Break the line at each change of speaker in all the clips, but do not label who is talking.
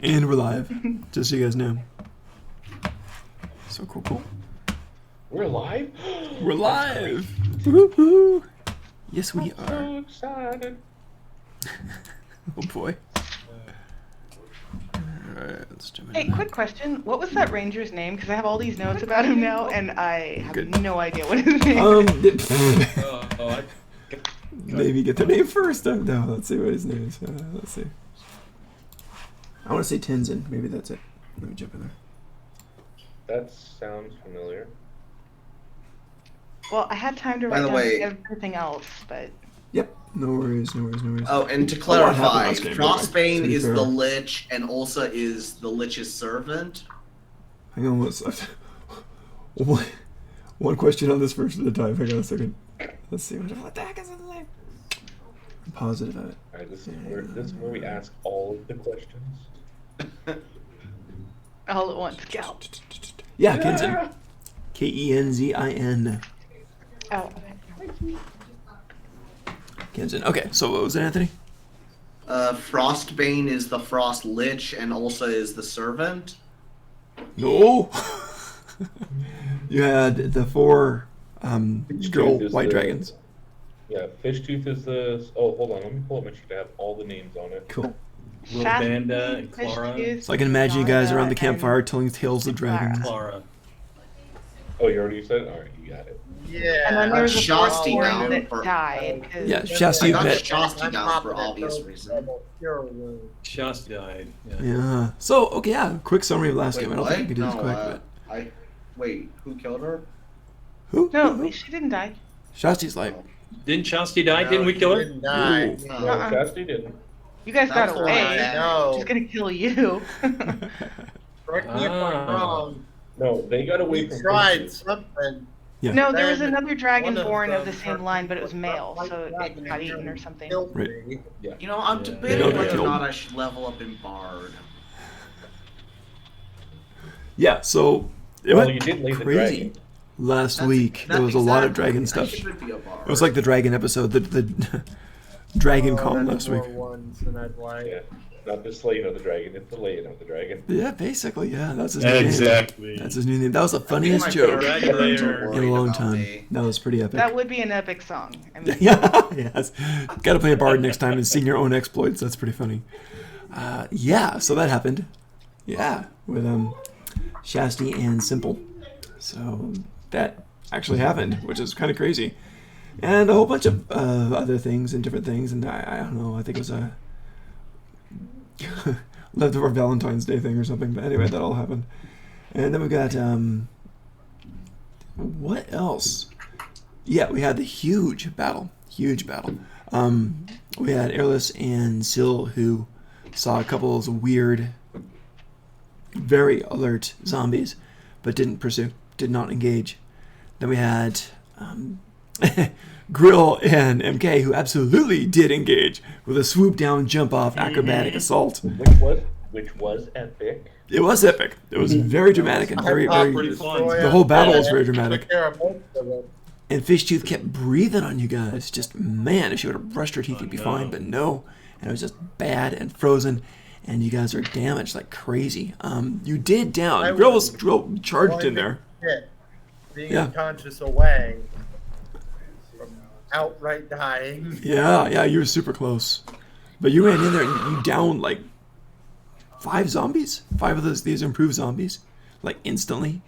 And we're live, just so you guys know. So cool.
We're live?
We're live! Woohoo! Yes, we
I'm
are.
so excited.
Oh boy. Alright, let's jump in.
Hey, quick question. What was that ranger's name? Because I have all these notes about him now, and I have
Good.
no idea what his name is.
Maybe get their name first. No, let's see what his name is. Let's see. I want to say Tenzin. Maybe that's it. Let me jump in there.
That sounds familiar.
Well, I had time to
By
write
the
down
way-
everything else, but...
Yep. No worries.
Oh, and to
what happened
clarify,
last game,
Frostbane
to be
is
fair.
the Lich, and Ulsa is the Lich's servant.
Hang on one second. One question on this first at a time. Hang on a second. Let's see. What the heck is in there? I'm positive of it.
Alright, this is where we ask all of the questions.
all at once. Go.
Yeah, Kenzin. Kenzin.
Oh.
Kenzin. Okay, so what was it, Anthony?
Frostbane is the Frost Lich, and Ulsa is the servant.
No. You had the four
Fishtooth
girl
is
white
the-
dragons.
Yeah, Fishtooth is the... Oh, hold on. Let me pull up my sheet to have all the names on it.
Cool.
Robanda and Clara.
So I can imagine you guys around the
and
campfire telling tales of dragons.
Clara.
Oh, you already said it? Alright, you got it.
Yeah.
And then there was a fourth
Shasti
one
down
that
for-
died. 'cause-
Yeah,
I
Shasti
got
bet.
Shasti down for obvious reason.
Shasta died. Yeah.
Yeah. So, okay, yeah. Quick summary of last
Wait,
game. I don't
what?
think we could do this
No,
quick, but
Wait, who killed her?
who?
No,
Who?
she didn't die.
Shasti's like,
Didn't Shasti die? Didn't we kill her?
Didn't die.
Ooh.
No.
No,
Uh-uh.
Chastity didn't.
You guys
That's
got
the one I
away.
had.
No.
She's gonna kill you.
Correct me if I'm wrong.
No, they got away
We
from
tried
Fishtooth.
something.
yeah.
No, there was
Then
another dragon
one of
born of the
them
same line, but it was
was
male,
white
so it
dragon
got
and
eaten or something.
killed
Right.
me.
You know, I'm
Yeah.
debating
They don't
whether
get
or
killed.
not I should level up in Bard.
Yeah, so it
Well,
went
you did leave the
crazy
dragon.
last
That's-
week. There
that's
was a lot of
exactly-
dragon
I
stuff.
should be a Bard.
It was like the dragon episode, the dragon con
that's
last week.
more ones than I'd like.
Yeah. Not the slaying of the dragon, it's the laying of the dragon.
Yeah, basically, yeah. That's his new name.
Exactly.
That's his new name. That was the
I think
funniest
my
joke
parents
Dragon
are
Lair.
in a
worried
long
about
time.
me.
That was pretty epic.
That would be an epic song. I mean,
Yeah, yes. Got to play a bard next time and sing your own exploits. That's pretty funny. Yeah, so that happened. Yeah, with Shasti and Simple. So that actually happened, which is kind of crazy. And a whole bunch of other things and different things. And I don't know, I think it was a leftover Valentine's Day thing or something. But anyway, that all happened. And then we got, what else? Yeah, we had the huge battle. We had Airless and Syl, who saw a couple of weird, very alert zombies, but didn't pursue, did not engage. Then we had Grill and MK, who absolutely did engage with a swoop down, jump off, acrobatic assault.
Which was epic.
It was epic. It was very dramatic and very, very.
pretty fun.
The whole battle was very dramatic.
Took care of most of them.
And Fishtooth kept breathing on you guys. Just, man, if she would have brushed her teeth, you'd be
no.
fine. But no. And it was just bad and frozen. And you guys are damaged like crazy. You did down.
I
Grill
was-
charged in there.
Shit. Being
Yeah.
unconscious away from outright dying.
Yeah, you were super close. But you ran in there and you downed like 5 zombies. 5 of these improved zombies. Like instantly.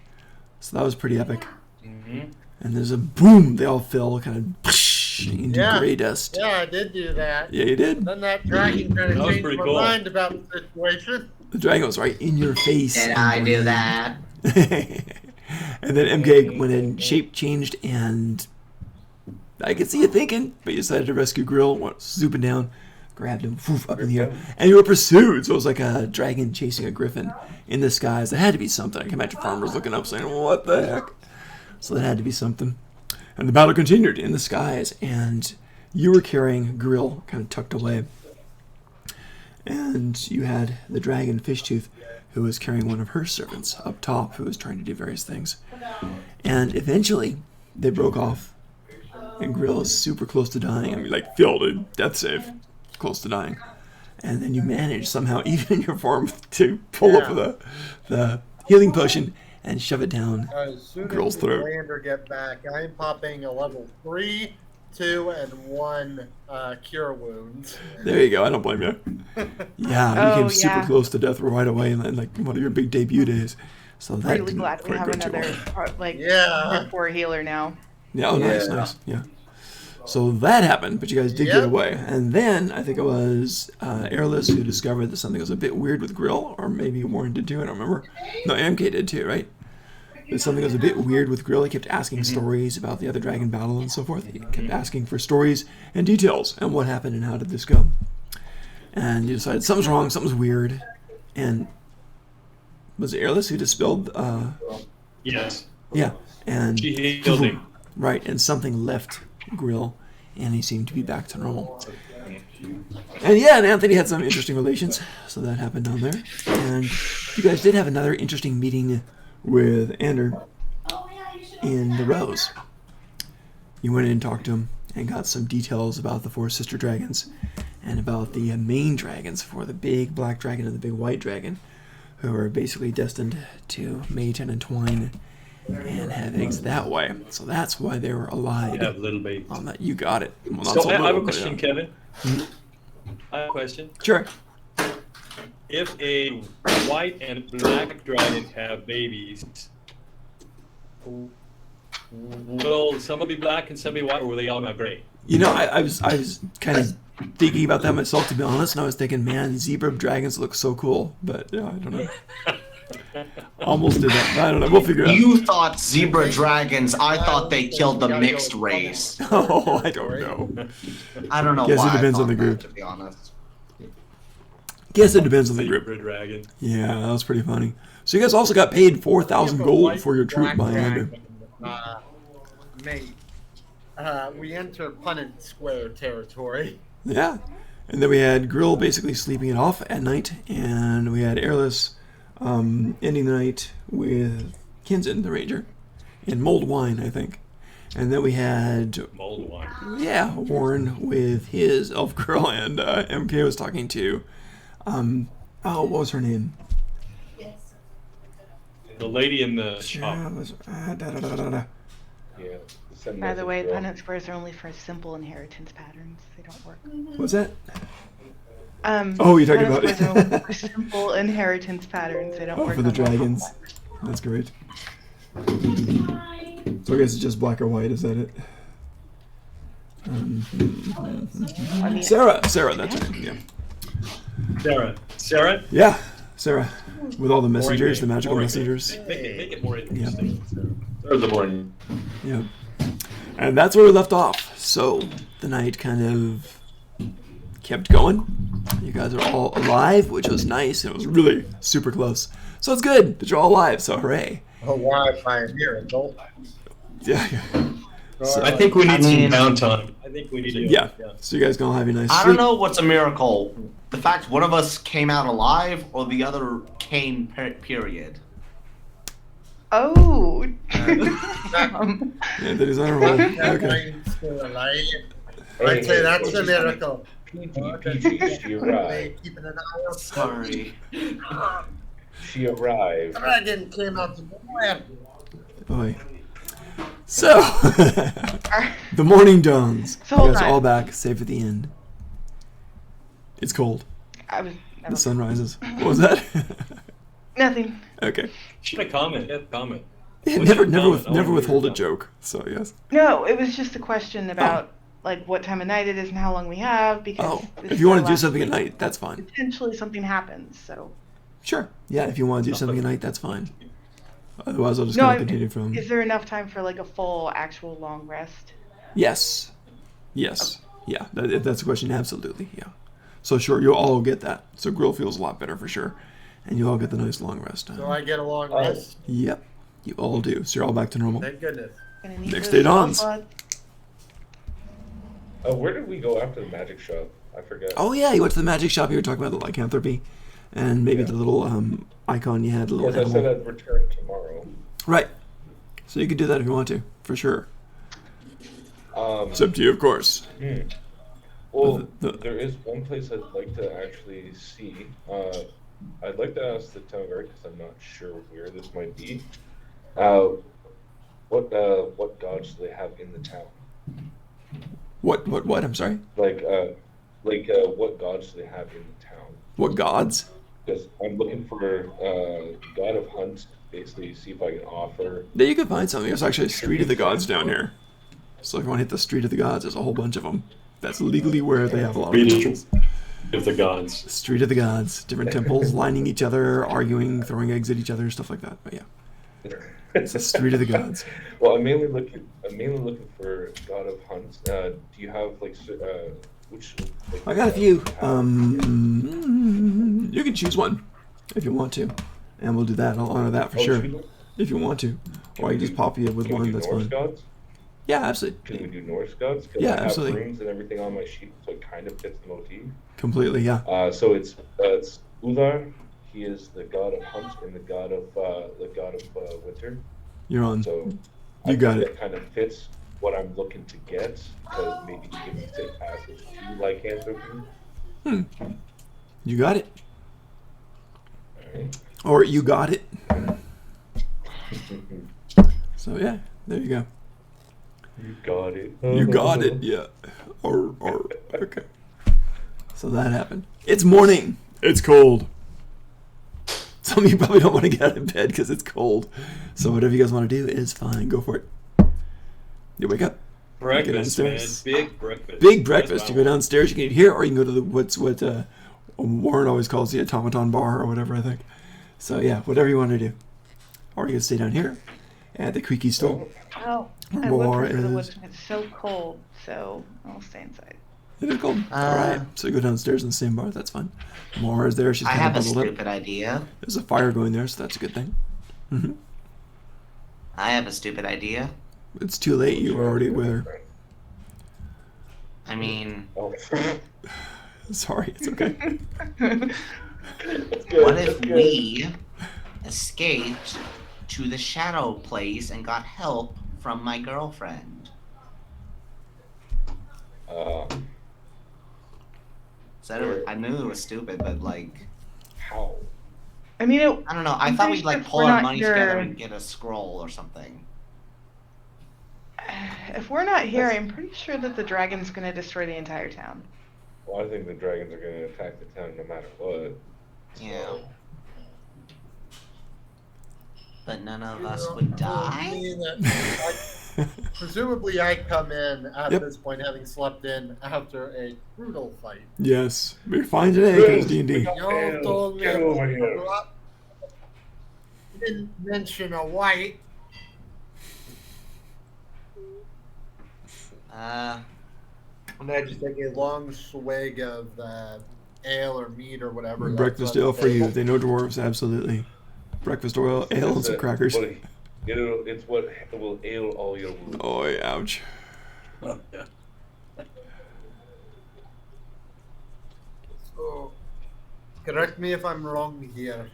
So that was pretty epic.
Mm-hmm.
And there's a boom. They all fell kind of into
Yeah.
gray dust.
Yeah, I did do that.
Yeah, you did.
Then that dragon kind
That
of
was
changed
pretty
my
cool.
mind about the situation.
The dragon was right in your face.
Did I do that?
And then MK went in, shape changed, and I could see you thinking, but you decided to rescue Grill, went swooping down, grabbed him, poof, up in the air, and you were pursued. So it was like a dragon chasing a griffin in the skies. There had to be something. I can imagine farmers looking up saying, what the heck? So that had to be something. And the battle continued in the skies, and you were carrying Grill kind of tucked away. And you had the dragon Fishtooth, who was carrying one of her servants up top, who was trying to do various things. And eventually, they broke off, and Grill is super close to dying. I mean, like, failed a death save, close to dying. and then you manage somehow, even in your form, to pull up the healing potion and shove it down
As soon
Grill's
as
throat.
Lander get back, I'm popping a level 3, 2, and 1 cure wounds.
There you go. I don't blame you. Yeah, you
Oh,
came super
yeah.
close to death right away, and like one of your big debut days. So that
Really
didn't
glad we
quite
have
go too
another
well.
Yeah.
hardcore healer now.
Yeah, oh, nice,
Yeah.
nice, yeah. So that happened, but you guys did get
Yep.
away. And then I think it was Airless who discovered that something was a bit weird with Grill, or maybe Warren did too, I don't remember. No, MK did too, right? That something was a bit weird with Grill. He kept asking stories about the other dragon battle and so forth. He kept asking for stories and details and what happened and how did this go. And you decided something's wrong, something's weird. And was it Airless who dispelled?
Yes.
Yeah. And
She healed him.
right, and something left Grill, and he seemed to be back to normal. And yeah, and Anthony had some interesting relations, so that happened down there. And you guys did have another interesting meeting with Ander in the Rose. You went in and talked to him and got some details about the 4 sister dragons and about the main dragons for the big black dragon and the big white dragon, who are basically destined to mate and entwine and have eggs that way. So that's why they were allied.
Have little babies.
On that, you got it. Well, not
So
so
I have
little,
a
but
question,
yeah.
Kevin. I have a question.
Sure.
If a white and black dragon have babies, will some be black and some be white, or will they all have gray?
You know, I was kind of thinking about that myself, to be honest, and I was thinking, man, zebra dragons look so cool, but yeah, I don't know. Almost did that. I don't know. We'll figure it out.
You thought zebra dragons. I thought they killed the mixed race.
Oh, I don't know.
I don't know
Guess it
why.
depends
I
on the
thought
group.
that, to be honest.
Guess it depends on the group.
Zebra dragon.
Yeah, that was pretty funny. So you guys also got paid 4,000 gold for your troop by Ander.
Mate, we enter Punnett Square territory.
Yeah. And then we had Grill basically sleeping it off at night, and we had Airless ending the night with Kinzen, the ranger, in mulled wine, I think. And then we had,
Mold one.
yeah, Warren with his elf girl, and MK was talking to, what was her name?
The lady in the shop.
Yeah, it was,
Yeah. Send
By the
message
way,
to her.
penance squares are only for simple inheritance patterns. They don't work.
What's that?
Oh,
you're talking about-
penance squares are only for simple inheritance patterns. They don't
Oh,
work
for the
on more
dragons.
complex.
That's great. So I guess it's just black or white, is that it?
I mean,
Sarah, that's her name, yeah.
Sarah?
Yeah, Sarah. With all the messengers, the
name,
magical
boring
messengers.
Make it more interesting.
There's the morning.
Yeah. And that's where we left off. So the night kind of kept going. You guys are all alive, which was nice. It was really super close. So it's good that you're all alive, so hooray.
Oh, why pioneer adult?
Yeah, yeah. So-
I think we need
I mean-
some downtime. I think we need to.
Yeah. So you guys gonna have a nice
I
sleep.
don't know what's a miracle. The fact one of us came out alive or the other came, period.
Oh.
Yeah, that is honorable.
That
Okay.
rain's still alive.
Hey,
I'd say
hey,
that's
what's
a
his name?
miracle.
She arrived.
They keeping an eye on
Sorry.
She arrived.
Dragon came out to the left.
Boy. So the morning dawns.
So
You
hold
guys are
on.
all back, safe at the end. It's cold.
I was
The sun rises. What was that?
nothing.
Okay.
Should I comment? Yeah, comment.
Yeah,
What's
never,
your
never,
comment? I
never
wanna
withhold
hear
a
your
joke. So yes.
No, it was just a question about like what time of night it is and how long we have because
Oh,
this
if
is
you
our
want to do
last
something at
week.
night, that's fine.
Potentially something happens. So
Sure. Yeah, if you want to do something at night, that's fine. Otherwise, I'll just
no,
kind of continue from.
is there enough time for like a full actual long rest?
Yes. Yes. Yeah. If that's the question, absolutely. Yeah. So sure, you'll all get that. So Grill feels a lot better for sure, and you all get the nice long rest time.
So I get a long
Oh.
rest.
Yep. You all do. So you're all back to normal.
Thank goodness.
Gonna need
Next
those
day dawns.
slots.
Oh, where did we go after the magic shop? I forget.
Oh yeah, you went to the magic shop. You were talking about the lycanthropy, and maybe the little icon you had, the little
Yes, I said
animal.
I'd return tomorrow.
Right. So you can do that if you want to, for sure.
Um,
It's up to you, of course.
Well,
The-
there is one place I'd like to actually see. I'd like to ask the town guard because I'm not sure where this might be. What gods do they have in the town?
What? I'm sorry.
What gods do they have in the town?
What gods?
Because I'm looking for god of hunts. Basically, see if I can offer.
There you can find something. There's actually a street of the gods down here. So if you want to hit the street of the gods, there's a whole bunch of them. That's legally where they have a lot of
Read
temples.
Of the gods.
Street of the gods. Different temples lining each other, arguing, throwing eggs at each other, stuff like that. But yeah, it's the street of the gods.
Well, I'm mainly looking for god of hunts. Do you have which? Like,
I got a few. You can choose one if you want to, and we'll do that. I'll honor that for sure if you want to, or I can just pop you with
Can we
one.
do
That's
Norse
fine.
gods?
Yeah, absolutely.
Can we do Norse gods? 'Cause
Yeah,
I have
absolutely.
runes and everything on my sheet, so it kind of fits the motif.
Completely, yeah.
So it's Uthar. He is the god of hunt and the god of winter.
You're on.
So
You got
think
it.
That kind of fits what I'm looking to get. Because maybe give me safe passage to lycanthropy.
You got it.
Alright.
Or you got it. So yeah, there you go.
You got it.
You got it, yeah. Or okay. So that happened. It's morning. It's cold. Some of you probably don't want to get out of bed because it's cold. So whatever you guys want to do is fine. Go for it. You wake up.
Breakfast, man.
downstairs.
Big breakfast.
Big
That's
breakfast.
what
You
I
go
want.
downstairs. You can eat here, or you can go to the what Warren always calls the automaton bar or whatever, I think. So yeah, whatever you want to do. Or you can stay down here at the creaky stool.
Oh, I
More
would prefer the
is-
woods when it's so cold, so I'll stay inside.
It is cold. All right. So you go downstairs in the same bar. That's fine. Mara is there. She's
I
kind
have
of
a
bundled up.
stupid idea.
There's a fire going there, so that's a good thing.
I have a stupid idea.
It's too late. You were already with her.
I mean,
Oh.
Sorry, it's okay.
That's good.
what
that's
if
good.
we escaped to the shadow place and got help from my girlfriend? So I knew it was stupid, but like,
How?
I mean,
I don't know. I
I'm
thought
pretty
we'd like
sure if
pull
we're
our
not
money
here-
together and get a scroll or something.
if we're not here, I'm pretty sure that the dragon's gonna destroy the entire town.
Well, I think the dragons are going to attack the town no matter what.
Yeah.
So,
But none of us would die.
Presumably, I come in at
Yep.
this point having slept in after a brutal fight.
Yes, we're fine today because D&D.
Y'all told me
Get over
about
here.
a lot. You didn't mention a white. And I just take a long swig of ale or meat or whatever. that's
Breakfast
on
ale
the
for you.
table.
They know dwarves, absolutely. Breakfast oil, ale, and
it's
some crackers.
It's what will ail all your wounds.
Oh, ouch.
Yeah.
So, correct me if I'm wrong here.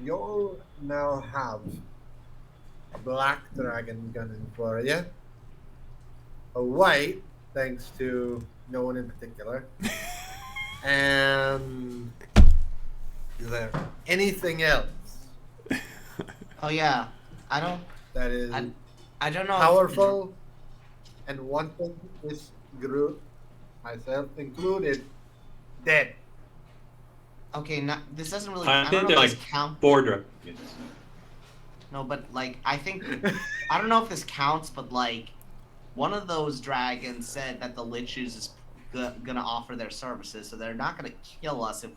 You now have a black dragon gunning for you, a white, thanks to no one in particular, and is there anything else
Oh yeah, I don't.
that is
I don't know. if-
powerful and wanting this group, myself included, dead?
Okay, this doesn't really.
I
I
think
don't know
they're
if this
like
count.
Four dragons.
No, but like I think I don't know if this counts, but like one of those dragons said that the Lichus is gonna offer their services, so they're not gonna kill us if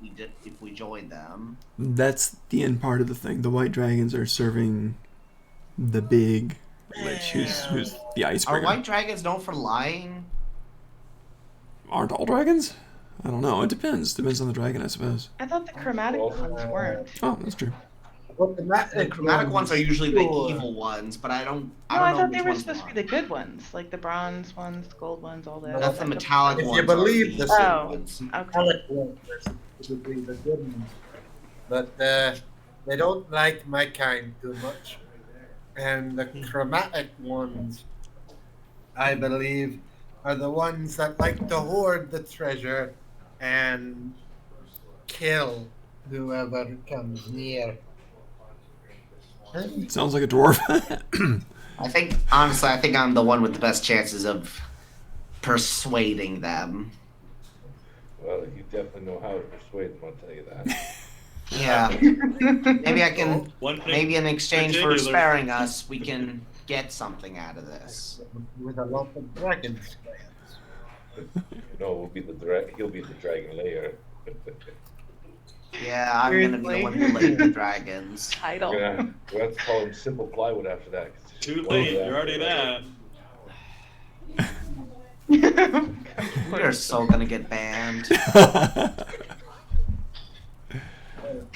we join them.
That's the end part of the thing. The white dragons are serving the big lich, who's the
Are
icebreaker.
white dragons known for lying?
Aren't all dragons? I don't know. It depends. Depends on the dragon, I suppose.
I thought the chromatic ones weren't.
Oh, that's true.
Well,
The chromatic ones are usually the
sure.
evil ones, but I don't.
No,
I
I
don't know
thought
which
they were
ones
supposed to
are.
be the good ones, like the bronze ones, gold ones, all that.
That's the metallic
If you
ones.
believe
are
the
evil
Oh.
ones.
Okay.
metallic ones are typically the good ones. But they don't like my kind too much. And the chromatic ones, I believe, are the ones that like to hoard the treasure and kill whoever comes near.
Sounds like a dwarf.
I think, honestly, I think I'm the one with the best chances of persuading them.
Well, you definitely know how to persuade them, I'll tell you that.
Yeah. Maybe I can.
One thing,
Maybe in exchange for
particular-
sparing us, we can get something out of this.
With a lot of dragons.
No, he'll be the dragon layer.
Yeah, I'm gonna be the one who laid the dragons.
Title.
We're gonna have to call him Simple Plywood after that. 'cause it's
Too
just
late.
one
You're already that.
We're so gonna get banned.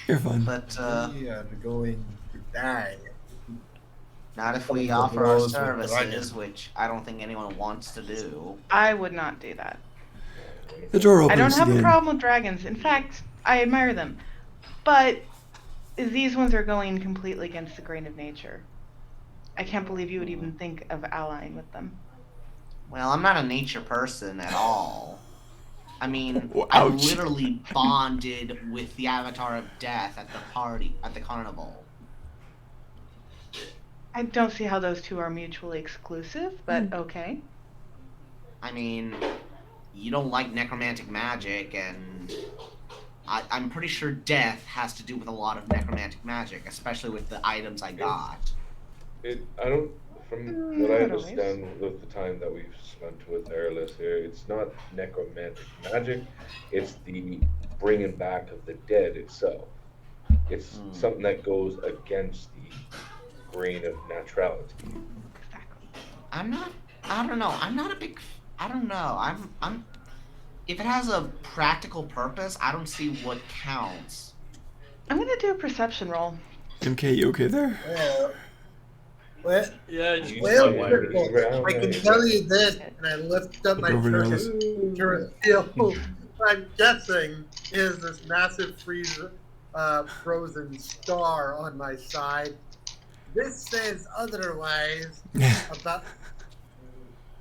You're fun.
But
We are going to die.
not if we offer our services, which I don't think anyone wants to do.
I would not do that.
The door opens
I don't have a
again.
problem with dragons. In fact, I admire them. But these ones are going completely against the grain of nature. I can't believe you would even think of allying with them.
Well, I'm not a nature person at all. I mean,
Well,
I
ouch.
literally bonded with the Avatar of Death at the party, at the carnival.
I don't see how those two are mutually exclusive, but
Hmm.
okay.
I mean, you don't like necromantic magic, and I'm pretty sure death has to do with a lot of necromantic magic, especially with the items I got.
From what I
Not always.
understand with the time that we've spent with Airless here, it's not necromantic magic, it's the bringing back of the dead itself. It's something that goes against the grain of naturality.
Exactly.
I don't know. I'm not a big. I don't know. I'm. If it has a practical purpose, I don't see what counts.
I'm gonna do a perception roll.
MK, you okay there?
Well,
Yeah, you
well,
can
Crystal, I can tell you this, and I lift up my
Look over there, Alice.
turret to reveal what I'm guessing is this massive frozen star on my side. This says otherwise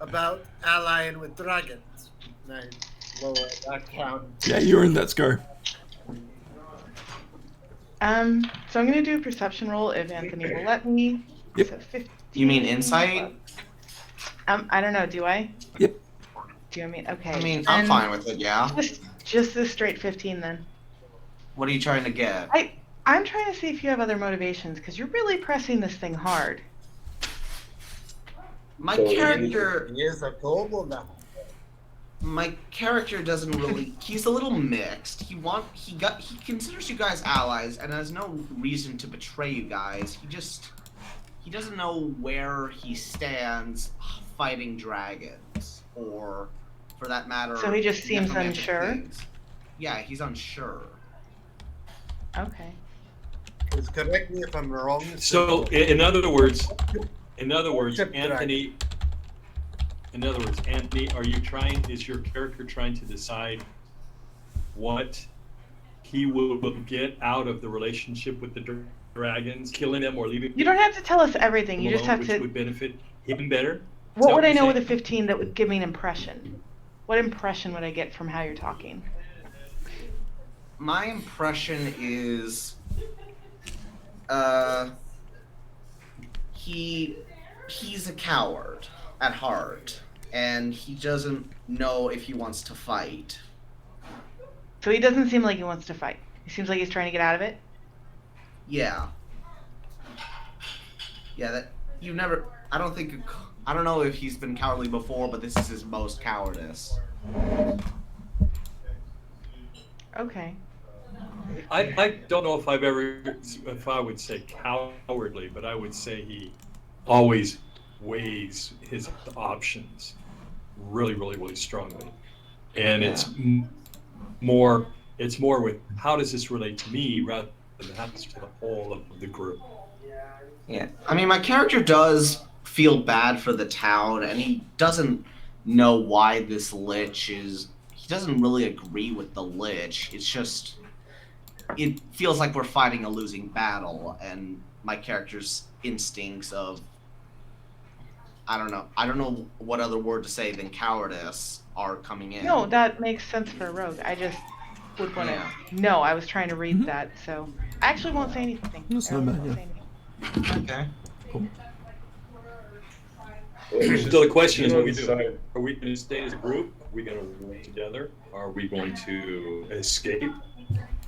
about allying with dragons. And I lower that count.
Yeah, you earned that scar.
So I'm gonna do a perception roll if Anthony will let me.
Yep.
So 15.
You mean insight?
I don't know. Do I?
Yep.
Do you mean okay?
I mean, I'm
then
fine with it. Yeah.
Just the straight 15 then.
What are you trying to get?
I'm trying to see if you have other motivations because you're really pressing this thing hard.
My
So
character.
He is a global now.
My character doesn't really. He's a little mixed. He considers you guys allies and has no reason to betray you guys. He doesn't know where he stands fighting dragons, or for that matter.
So he just seems
necromantic
unsure?
things. Yeah, he's unsure.
Okay.
Just correct me if I'm wrong.
So, in other words,
Ship
Anthony. In other words, Anthony, is your character trying to decide what he will get out of the relationship with the dragons, killing them or leaving
You don't have to tell us everything.
them
You just
alone,
have
which
to.
would benefit him better? Is
What
that
would I
you're
know with a
saying?
15 that would give me an impression? What impression would I get from how you're talking?
My impression is, he's a coward at heart, and he doesn't know if he wants to fight.
So he doesn't seem like he wants to fight. He seems like he's trying to get out of it.
Yeah. Yeah, that you never. I don't know if he's been cowardly before, but this is his most cowardice.
Okay.
I don't know if I would say cowardly, but I would say he always weighs his options really, really, really strongly. And it's more with how does this relate to me rather than how does it to the whole of the group.
Yeah. I mean, my character does feel bad for the town, and he doesn't know why this lich is. He doesn't really agree with the lich. It's just. It feels like we're fighting a losing battle, and my character's instincts of I don't know. I don't know what other word to say than cowardice are coming in.
No, that makes sense for a rogue. I just would want to.
Yeah.
No, I was trying to read that, so I actually won't say anything.
That's
I
not
won't
bad, yeah.
say anything.
Okay.
Cool.
Well, it's just-
So the question is,
you
what
know,
we do?
decide-
Are we going to stay as a group? Are we going to work together? Are we going to escape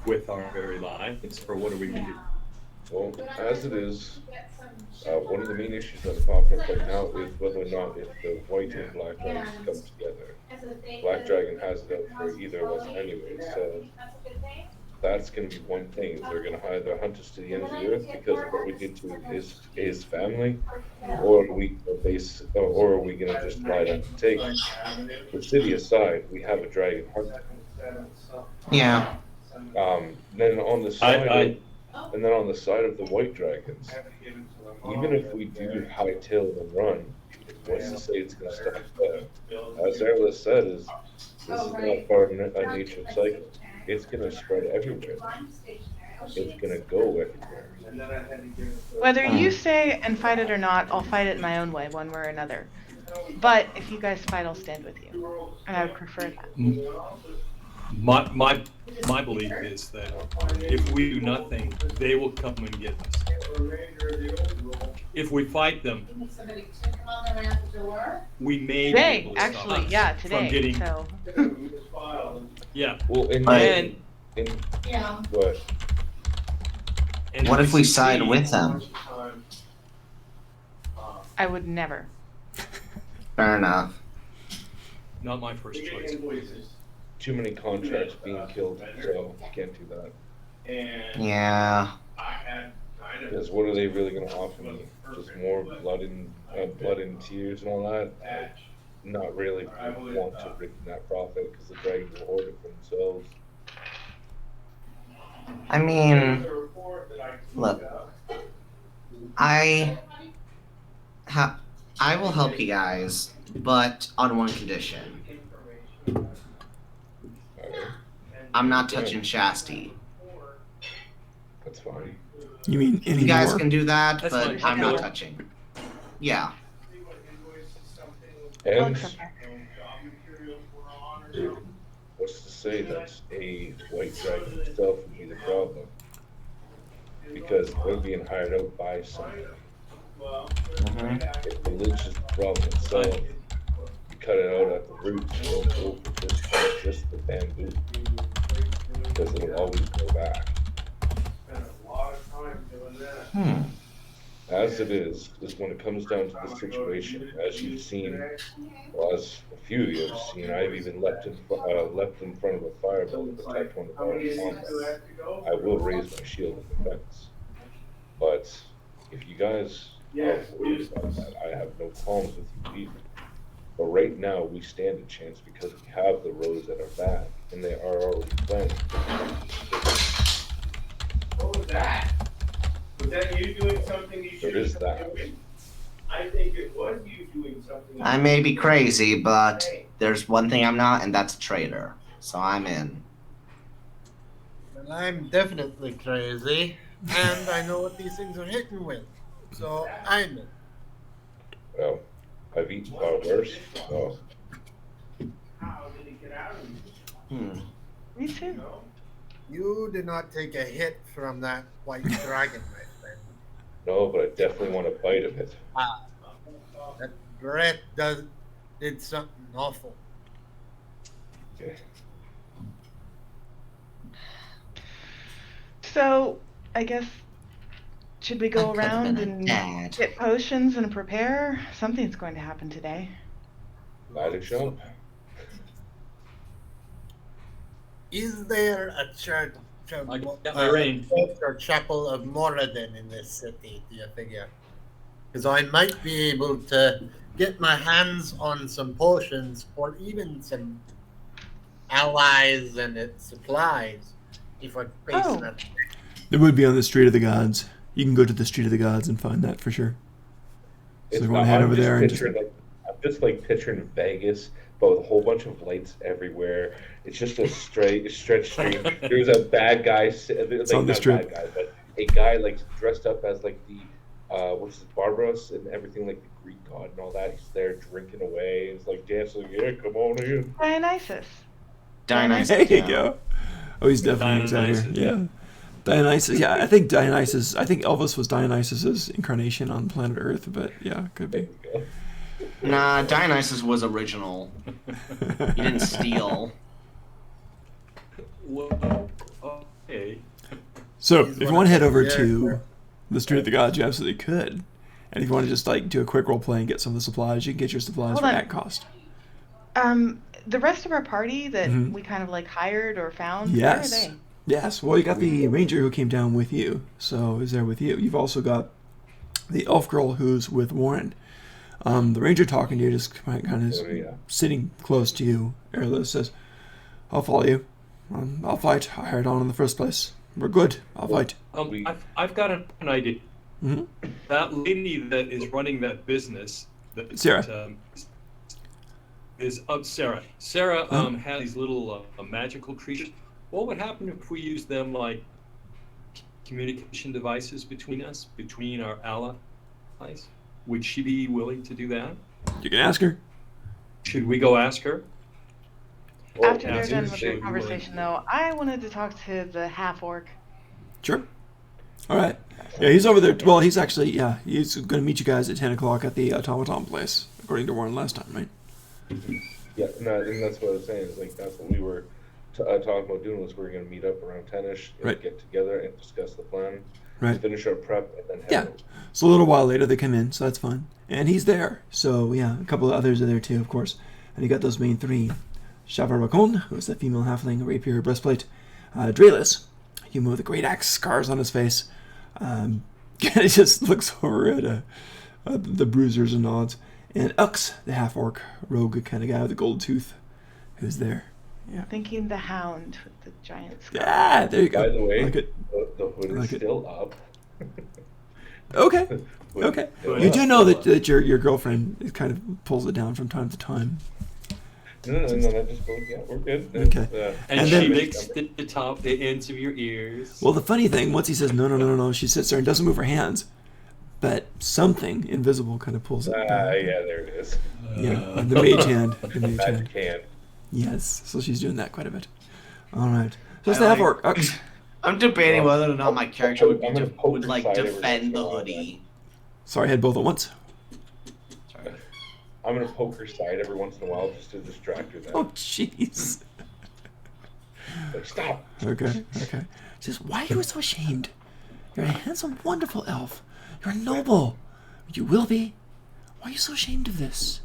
with our very lives? Or what are we going to do?
Well, as it is, one of the main issues that's popping up right now is whether or not if the white and black dragons come together. Black dragon has it out for either of us anyway, so that's going to be one thing. They're going to either hunt us to the end of the earth because of what we did to his family, or are we going to just lie down and take it? The city aside, we have a dragon hunter.
Yeah.
Then on the side,
I-
and then on the side of the white dragons, even if we do hightail them run, what's to say it's going to stop there? As Erla said, this is not part of a nature cycle. It's going to spread everywhere. It's going to go everywhere.
Whether you stay and fight it or not, I'll fight it in my own way, one way or another. But if you guys fight, I'll stand with you, and I would prefer that.
My belief is that if we do nothing, they will come and get us. If we fight them, we may be
Today,
able to stop
actually,
us
yeah,
from
today.
getting.
So
Yeah.
Well,
And
but
and
What if we
succeed,
side with them?
I would never.
Fair enough.
Not my first choice.
too many contracts being killed, so can't do that.
Yeah.
Because what are they really going to offer me? Just more blood and tears and all that? Not really want to bring that profit because the dragons will hoard it for themselves.
I mean, look, I will help you guys, but on one condition.
Alright,
I'm not touching Shasti.
that's fine.
You mean
You guys
anymore?
can do that,
That's
but
fine.
I'm not
Cool.
touching. Yeah.
I'll
And
accept that.
what's to say that a white dragon itself would be the problem? Because they're being hired out by somebody. If the lich is the problem itself, you cut it out at the roots, you don't go for just the bamboo. Because it'll always go back. As it is when it comes down to the situation, as you've seen, well, as a few of you have seen, I've even leapt in front of a fireball that attacked one of our combat. I will raise my shield in defense. But if you guys are worried about that, I have no qualms with you either. But right now, we stand a chance because we have the roads at our back, and they are already planned.
What was that? Was that you doing something you
There
shouldn't
is
have
that.
been doing? I think it was you doing something.
I may be crazy, but there's one thing I'm not, and that's a traitor. So I'm in.
Well, I'm definitely crazy, and I know what these things are hitting with. So I'm in.
Well, I've eaten far worse. Oh,
How did it get out of you?
Me too.
No?
You did not take a hit from that white dragon, my friend.
no, but I definitely want a bite of it.
That breath did something awful.
Okay.
So, I guess, should we go
I could've
around
been a
and
dad.
get potions and prepare? Something's going to happen today.
Magic shop?
Is there a church
I got my rain.
or chapel of Moradin in this city, do you figure? Because I might be able to get my hands on some potions or even some allies and supplies if I'm facing
Oh.
a
It would be on the Street of the Gods. You can go to the Street of the Gods and find that for sure. So everyone head
I'm
over
just
there and just
picturing, I'm just like picturing Vegas, but with a whole bunch of lights everywhere. It's just a stretch street. There's a bad guy, like
on the
not a
strip.
bad guy, but a guy like dressed up as like the what's it, Barbaros and everything, like the Greek god and all that. He's there drinking away. It's like dancing. Yeah, come on in.
Dionysus.
Dionysus.
There you
yeah.
go. Oh, he's definitely an
Dionysus.
outsider. Yeah. Dionysus. Yeah, I think Dionysus. I think Elvis was Dionysus's incarnation on planet Earth, but yeah, could
There
be.
we go.
Nah, Dionysus was original. He didn't steal.
Well, okay.
So,
He's
if you
one
want to
of
head over
the-
to the Street of the Gods, you absolutely could. And if you want to just like do a quick role play and get some of the supplies, you can get your supplies
Hold
for
on.
at cost.
The rest of our party that
Mhm.
we kind of like hired or found,
Yes.
where are they?
Yes. Well, you got the ranger who came down with you, so is there with you. You've also got the elf girl who's with Warren. The ranger talking to you, just kind of
Oh, yeah.
sitting close to you. Erla says, "I'll follow you. I'll fight. I hired on in the first place. We're good. I'll fight."
We-
I've got an idea.
hmm
That lady that is running that business,
Sarah.
Is Sarah. Sarah
Huh?
has these little magical creatures. What would happen if we use them like communication devices between us, between our allies? Would she be willing to do that?
You can ask her.
Should we go ask her?
Well,
After they're
yeah,
done with
seriously,
their
we
conversation, though, I wanted to talk to the half orc.
Sure. All right. Yeah, he's over there. Well, he's actually, yeah, he's going to meet you guys at 10 o'clock at the automaton place, according to Warren last time, right?
Yeah, no, and that's what I was saying. Is like that's what we were talking about doing. Was we were going to meet up around 10ish,
Right.
get together and discuss the plan,
Right.
finish our prep, and then head
Yeah.
out.
So a little while later, they come in, so that's fun. And he's there. So, yeah, a couple of others are there too, of course. And you got those main three. Shavarvakon, who's the female halfling, rapier, breastplate. Draelis, human with a great axe, scars on his face. He just looks over at the bruisers and nods. And Ux, the half-orc, rogue kind of guy with a gold tooth, who's there.
Thinking the hound with the giant skull.
Ah, there you go.
By the way,
Like it.
the hood
I like
is
it.
still up.
Okay.
Hood
Okay.
is still
You
up.
do know that your girlfriend kind of pulls it down from time to time.
No, I just go. Yeah, we're good.
Okay.
And,
And
she
then-
licks the top, the ends of your ears.
Well, the funny thing, once he says no, she sits there and doesn't move her hands, but something invisible kind of pulls it back.
Yeah, there it is.
Yeah, the mage hand. The mage hand.
Magic hand.
Yes, so she's doing that quite a bit. All right. Just
I
the half
like-
orc.
I'm debating whether or not my character would,
I'm gonna poke
would
her
like
side every
defend the
once in a while,
hoodie.
Sorry, I had both at once.
Sorry.
I'm gonna poke her side every once in a while just to distract her. Then.
Oh, jeez.
Like, stop.
Okay. She says, "Why are you so ashamed? You're a handsome, wonderful elf. You're noble. You will be. Why are you so ashamed of this?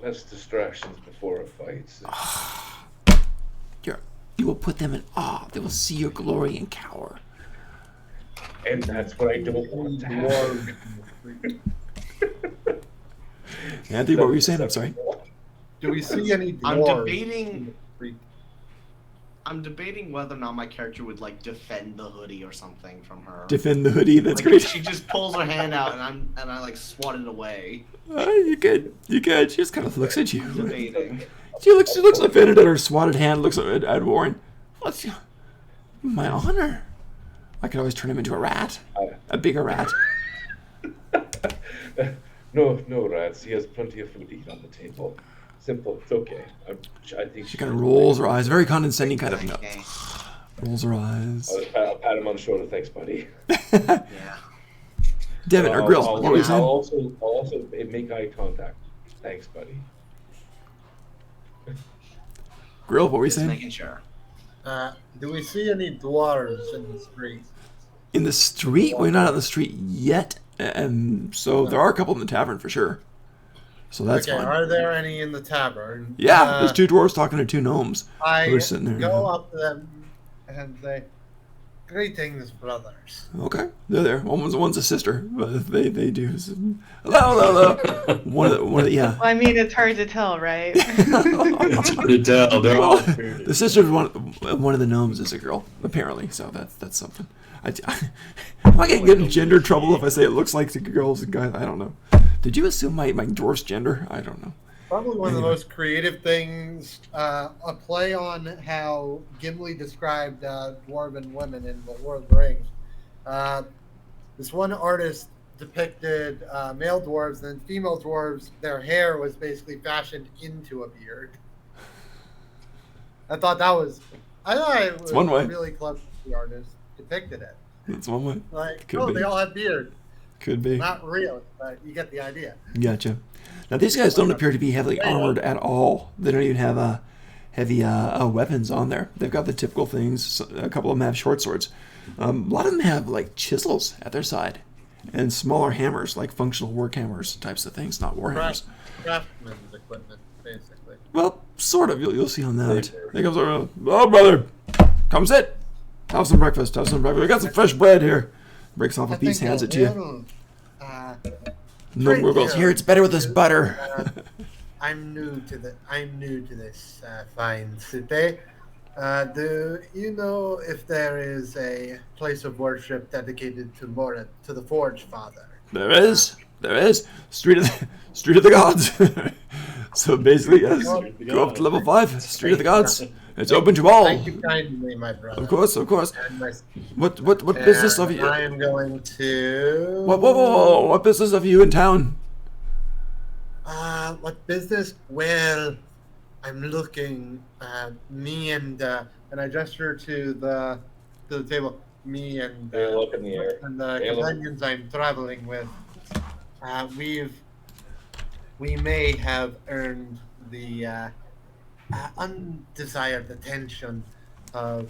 Less distractions before a fight.
You will put them in awe. They will see your glory and cower."
And that's what I don't want to have.
Anthony, what were you saying? I'm sorry.
Do we see any
I'm
dwarves?
debating- I'm debating whether or not my character would like defend the hoodie or something from her.
Defend the hoodie. That's
Like,
great.
She just pulls her hand out and I like swat it away.
You good. You good. She just kind of looks at you.
Debating.
She looks offended at her swatted hand. Looks at Warren. What's my honor? I could always turn him into a rat, a bigger rat.
No, rats. He has plenty of food to eat on the table. Simple. It's okay. I think
She kind of rolls her eyes, very condescending kind of. No,
Okay.
rolls her eyes.
I'll pat him on the shoulder. Thanks, buddy.
Yeah.
Devin or Grills, what were you
I'll
saying?
also make eye contact. Thanks, buddy.
Grill, what were you
Just
saying?
making sure.
Do we see any dwarves in the street?
In the street? We're not on the street yet, so there are a couple in the tavern for sure. So that's
Okay,
fine.
are there any in the tavern?
Yeah, there's two dwarves talking to two gnomes.
I
who are sitting there.
go up to them and say, "Greetings, brothers."
Okay, they're there. One's a sister, but they do. Hello. One of the yeah.
Well, I mean, it's hard to tell, right?
It's hard to tell. They're all bearded.
The sister of one of the gnomes is a girl, apparently. So that's something. Am I gonna get in gender trouble if I say it looks like the girls and guys? I don't know. Did you assume my dwarf's gender? I don't know.
Probably one of the
Anyway.
most creative things, a play on how Gimli described dwarven women in The Lord of the Rings. This one artist depicted male dwarves, and then female dwarves, their hair was basically fashioned into a beard. I thought it was
one way.
really clever. The artist depicted it.
That's one way.
Like,
Could
oh,
be.
they all have beard.
Could be.
Not real, but you get the idea.
Gotcha. Now these guys don't appear to be heavily armored at all. They don't even have heavy weapons on there. They've got the typical things. A couple of them have short swords. A lot of them have like chisels at their side and smaller hammers, like functional work hammers types of things, not war hammers.
Craftsman's equipment, basically.
Well, sort of. You'll see on that. He comes over. Oh, brother, come sit. Have some breakfast. Have some breakfast. We got some fresh bread here. Breaks off a piece, hands it to you. No Googles. Here, it's better with this butter.
I'm new to this fine city. Do you know if there is a place of worship dedicated to the Forge Father?
There is. Street of the Gods. So basically, yes. Go up to level 5. Street of the Gods. It's open to all.
Thank you kindly, my brother.
Of course.
And
What business of you?
I am going to.
Whoa. What business of you in town?
What business? Well, I'm looking. Me and I gesture to the table. Me and
They look in the air.
and the
They look-
companions I'm traveling with. We may have earned the undesired attention of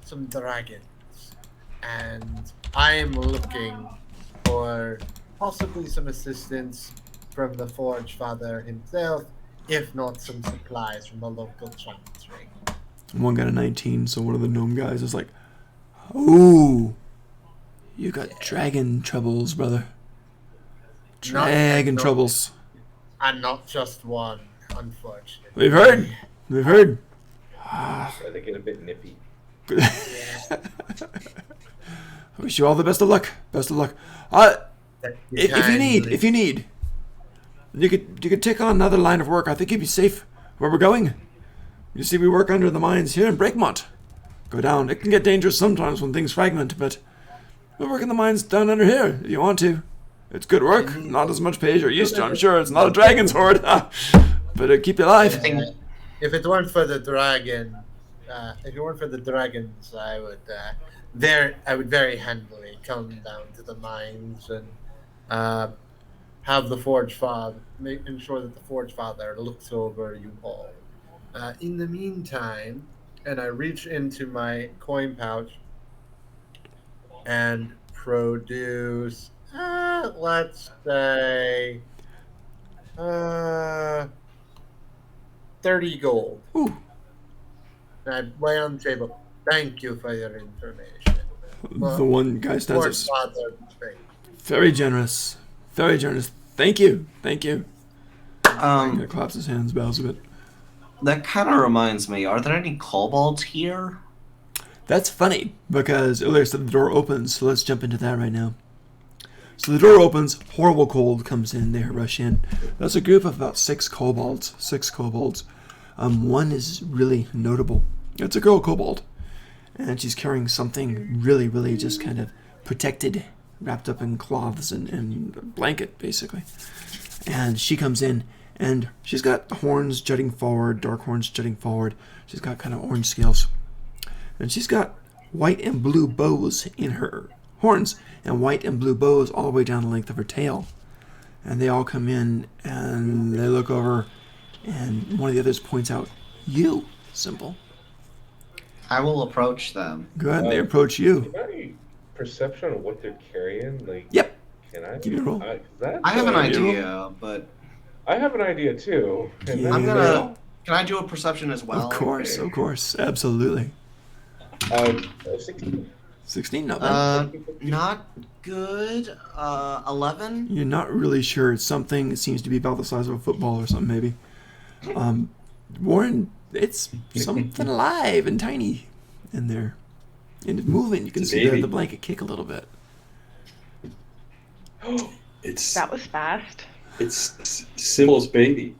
some dragons, and I'm looking for possibly some assistance from the Forge Father himself, if not some supplies from the local chantry.
One got a 19, so one of the gnome guys is like, "Ooh, you got dragon troubles, brother. Dragon troubles.
And not just one, unfortunately.
We've heard.
So they get a bit nippy.
I wish you all the best of luck. If you need, you could take on another line of work. I think you'd be safe where we're going. You see, we work under the mines here in Breakmont. Go down. It can get dangerous sometimes when things fragment, but we work in the mines down under here if you want to. It's good work. Not as much pay as you're used to, I'm sure. It's not a dragon's horde, but keep you alive.
If it weren't for the dragon, I would very handily come down to the mines and have the Forge Father ensure that the Forge Father looks over you all. In the meantime, and I reach into my coin pouch and produce, let's say, 30 gold.
Ooh.
And I lay on the table. Thank you for your information.
The one guy stands
Forge
up.
Father, great.
Very generous. Very generous. Thank you. He claps his hands, bows a bit.
That kind of reminds me. Are there any kobolds here?
That's funny, because earlier I said the door opens, so let's jump into that right now. So the door opens, horrible cold comes in, they rush in. That's a group of about 6 kobolds. One is really notable. It's a girl kobold, and she's carrying something really, really just kind of protected, wrapped up in cloths and a blanket, basically. And she comes in, and she's got horns jutting forward, dark horns jutting forward. She's got kind of orange scales. And she's got white and blue bows in her horns, and white and blue bows all the way down the length of her tail. And they all come in, and they look over, and one of the others points out, "You, Simple."
I will approach them.
Go ahead, and they approach you.
You got any perception of what they're carrying? Like,
Yep.
can I?
Give me a roll.
I have an
you
idea, but
I have an idea too. And
Yeah.
I'm
Yeah.
gonna. Can I do a perception as well?
Of course, absolutely.
16.
16, not bad.
Not good. 11.
You're not really sure. It's something that seems to be about the size of a football or something, maybe. Warren, it's something alive and tiny in there. And it's moving. You can
It's a
see
baby.
the blanket kick a little bit.
It's
That was fast.
Symbol's baby.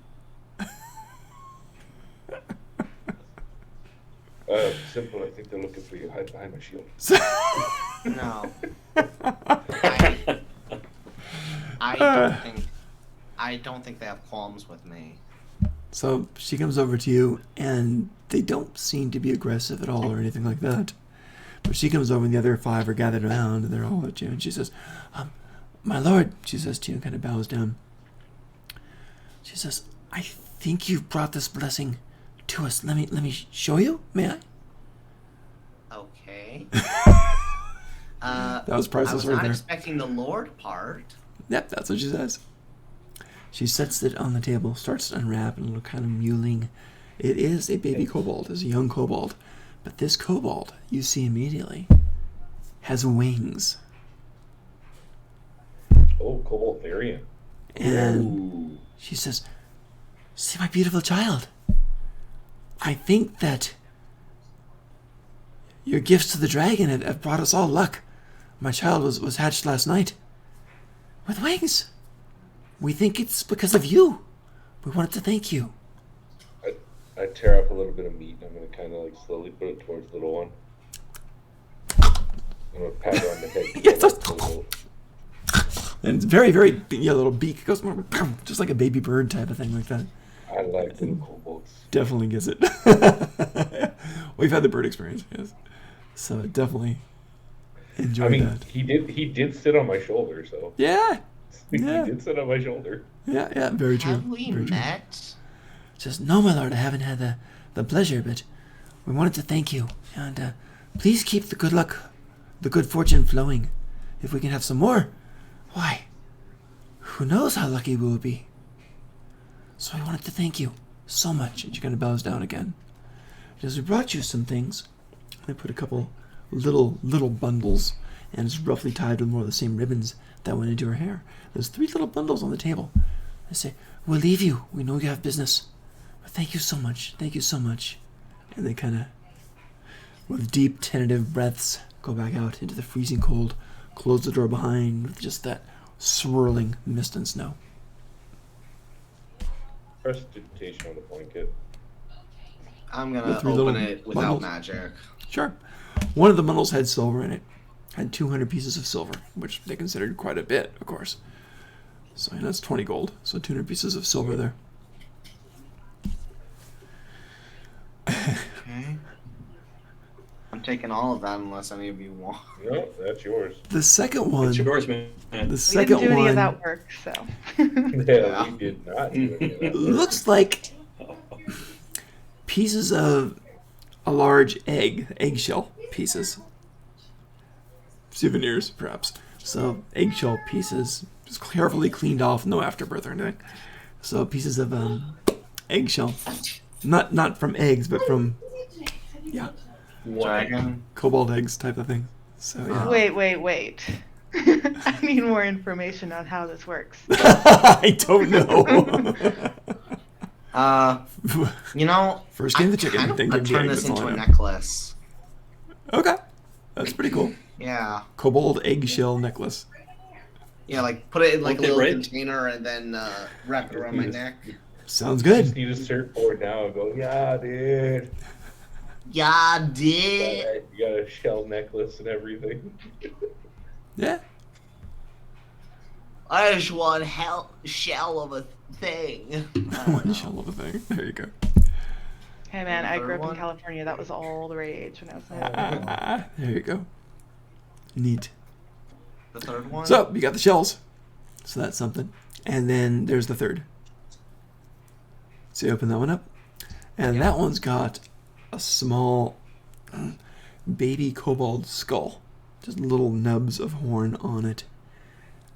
Simple, I think they're looking for you. Hide behind my shield.
No. I don't think they have qualms with me.
So she comes over to you, and they don't seem to be aggressive at all or anything like that. But she comes over, and the other 5 are gathered around, and they're all at you. And she says, "My lord," she says to you, and kind of bows down. She says, "I think you've brought this blessing to us. Let me show you. May I?"
Okay.
That was
I
priceless
was
right
not
there.
expecting the Lord part.
Yep, that's what she says. She sets it on the table, starts to unwrap, and a little kind of mewling. It is a baby kobold, it's a young kobold. But this kobold, you see immediately, has wings.
Oh, Cobalt variant.
And
Ooh.
she says, "See, my beautiful child, I think that your gifts to the dragon have brought us all luck. My child was hatched last night with wings. We think it's because of you. We wanted to thank you."
I tear up a little bit of meat, and I'm going to kind of like slowly put it towards the little one. I'm going to pat her on the head.
Yes,
Like,
that's-
little-
And it's very, very, little beak goes just like a baby bird type of thing like that.
I like little kobolds.
Definitely gets it. We've had the bird experience, yes. So definitely enjoy
I mean,
that.
he did sit on my shoulder, so
Yeah,
he
Yeah.
did sit on my shoulder.
yeah, very true.
Have we
very true.
met?
Says, "No, my lord, I haven't had the pleasure, but we wanted to thank you. And please keep the good luck, the good fortune flowing. If we can have some more, why, who knows how lucky we will be. So I wanted to thank you so much." And she kind of bows down again. Because we brought you some things. They put a couple little bundles, and it's roughly tied with more of the same ribbons that went into her hair. There's 3 little bundles on the table. They say, "We'll leave you. We know you have business. But thank you so much. Thank you so much." And they kind of, with deep, tentative breaths, go back out into the freezing cold, close the door behind with just that swirling mist and snow.
Prestidigitation on the blanket.
I'm
The
gonna
3
open
little
it without
bundles.
magic.
Sure. One of the bundles had silver in it. Had 200 pieces of silver, which they considered quite a bit, of course. So that's 20 gold. So 200 pieces of silver there.
Okay. I'm taking all of that unless any of you want.
No, that's yours.
The second one,
It's yours, man.
the
We
second
didn't do any
one
of that work, so.
Yeah, we did not do any of that.
looks like pieces of a large eggshell pieces. Souvenirs, perhaps. So eggshell pieces, just carefully cleaned off, no afterbirth or anything. So pieces of eggshell, not from eggs, but from
Dragon.
cobalt eggs type of thing. So yeah.
Wait. I need more information on how this works.
I don't know.
You know,
First game
I
the chicken,
kind of
then
want
game
to
the
turn
egg,
this
that's all
into
I
a
know.
necklace.
Okay, that's pretty cool.
Yeah.
Cobalt eggshell necklace.
Yeah, like put it in like a
Okay,
little
right.
container and then wrap it around my neck.
Sounds
You just
good.
need to surfboard now and go, yeah, dude.
Yeah, did.
You got a shell necklace and everything.
Yeah.
I just want shell of a thing. I don't
One
know.
shell of a thing. There you go.
Hey man, I grew up
Third
in
one?
California. That was all the rage when I was little.
There you go. Neat.
The third one?
So you got the shells. So that's something. And then there's the third. So you open that one up. And that one's got a small baby kobold skull. Just little nubs of horn on it.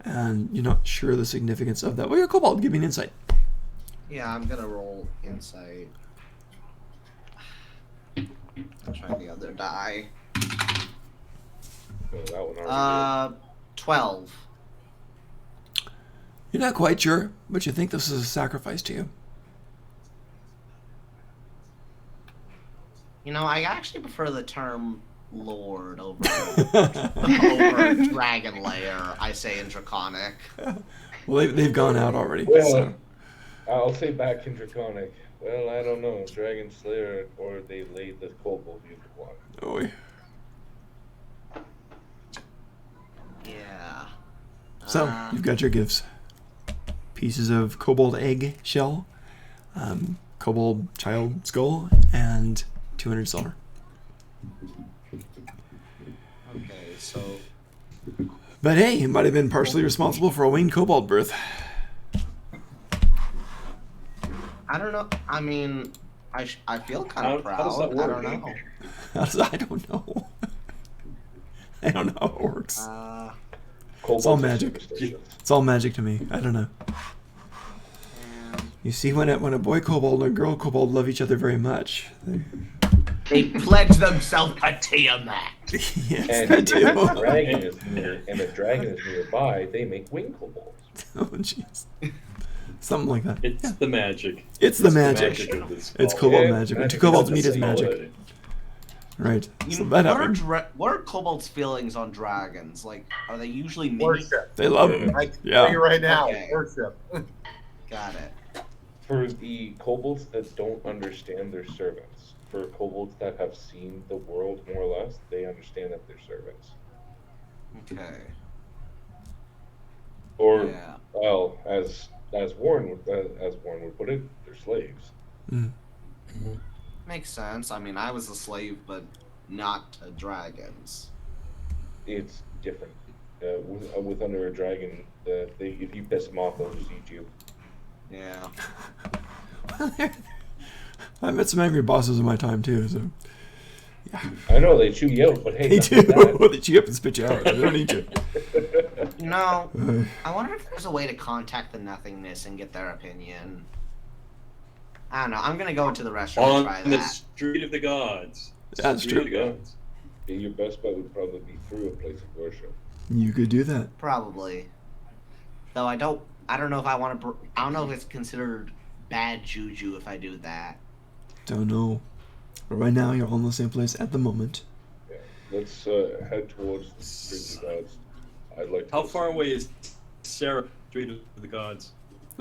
And you're not sure the significance of that. Well, you're a kobold. Give me an insight.
Yeah, I'm gonna roll insight. I'll try the other die.
Oh, that one already
12.
You're not quite sure, but you think this is a sacrifice to you.
You know, I actually prefer the term Lord over over Dragon Lair. I say in Draconic.
Well, they've gone out already.
Well,
so.
I'll say back in Draconic. Well, I don't know. Dragon Slayer or they laid the kobold in the water.
Oh, yeah.
Yeah.
So you've got your gifts. pieces of kobold egg shell, kobold child skull, and 200 silver.
Okay, so
But hey, he might have been partially responsible for a winged kobold birth.
I don't know. I mean, I feel kind of
How does
proud.
that
I
work?
don't know.
I don't know. I don't know how it works.
Kobolds
all
are
magic.
superstitious.
It's all magic to me. I don't know. You see, when a boy kobold and a girl kobold love each other very much.
They pledge themselves to Tiamat.
Yes,
And
I
if
do.
a dragon is near, and a dragon is nearby, they make wing kobolds.
Oh, jeez. Something like that.
It's
Yeah.
the magic.
It's the magic.
of this
It's
call.
kobold
Yeah,
magic. When two
magic.
kobolds
That's
meet,
a
is
symbol.
magic. Right.
You
So
know,
that
what,
happened.
what are kobolds' feelings on dragons? Like, are they usually mini?
Worship.
They love him.
I can
Yeah.
tell you right now,
Okay.
worship.
Got it.
For the kobolds that don't understand their servants, for kobolds that have seen the world more or less, they understand that they're servants.
Okay.
Or,
Yeah.
well, as Warren would put it, they're slaves.
Mm.
Makes sense. I mean, I was a slave, but not a dragon's.
It's different. With under a dragon, if you piss them off, they'll just eat you.
Yeah.
I met some angry bosses in my time too, so
I know they chew you out, but hey,
they
that's
do.
that.
They chew you up and spit you out. They don't eat you.
You know, I wonder if there's a way to contact the nothingness and get their opinion. I don't know. I'm gonna go into the restaurant and try
On the
that.
street of the gods.
That's
Street
true.
of the gods.
Yeah, your best bet would probably be through a place of worship.
You could do that.
Probably. Though I don't know if I want to. I don't know if it's considered bad juju if I do that.
Don't know. But right now, you're all in the same place at the moment.
Yeah. Let's head towards the streets of gods. I'd like to
How
go
far
see-
away is Sarah, street of the gods?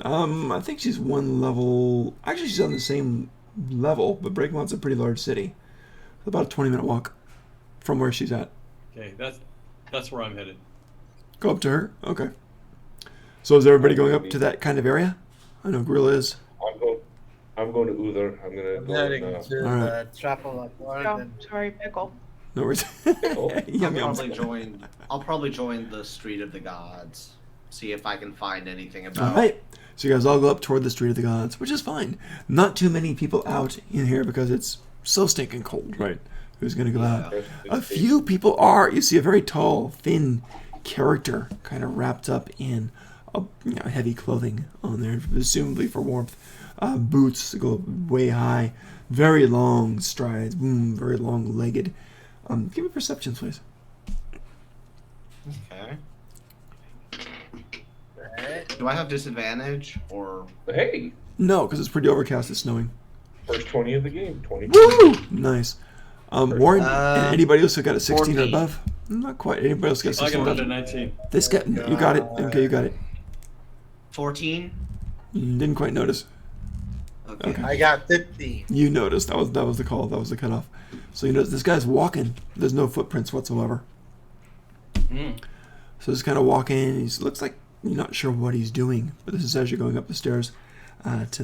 I think she's one level. Actually, she's on the same level, but Breakmont's a pretty large city. It's about a 20-minute walk from where she's at.
Okay, that's where I'm headed.
Go up to her. Okay. So is everybody going up to that kind of area? I know Gorilla is.
I'm going to Uther. I'm gonna
I'm
go
heading
and,
to
Alright.
the chapel of Lord
Oh,
and
sorry, pickle.
No worries.
Oh.
Yum, yum.
I'll probably join the street of the gods. See if I can find anything about.
All right. So you guys all go up toward the Street of the Gods, which is fine. Not too many people out in here because it's so stinking cold, right? Who's going to go out? A few people are. You see a very tall, thin character kind of wrapped up in heavy clothing on there, presumably for warmth. Boots go way high, very long strides, very long-legged. Give me perception, please.
Okay. Do I have disadvantage or?
Hey,
No, because it's pretty overcast. It's snowing.
first 20 of the game. 20.
Woo! Nice. Warren, anybody else who got a 16 or
14.
above? Not quite. Anybody else got a
I
16 or
got
above?
a 19.
This guy, you got it. Okay, you got it.
14.
Didn't quite notice.
Okay.
Okay.
I got 15.
You noticed. That was the call. That was the cutoff. So you notice this guy's walking. There's no footprints whatsoever. So he's kind of walking. He looks like you're not sure what he's doing. But this is as you're going up the stairs to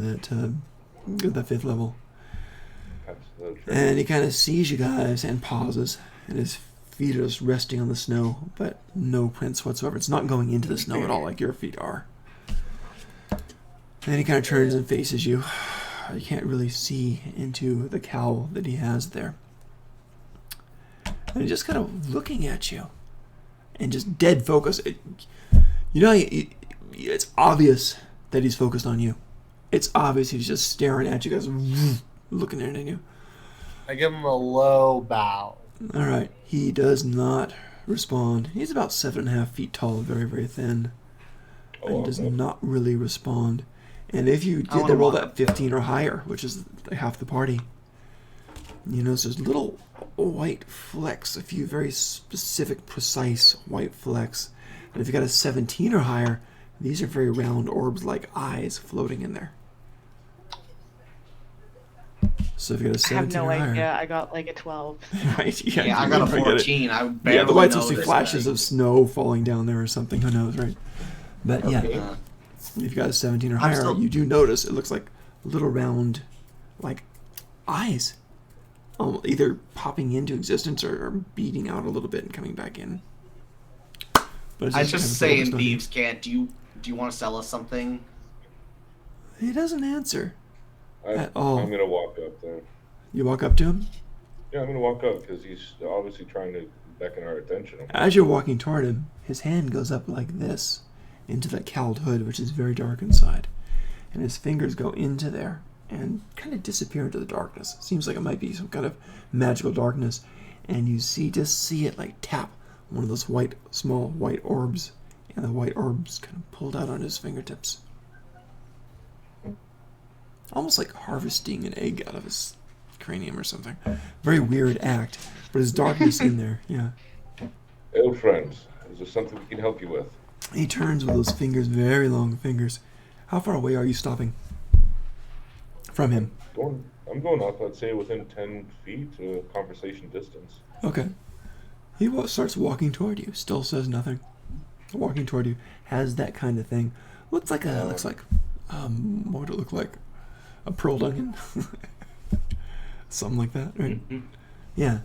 the fifth level.
Absolutely.
And he kind of sees you guys and pauses. And his feet are just resting on the snow, but no prints whatsoever. It's not going into the snow at all like your feet are. And he kind of turns and faces you. You can't really see into the cowl that he has there. And he's just kind of looking at you. And just dead focus. You know, it's obvious that he's focused on you. It's obvious he's just staring at you guys, looking at you.
I give him a low bow.
All right. He does not respond. He's about 7.5 feet tall, very, very thin. And does not really respond. And if you did roll that 15 or higher, which is half the party, you notice there's little white flecks, a few very specific, precise white flecks. And if you got a 17 or higher, these are very round orbs like eyes floating in there. So if you got a
I have
17
no
or higher,
idea. I got like a 12.
right?
Yeah, I got a
forget it.
14. I barely
Yeah, the white's supposed to be
noticed
flashes
that.
of snow falling down there or something. Who knows, right? But yeah. If you've got a 17 or
I'm
higher,
still-
you do notice it looks like little round, like eyes, either popping into existence or beating out a little bit and coming back in. But it's
I
kind
just
of
say in
focused on you.
Thieves' Cant, do you want to sell us something?
He doesn't answer at all.
I'm gonna walk up there.
You walk up to him.
Yeah, I'm gonna walk up because he's obviously trying to beckon our attention.
As you're walking toward him, his hand goes up like this into that cowled hood, which is very dark inside. And his fingers go into there and kind of disappear into the darkness. Seems like it might be some kind of magical darkness. And you just see it like tap one of those small white orbs. And the white orbs kind of pulled out on his fingertips. Almost like harvesting an egg out of his cranium or something. Very weird act. But there's darkness in there, yeah.
Hey, friends, is there something we can help you with?
He turns with those fingers, very long fingers. How far away are you stopping from him?
I'm going up. I'd say within 10 feet, conversation distance.
Okay. He starts walking toward you. Still says nothing. Walking toward you. Has that kind of thing. Looks like what would it look like? A pearl onion? Something like that, right? Yeah.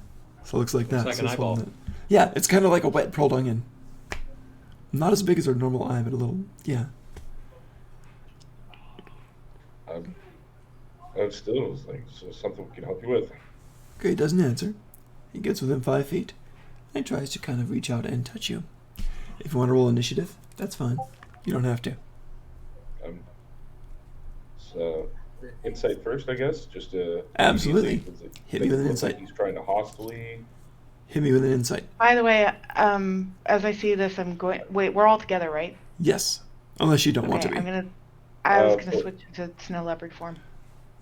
So it looks like that.
like
So
an
it's holding
eyeball.
it. Yeah, it's kind of like a wet pearl onion. Not as big as our normal eye, but a little, yeah.
Still, it's like so something we can help you with.
Okay, he doesn't answer. He gets within 5 feet and tries to kind of reach out and touch you. If you want to roll initiative, that's fine. You don't have to.
So, insight first, I guess. Just
Absolutely. Hit me with an insight.
He's trying to hostily.
Hit me with an insight.
By the way, as I see this, I'm going. Wait, we're all together, right?
Yes. Unless you don't want to
Okay,
be.
I was gonna switch to snow leopard form.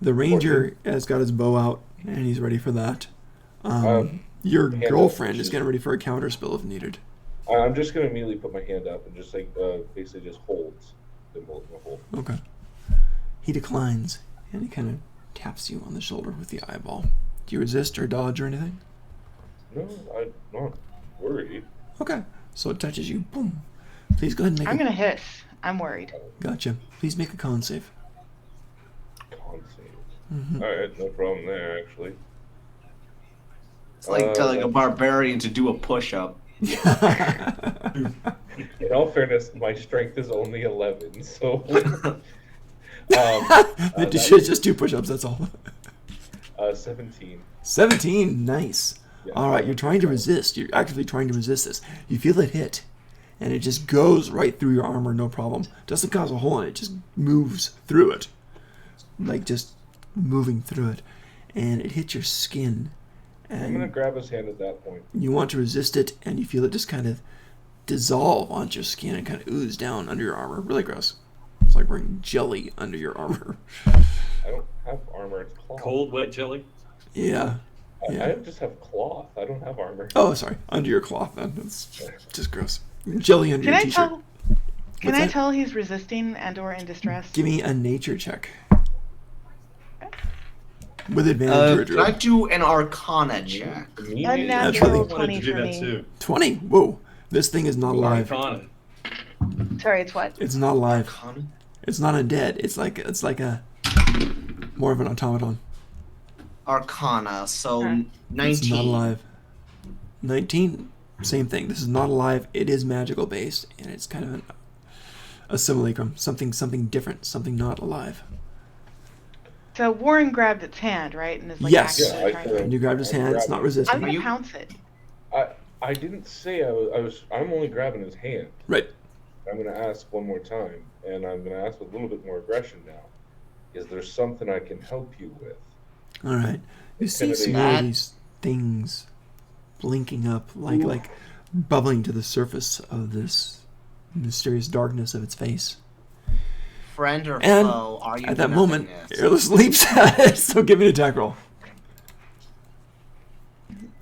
The ranger has got his bow out, and he's ready for that. Your
hand
girlfriend
up.
is getting ready for a counter spell if needed.
I'm just gonna immediately put my hand up and just like basically just holds the hold.
Okay. He declines, and he kind of taps you on the shoulder with the eyeball. Do you resist or dodge or anything?
No, I'm not worried.
Okay. So it touches you. Boom. Please go ahead and make
I'm
a...
gonna hiss. I'm worried.
Gotcha. Please make a con save.
Con save.
Mhm.
All right, no problem there actually.
It's like telling a barbarian to do a push-up.
In all fairness, my strength is only 11, so.
Just 2 push-ups, that's all.
17.
17, nice.
Yeah.
All right, you're trying to resist. You're actively trying to resist this. You feel it hit, and it just goes right through your armor, no problem. Doesn't cause a hole in it, just moves through it. Like just moving through it. And it hits your skin.
I'm gonna
And
grab his hand at that point.
you want to resist it, and you feel it just kind of dissolve onto your skin and kind of ooze down under your armor. Really gross. It's like wearing jelly under your armor.
I don't have armor, it's cloth.
Cold, wet jelly.
Yeah. Yeah.
I just have cloth. I don't have armor.
Oh, sorry. Under your cloth, then. That's just gross. Jelly under
Can
your
I
t-shirt.
tell? Can
What's
I
that?
tell he's resisting and/or in distress?
Give me a nature check. With advantage or a
Can I
druid.
do an Arcana check?
Unnatural
Absolutely.
20
wanted to do
for
that
me.
too.
20. Whoa. This thing is not alive.
Arcana.
Sorry, it's what?
It's not alive.
Arcana?
It's not undead. It's like a more of an automaton.
Arcana, so
Okay.
19.
It's not alive. 19. Same thing. This is not alive. It is magical based, and it's kind of a simulacrum. Something different. Something not alive.
So Warren grabbed its hand, right? And is like
Yes.
actively
Yeah, I
trying
could.
to...
And you grabbed his hand. It's not
I'm
resisting.
gonna
you-
pounce it.
I didn't say I'm only grabbing his hand.
Right.
I'm gonna ask one more time, and I'm gonna ask with a little bit more aggression now. Is there something I can help you with?
All right. You see some
Intimidate.
more of these things blinking up, like bubbling to the surface of this mysterious darkness of its face.
Friend or
And
foe, are you
at that
gonna
moment,
this?
Airless leaps at it. So give me an attack roll.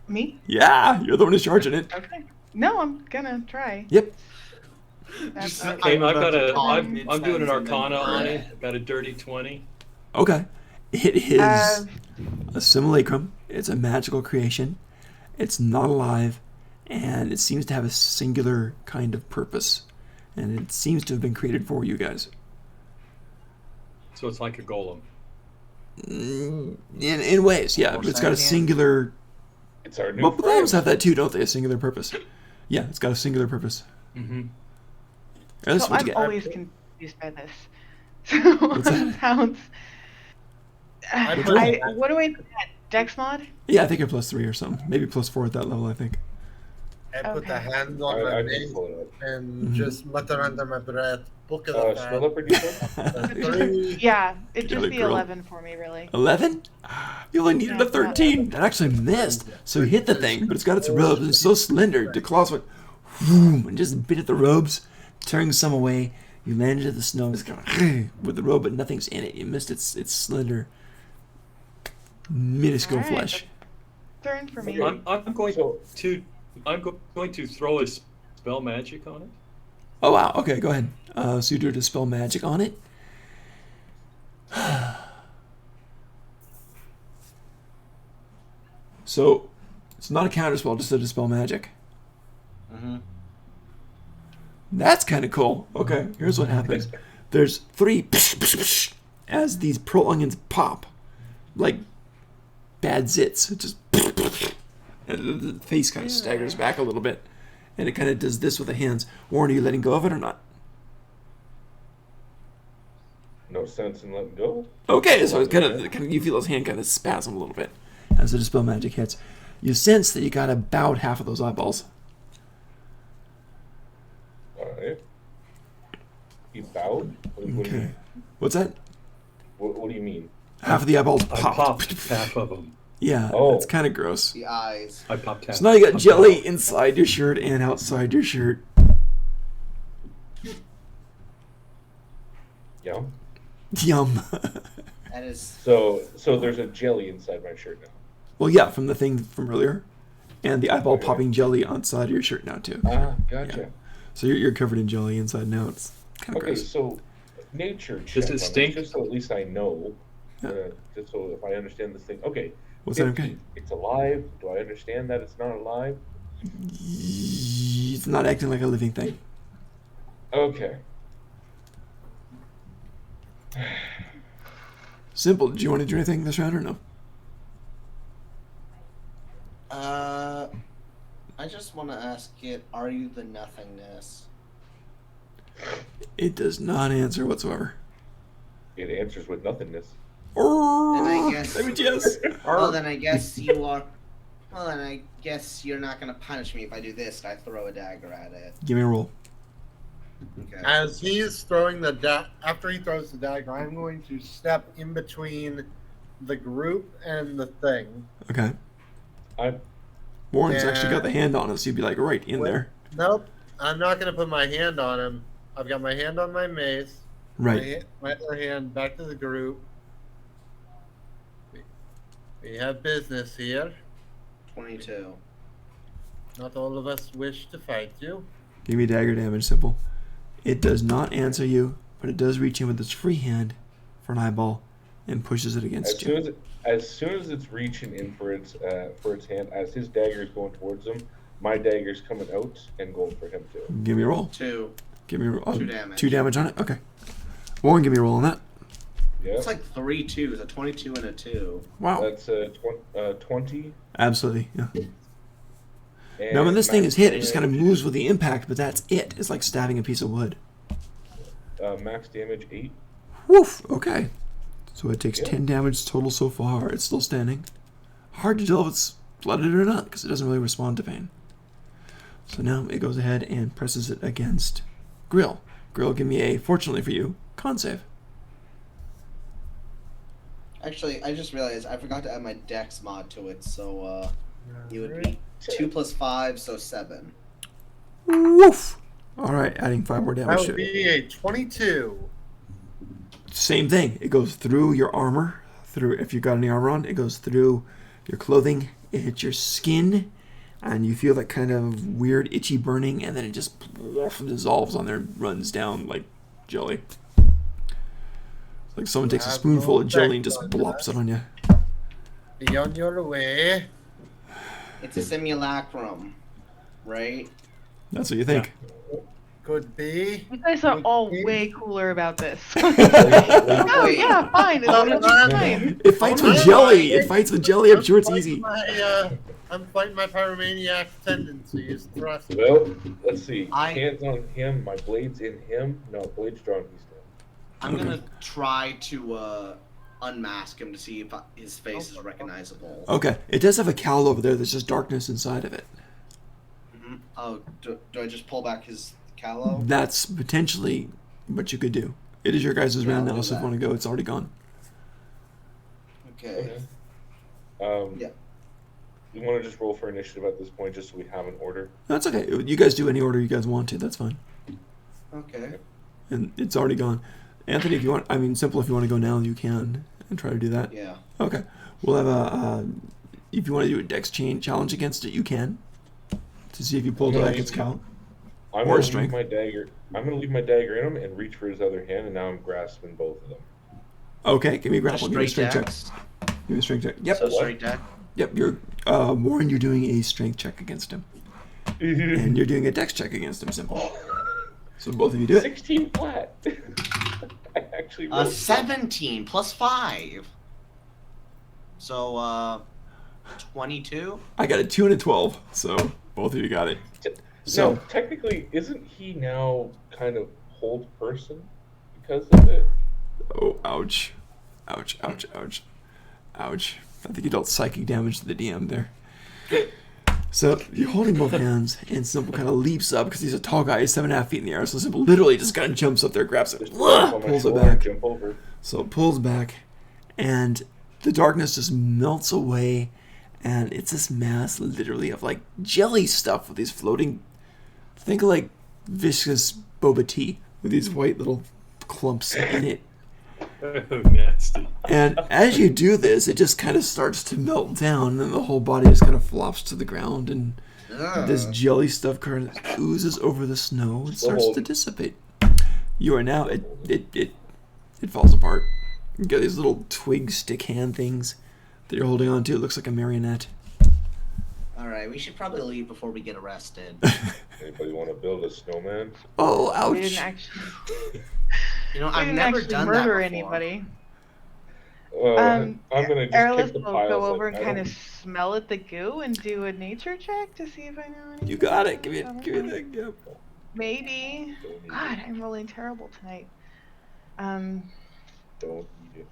Me?
Yeah, you're the one who's charging it.
Okay. No, I'm gonna try.
Yep.
That's
Just-
okay.
Okay, I've got
about to
a.
call
I'm
it
I'm doing an
mid-sentence and then
Arcana on
brag.
it. I've got a dirty 20.
Okay. It is
Uh,
a simulacrum. It's a magical creation. It's not alive, and it seems to have a singular kind of purpose. And it seems to have been created for you guys.
So it's like a golem.
In ways, yeah,
Or
but it's got a
secondhand.
singular.
It's our new
Well,
friend.
golems have that too, don't they? A singular purpose. Yeah, it's got a singular purpose.
Mm-hmm.
And this
So
is what
I'm
you get.
always confused by this. So
What's that?
sounds.
put-
What do I do? Dex mod?
Yeah, I think you're +3 or something. Maybe +4 at that level, I think.
I put the
Okay.
hand on my
I
mace
can pull it up.
and
Mhm.
just mutter under my breath. Book of the
Smell up or do you think?
Three.
Yeah, it'd just
Jelly
be
girl.
11 for me, really.
11? You only needed a
Yeah.
13. That actually missed. So you hit the thing, but it's got its robes. And it's so slender. The claws went whoom, and just bit at the robes, tearing some away. You landed at the snow just going, with the robe, but nothing's in it. You missed its slender, minuscule
Alright.
flesh.
Turn for me.
I'm going
So-
to going to throw a spell magic on it.
Oh, wow. Okay, go ahead. So you do a dispel magic on it. So it's not a counterspell, just a dispel magic.
Mm-hmm.
That's kind of cool. Okay, here's what happens. There's 3 as these pearl onions pop, like bad zits. It just and the face kind of staggers back a little bit, and it kind of does this with the hands. Warren, are you letting go of it or not?
No sense in letting go.
Okay, so it's kind of you feel his hand kind of spasm a little bit as the dispel magic hits. You sense that you got about half of those eyeballs.
Alright. He bowed? What do you
Okay,
mean?
what's that?
What do you mean?
Half of the eyeballs
I
popped.
popped half of them.
Yeah,
Oh.
it's kind of gross.
The eyes.
I popped half.
So now you got
of
jelly
them.
inside your shirt and outside your shirt.
Yeah.
Yum.
That is.
So there's a jelly inside my shirt now.
Well, yeah, from the thing from earlier, and the eyeball popping jelly outside your shirt now too.
Ah, gotcha.
So you're covered in jelly inside now. It's kind of
Okay,
gross.
so nature
Does
check
it
on
stink?
just so at least I know.
Yeah.
Just so if I understand this thing. Okay.
What's that?
if
Okay.
It's alive. Do I understand that it's not alive?
It's not acting like a living thing.
Okay.
Simple. Do you want to do anything this round or no?
I just want to ask it, are you the nothingness?
It does not answer whatsoever.
It answers with nothingness.
Oh,
guess-
that means yes.
Well, then I guess you are. Well, then I guess you're not gonna punish me if I do this. And I throw a dagger at it.
Give me a roll.
Okay.
As he's throwing after he throws the dagger, I'm going to step in between the group and the thing.
Okay.
I'm
Warren's
Yeah.
actually got the hand on it, so you'd be like right in
Well-
there.
Nope, I'm not going to put my hand on him. I've got my hand on my mace.
Right.
My other hand back to the group. We have business here.
22.
Not all of us wish to fight you.
Give me dagger damage, simple. It does not answer you, but it does reach in with its free hand for an eyeball and pushes it
as
against
soon
you.
as soon as it's reaching in for its hand, as his dagger is going towards him, my dagger's coming out and going for him too.
Give me a roll.
2.
Give me a roll.
2 damage.
2 damage on it? Okay. Warren, give me a roll on that.
Yeah.
It's like 3 2s, a 22 and a 2.
Wow.
That's 20.
Absolutely. Yeah.
And
Now, when this thing is hit, it
max
just kind of moves with the impact, but that's it. It's like stabbing a piece of wood.
max damage 8.
Woof. Okay. So it takes
Yeah.
10 damage total so far. It's still standing. Hard to tell if it's blooded or not, because it doesn't really respond to pain. So now it goes ahead and presses it against Grill. Grill, give me a, fortunately for you, con save.
Actually, I just realized I forgot to add my dex mod to it, so it would be 2 plus 5, so 7.
Woof. All right, adding 5 more
That
damage
would
to it.
be a 22.
Same thing. It goes through your armor. Through, if you've got any armor on, it goes through your clothing. It hits your skin, and you feel that kind of weird itchy burning, and then it just dissolves on there, runs down like jelly. It's like someone takes a spoonful of jelly and just blops it on you.
Be on your way.
It's a simulacrum, right?
That's what you think.
Could be.
You guys are all
Okay.
way cooler about this.
Wait,
Oh yeah, fine. It's gonna be fine.
It fights with jelly. It fights with jelly. I'm sure it's easy.
I'm fighting my pyromaniac tendencies. Trust me.
Well, let's see.
I-
Hands on him. My blade's in him. No, blade's drawn. He's dead.
I'm gonna try to unmask him to see if his face is recognizable.
Okay. It does have a cowl over there. There's just darkness inside of it.
Mhm. Oh, do I just pull back his callow?
That's potentially what you could do. It is your guys'
Yeah,
round
I'll
now,
do
so if you
that.
want to go, it's already gone.
Okay. Yeah.
You want to just roll for initiative at this point, just so we have an order?
That's okay. You guys do any order you guys want to. That's fine.
Okay.
And it's already gone. Anthony, if you want, I mean, Simple, if you want to go now, you can and try to do that.
Yeah.
Okay. We'll have a. If you want to do a dex chain challenge against it, you can. To see if you pull back its cowl.
I'm
Or
gonna leave
strength.
my dagger. I'm gonna leave my dagger in him and reach for his other hand, and now I'm grasping both of them.
Okay, give me a grapple. Give me a
Straight
strength check.
dex.
Give me a strength check. Yep.
So straight deck.
Yep. You're Warren. You're doing a strength check against him, and you're doing a dex check against him. Simple. So both of you do it.
16 flat. I actually rolled
17 plus 5. So 22.
I got a 2 and a 12. So both of you got it. So
No, technically, isn't he now kind of hold person because of it?
oh, ouch, ouch, ouch, ouch, ouch. I think you dealt psychic damage to the DM there. So you're holding both hands, and Simple kind of leaps up because he's a tall guy. He's 7.5 feet in the air. So Simple literally just kind of jumps up there, grabs it,
Just on my
pulls it
shoulder,
back.
Jump over.
So it pulls back, and the darkness just melts away, and it's this mass, literally, of like jelly stuff with these floating. Think of like viscous boba tea with these white little clumps in it.
Oh, nasty.
And as you do this, it just kind of starts to melt down, and the whole body just kind of flops to the ground, and this jelly stuff kind of oozes over the snow and starts to dissipate. You are now it falls apart. You got these little twig stick hand things that you're holding on to. It looks like a marionette.
All right, we should probably leave before we get arrested.
Anybody want to build a snowman?
Oh,
We didn't
ouch!
actually.
You know,
We
I've
didn't
never
actually
done that
murder
before.
anybody.
I'm gonna just
Airless
kick the
will
piles.
go over
like,
and
I
kind
don't-
of smell at the goo and do a nature check to see if I know anything.
You got it. Give
about
me that. Yep.
Maybe.
Don't eat
God,
it.
I'm rolling terrible tonight.
Don't eat it.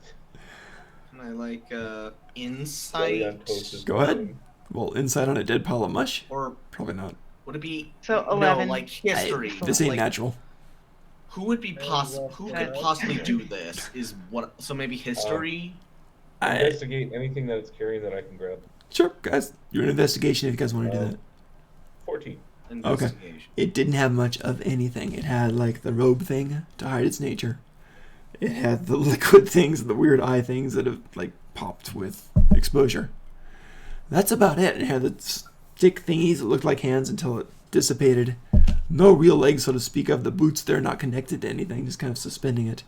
Can I like
Jelly on
insight?
toast is
Go ahead.
fine.
Well, inside on a dead pile of mush?
Or
Probably not.
would it be
So 11.
No, like history?
This ain't
like,
natural.
Who would be Who could possibly do this? Is what? So maybe history.
Investigate anything that it's carrying that I can grab.
Sure, guys. You're an investigation if you guys want to do that.
14.
Investigation.
It didn't have much of anything. It had like the robe thing to hide its nature. It had the liquid things, the weird eye things that have like popped with exposure. That's about it. It had the stick thingies that looked like hands until it dissipated. No real legs, so to speak of. The boots there not connected to anything, just kind of suspending it.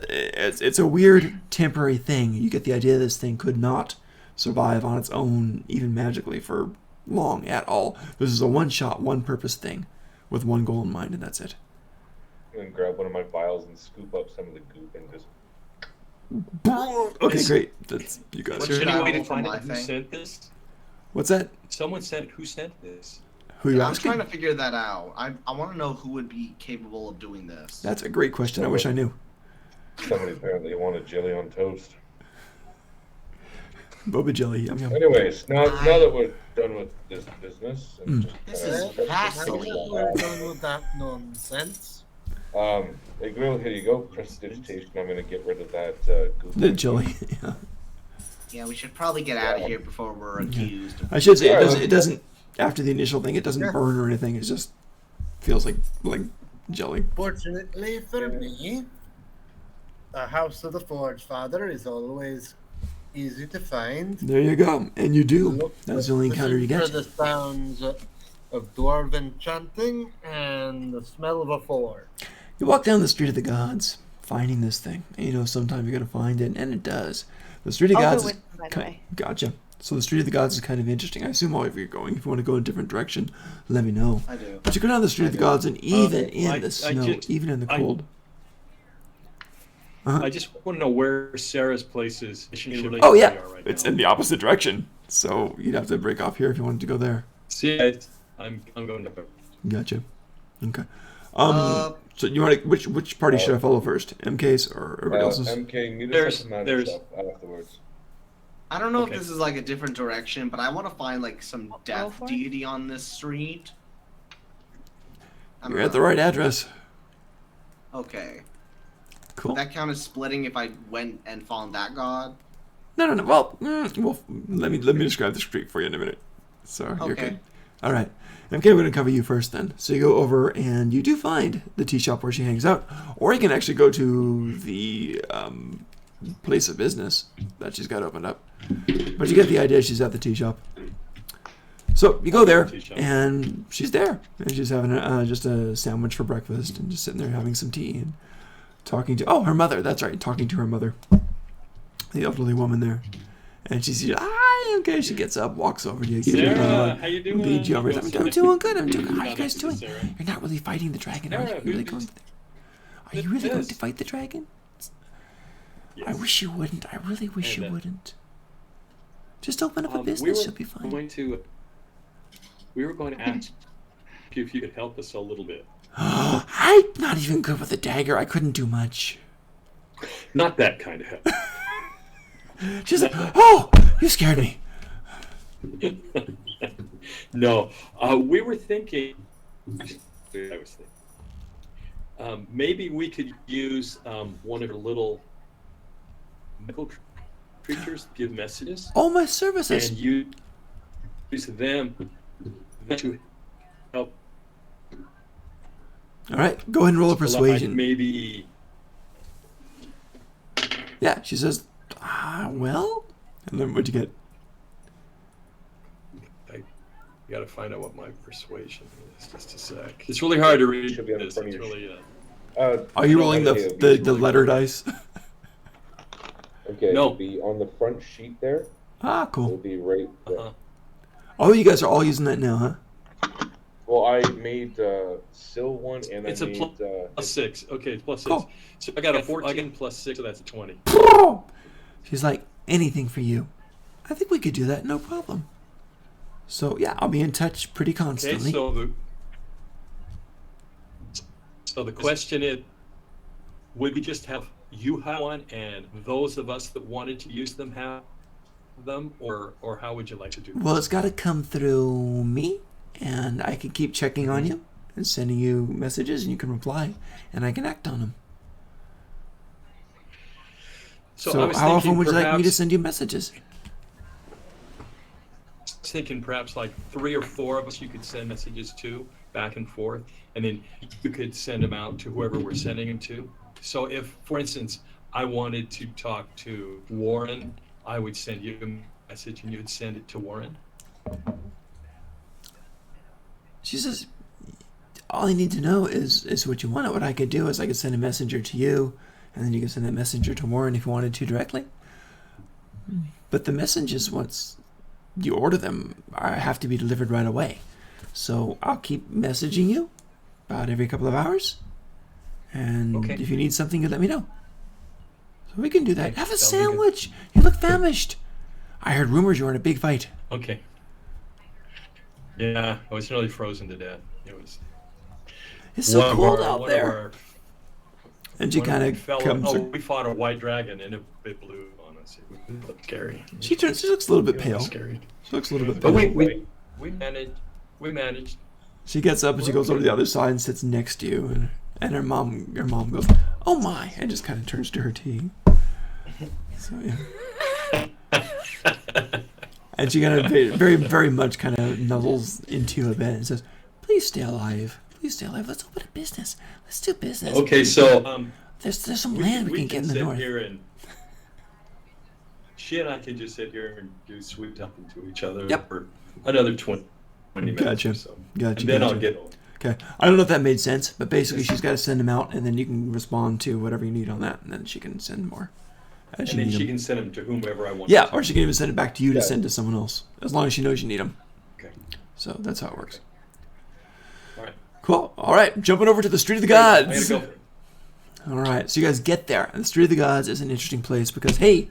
It's a weird temporary thing. You get the idea this thing could not survive on its own, even magically, for long at all. This is a one-shot, one-purpose thing with one goal in mind, and that's it.
I'm gonna grab one of my vials and scoop up some of the goop and just.
Okay, great. That's you guys.
What
Are,
should
Any
I
way to
roll for
find
my
out who
thing?
sent this?
what's that?
Someone sent. Who sent this?
Who you
I'm
asking?
trying to figure that out. I want to know who would be capable of doing this.
That's a great question. I wish I knew.
Somebody apparently wanted jelly on toast.
Boba jelly. Yum yum.
Anyways, now that we're done with this business, and just
This
kinda
is
touch the
Vaseline.
We're
ball,
done with that nonsense.
hey, Grill, here you go. Prestidigitation. I'm gonna get rid of that goop.
The jelly. Yeah.
Yeah, we should probably get out of here before we're accused.
I should say it
Alright.
doesn't. It doesn't. After the initial thing, it doesn't
Yeah.
burn or anything. It just feels like jelly.
Fortunately for me, the House of the Forge Father is always easy to find.
There you go, and you do.
Look
That's the only encounter you
for
get.
the sounds of dwarven chanting and the smell of a forge.
You walk down the street of the gods, finding this thing. And you know, sometime you're gonna find it, and it does. The street of
I'll
gods
go
is
with them, by the
ki-
way.
Gotcha. So the Street of the Gods is kind of interesting. I assume all of you are going. If you want to go in a different direction, let me know.
I do.
But you go down the Street of the Gods, and even in
I
the snow, even in the cold.
I just want to know where Sarah's place is.
Oh yeah, it's in the opposite direction. So you'd have to break off here if you wanted to go there.
See, I'm going to.
Gotcha. Okay. So you want to, which party should I follow first? MK's or everybody else's?
MK, meet us
There's-
at the magic
there's-
shop afterwards.
I don't know
Okay.
if this is like a different direction, but I want to find like some
Go
death
for it.
deity on this street. I don't
You're at the
know.
right address.
Okay.
Cool.
Would that count as splitting if I went and found that god?
No. Well, let me describe the street for you in a minute. So you're
Okay.
good. All right. MK, we're going to cover you first then. So you go over and you do find the tea shop where she hangs out. Or you can actually go to the place of business that she's got opened up. But you get the idea, she's at the tea shop. So you go there,
Tea shop.
and she's there. And she's having just a sandwich for breakfast and just sitting there having some tea and talking to, her mother. That's right, talking to her mother. The elderly woman there. And she sees, hi, okay. She gets up, walks over to you. gives you a
Sarah,
hug,
how you doing?
leads you over. I'm doing good. I'm doing good. How are you guys doing?
Sarah.
You're not really fighting the dragon, are you?
Sarah,
You're really
who's-
going? Are you really going
Yes.
to fight the dragon?
Yes.
I wish you wouldn't. I really wish you
And,
wouldn't. Just open up a
we
business.
were
You'll be fine.
We were going to ask you if you could help us a little bit.
I'm not even good with a dagger. I couldn't do much.
Not that kind of help.
She's like, oh, you scared me.
No, we were thinking. I was thinking. Maybe we could use one of her little medical creatures to give messages,
Oh, my services.
and you use them to help.
All right, go ahead and roll a persuasion.
Maybe.
Yeah, she says, well? And then what'd you get?
I gotta find out what my persuasion is. Just a sec. It's really hard to read
Should be on the
this.
front
It's
of your
really.
Are you rolling
Okay,
the letter dice?
Okay,
No.
it'll be on the front sheet there.
Ah,
It'll
cool.
be right there.
Uh-huh.
Oh, you guys are all using that now, huh?
Well, I made Sil one, and
It's
I
a
made
Plus 6. Okay, it's plus 6.
Cool.
So I got a 14 plus 6, so that's a 20.
She's like, anything for you. I think we could do that, no problem. So, yeah, I'll be in touch pretty
Okay,
constantly.
so the question is, would we just have you have one and those of us that wanted to use them have them, or how would you like to do this?
Well, it's got to come through me, and I can keep checking on you and sending you messages, and you can reply, and I can act on them. So
I was
how often
thinking
would you like me to
perhaps-
send you messages?
Thinking perhaps like 3 or 4 of us you could send messages to back and forth, and then you could send them out to whoever we're sending them to. So if, for instance, I wanted to talk to Warren, I would send you a message and you would send it to Warren.
She says, all I need to know is what you want. What I could do is I could send a messenger to you, and then you can send that messenger to Warren if you wanted to directly. But the messages, once you order them, have to be delivered right away. So I'll keep messaging you about every couple of hours. And
Okay.
if you need something, you let me know. So we can do that.
Okay,
Have a
that'll be good.
sandwich. You look famished. I heard rumors you were in a big fight.
Okay. Yeah, I was nearly frozen to death. It was
It's so
one of
cold
our-
out
one of
there.
our-
And she
one
kind
our
of
fellow-
comes.
we fought a white dragon and it blew on us. It was scary.
She looks a little bit
It
pale.
was scary.
She looks a little bit
But
pale.
we managed. We managed.
She gets up and she goes over to the other side and sits next to you, and her mom goes, "Oh my!" and just kind of turns to her tea. So yeah, and she kind of very, very much kind of nuzzles into a bed and says, "Please stay alive. Please stay alive. Let's open a business. Let's do business.
Okay, so
There's some land we can get in the
sit
north."
here and she and I can just sit here and do sweet talking to each other
Yep.
for another 20 minutes
Gotcha.
or so.
Gotcha.
And then
gotcha.
I'll get home.
Okay. I don't know if that made sense, but basically she's got to send them out, and then you can respond to whatever you need on that, and then she can send more. as
And
you
then
need
she
them.
can send them to whomever I want.
Yeah, or she can even send it back to you to
Yeah.
send to someone else, as long as she knows you need them.
Okay.
So that's how it works.
All right.
Cool. All right, jumping over to the Street of the
I'm
Gods.
gonna go for it.
All right, so you guys get there, and the Street of the Gods is an interesting place because, hey,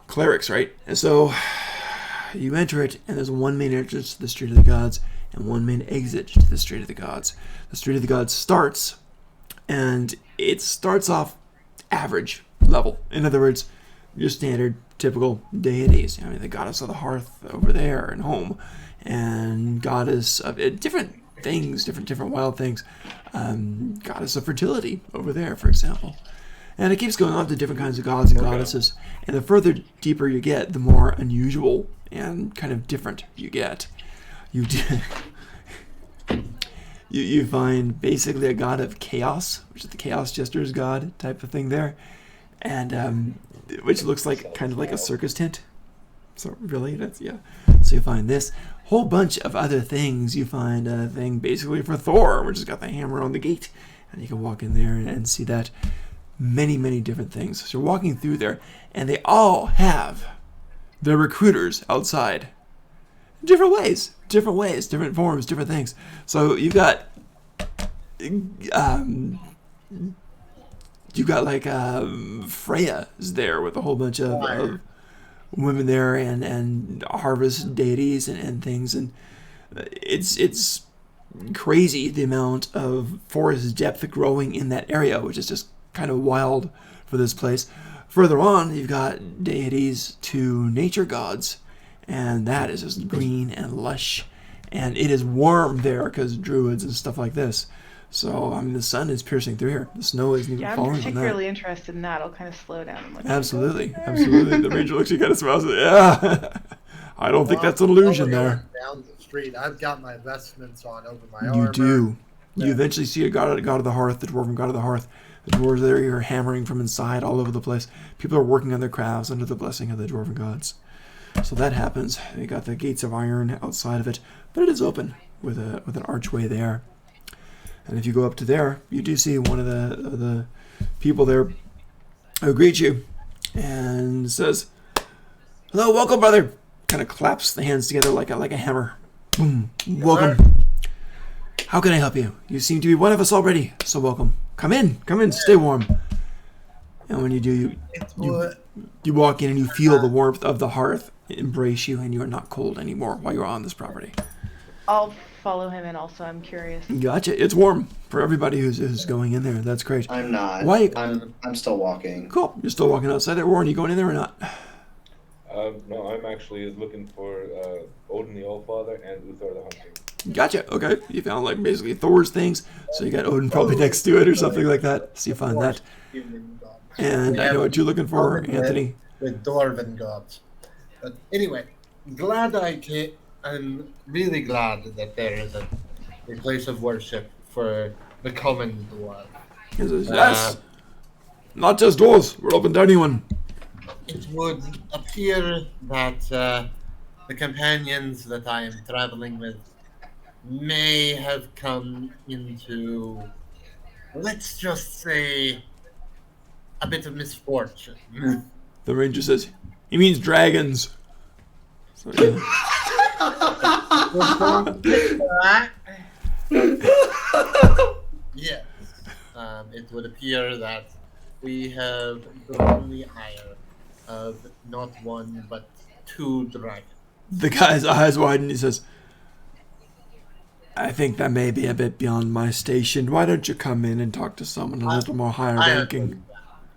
clerics, right? And so you enter it, and there's one main entrance to the Street of the Gods and one main exit to the Street of the Gods. The Street of the Gods starts, and it starts off average level. In other words, your standard, typical deities. I mean, the goddess of the hearth over there and home, and goddess of different things, different wild things. Goddess of fertility over there, for example. And it keeps going on to different kinds of gods and goddesses. And the further deeper you get, the more unusual and kind of different you get. You do, you find basically a god of chaos, which is the chaos jester's god type of thing there, and which looks like kind of like a circus tent. So really, that's yeah. So you find this whole bunch of other things. You find a thing basically for Thor, which has got the hammer on the gate, and you can walk in there and see that. Many different things. So you're walking through there, and they all have their recruiters outside. Different ways, different forms, different things. So you've got Freya is there with a whole bunch of women there and harvest deities and things, and it's crazy the amount of forest depth growing in that area, which is just kind of wild for this place. Further on, you've got deities to nature gods, and that is just green and lush, and it is warm there because druids and stuff like this. So, I mean, the sun is piercing through here. The snow isn't even
Yeah, I'm
falling on that.
particularly interested in that. I'll kind of slow down and look.
Absolutely. The ranger looks, you kind of smiles. Yeah, I don't think that's an illusion there.
Down the street, I've got my vestments on over my
You
armor.
do. You
Yeah.
eventually see a god of the hearth, the dwarven god of the hearth. The dwarves there are hammering from inside all over the place. People are working on their crafts under the blessing of the dwarven gods. So that happens. You got the gates of iron outside of it, but it is open with an archway there. And if you go up to there, you do see one of the people there who greets you and says, "Hello, welcome, brother." Kind of claps the hands together like a hammer. Boom, welcome. How can I help you? You seem to be one of us already, so welcome. Come in, stay warm. And when you do, you walk in and you feel the warmth of the hearth embrace you, and you are not cold anymore while you're on this property.
I'll follow him in also. I'm curious.
Gotcha. It's warm for everybody who's going in there. That's great.
I'm not.
Why-
I'm still walking.
Cool. You're still walking outside there. Warren, you going in there or not?
No, I'm actually looking for Odin the Allfather and Uthor the Hunter.
Gotcha. Okay. You found like basically Thor's things, so you got Odin probably next to it or something like that. So you find that. And I know what you're looking for, Anthony.
With dwarven gods. But anyway, I'm really glad that there is a place of worship for the common dwarf.
He says, yes. Not just dwarves. We're open to anyone.
It would appear that the companions that I am traveling with may have come into, let's just say, a bit of misfortune.
The ranger says, he means dragons. So, yeah.
Yes. It would appear that we have drawn the ire of not one but two dragons.
The guy's eyes widen. He says, I think that may be a bit beyond my station. Why don't you come in and talk to someone a little more higher
I
ranking?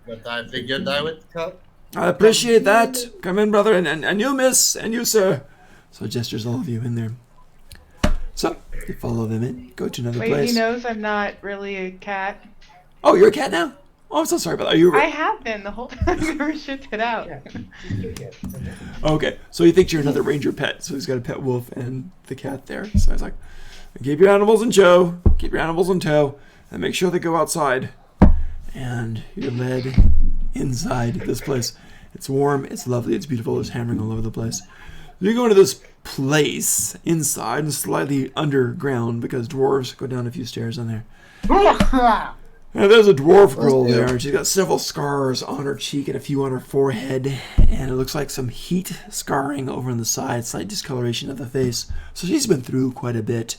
But I figured I would come.
I appreciate that. Come in, brother, and you, miss, and you, sir. So gestures all of you in there. So you follow them in, go to another
Wait,
place.
he knows I'm not really a cat.
Oh, you're a cat now? Oh, I'm so sorry about that. Are you?
I have been the whole time. I never shipped it out.
Okay, so he thinks you're another ranger pet. So he's got a pet wolf and the cat there. So he's like, keep your animals in tow. Keep your animals in tow, and make sure they go outside. And you're led inside this place. It's warm. It's lovely. It's beautiful. There's hammering all over the place. You go into this place inside and slightly underground because dwarves go down a few stairs on there. And there's a dwarf girl
Let's do
there,
it.
and she's got several scars on her cheek and a few on her forehead, and it looks like some heat scarring over on the side, slight discoloration of the face. So she's been through quite a bit.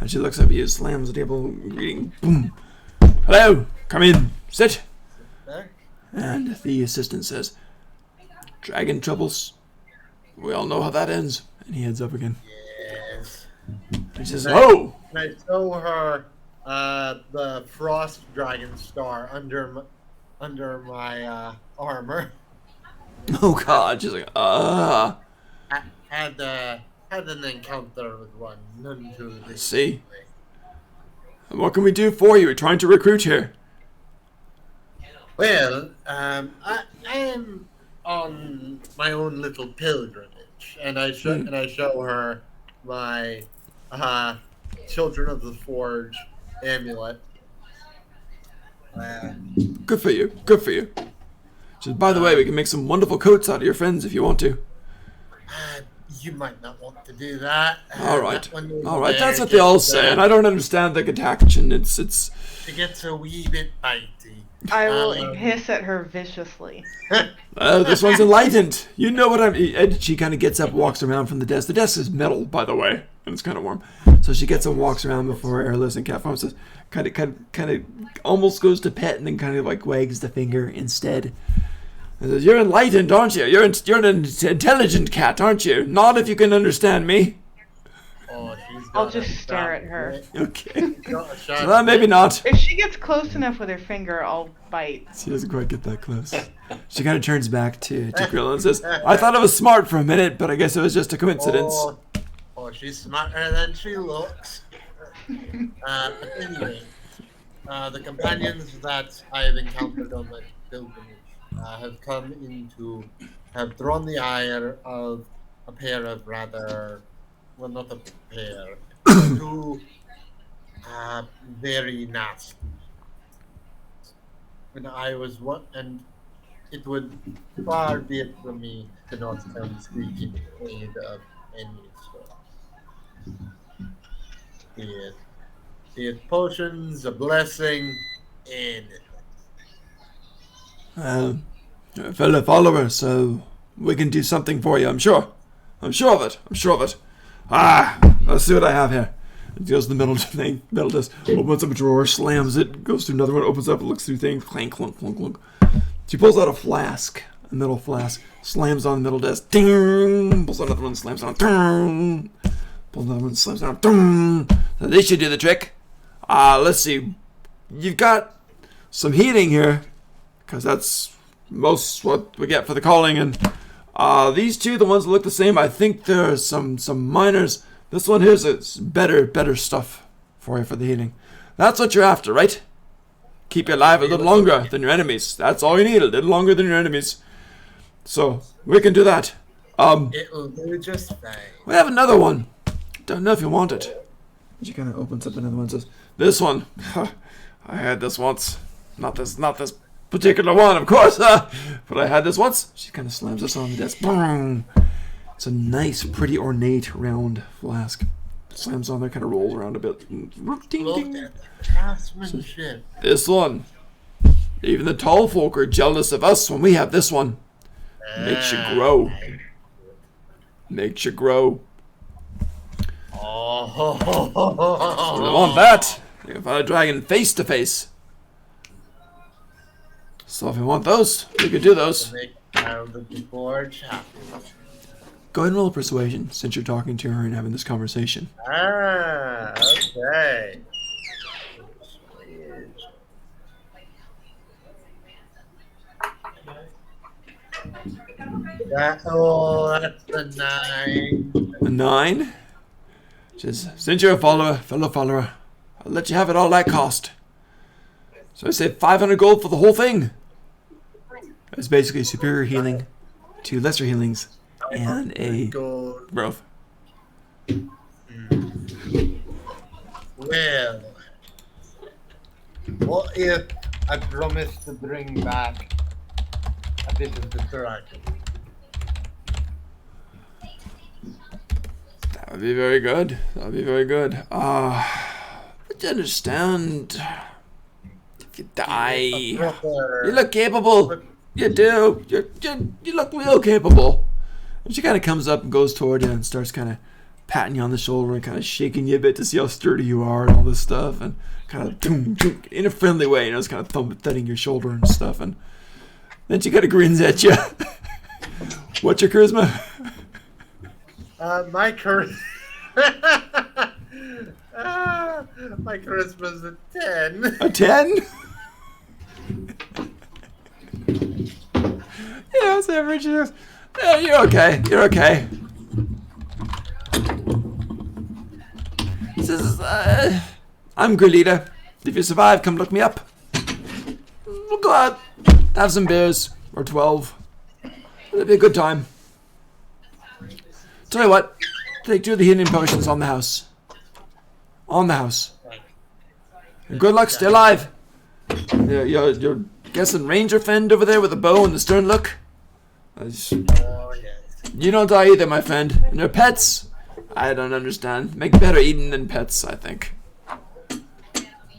And she looks up at you, slams the table, greeting, boom. Hello, come in, sit.
There.
And the assistant says, dragon troubles. We all know how that ends. And he heads up again.
Yes.
And she says, oh!
And I show her the frost dragon star under my armor.
Oh god. She's like,
I had an encounter with one, none too
I see. What can we do for you? We're trying to recruit here.
Well, I am on my own little pilgrimage, and I show her my Children of the Forge amulet.
Good for you. Good for you. Just, by the way, we can make some wonderful coats out of your friends if you want to.
You might not want to do that.
All right.
That one over
All right.
there
That's what they all
gets,
say, and I don't understand the contaction. It's.
It gets a wee bit bitey.
I will hiss at her viciously.
This one's enlightened. You know what I'm. And she kind of gets up, walks around from the desk. The desk is metal, by the way, and it's kind of warm. So she gets up, walks around before Airless and Catfarm says, kind of, almost goes to pet, and then kind of like wags the finger instead. And says, "You're enlightened, aren't you? You're an intelligent cat, aren't you? Not if you can understand me."
Oh, she's got
I'll
a
just stare at her.
Okay.
Got a shot.
Well, maybe not.
If she gets close enough with her finger, I'll bite.
She doesn't quite get that close. She kind of turns back to Grill and says, "I thought I was smart for a minute, but I guess it was just a coincidence."
Oh, she's smarter than she looks. Anyway, the companions that I have encountered on my pilgrimage have drawn the ire of a pair of rather, well, not a pair, two very nasty. And and it would far be it from me to not come speaking in aid of any sort. Be it potions, a blessing, anything.
Fellow follower, so we can do something for you, I'm sure. I'm sure of it. Let's see what I have here. It goes to the middle desk, opens up a drawer, slams it, goes to another one, opens up, looks through things, clank, clunk, clunk, clunk. She pulls out a metal flask, slams on the middle desk, ding, pulls out another one, slams on, ding, pulls another one, slams on, ding. So they should do the trick. Let's see. You've got some heating here, because that's most what we get for the calling, and these two, the ones that look the same, I think there's some minors. This one here's better stuff for you for the healing. That's what you're after, right? Keep you alive a little longer than your enemies. That's all you need, a little longer than your enemies. So, we can do that.
It will do just fine.
We have another one. Don't know if you want it. She kind of opens up another one and says, "This one, I had this once. Not this particular one, of course, but I had this once." She kind of slams this on the desk. Boom. It's a nice, pretty ornate round flask. Slams on there, kind of rolls around a bit. Ding,
Look
ding.
at the craftsmanship.
This one. Even the tall folk are jealous of us when we have this one. Makes you grow. Makes you grow.
Oh,
I want that. You can fight a dragon face to face. So if you want those, we could do those.
make out of the forge happy.
Go ahead and roll a persuasion since you're talking to her and having this conversation.
Okay. That's a 9.
A 9. Says, since you're a fellow follower, I'll let you have it all at cost. So I say 500 gold for the whole thing. It's basically superior healing to lesser healings and a
Gold.
growth.
Well, what if I promise to bring back a bit of the dragon?
That would be very good. That would be very good. But you understand, if You die.
Proper-
You look capable. You do. You look real capable. And she kind of comes up and goes toward you and starts kind of patting you on the shoulder and kind of shaking you a bit to see how sturdy you are and all this stuff. And kind of in a friendly way, you know, it's kind of thudding your shoulder and stuff. And then she kind of grins at you. What's your charisma?
My charisma. My charisma's a 10.
A 10? Yeah, it's average. Yeah, you're okay. You're okay. This is, I'm Grilita. If you survive, come look me up. We'll go out, have some beers, or 12. It'll be a good time. Tell you what, take 2 of the healing potions on the house. On the house. And good luck, stay alive. You're guessing Ranger Fend over there with a bow and the stern look?
Oh, yes.
You don't die either, my friend. And they're pets? I don't understand. Make better eating than pets, I think.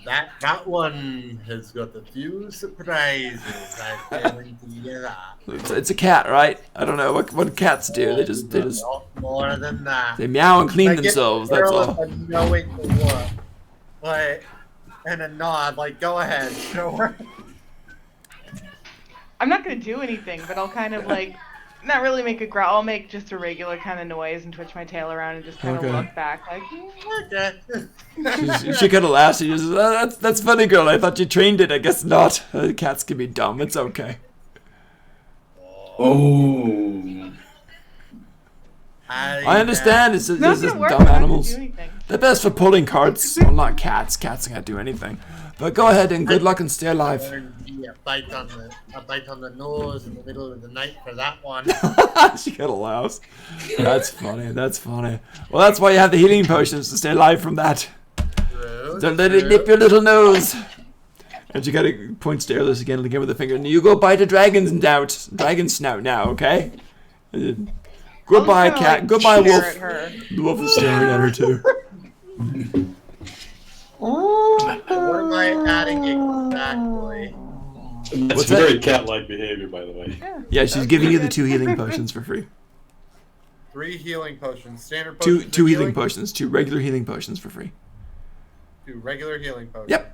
That one has got a few surprises. I guarantee you that.
It's a cat, right? I don't know what cats do. They just
A lot more than that.
they meow and clean
I give
themselves. That's
Earl
all.
a knowing look, like, and a nod, like, go ahead, show her.
I'm not gonna do anything, but I'll kind of like, not really make a growl. I'll make just a regular kind of noise and twitch my tail around and just kind of
Okay.
look back, like,
Okay.
She kind of laughs. She just, oh, that's funny, girl. I thought you trained it. I guess not. Cats can be dumb. It's okay.
Oh.
I understand. It's
no,
just
it's gonna work.
dumb
I'm not gonna
animals.
do anything.
They're best for pulling carts. Well, not cats. Cats can't do anything. But go ahead and good luck and stay alive.
A bite on the nose in the middle of the night for that one.
She kind of laughs. That's funny. That's funny. Well, that's why you have the healing potions to stay alive from that. Don't let it nip your little nose. And she kind of points to Airless again with a finger. And you go bite a dragon's snout now, okay? Goodbye,
I'll just kinda,
cat.
like,
Goodbye,
stare
wolf.
at her.
The wolf is staring at her too.
What am I adding exactly?
That's
What's that?
very cat-like behavior, by the way.
Yeah, she's giving you the 2 healing potions for free.
3 healing potions. Standard potions.
Two
for
healing potions. 2 regular healing potions for free.
2 regular healing potions.
Yep.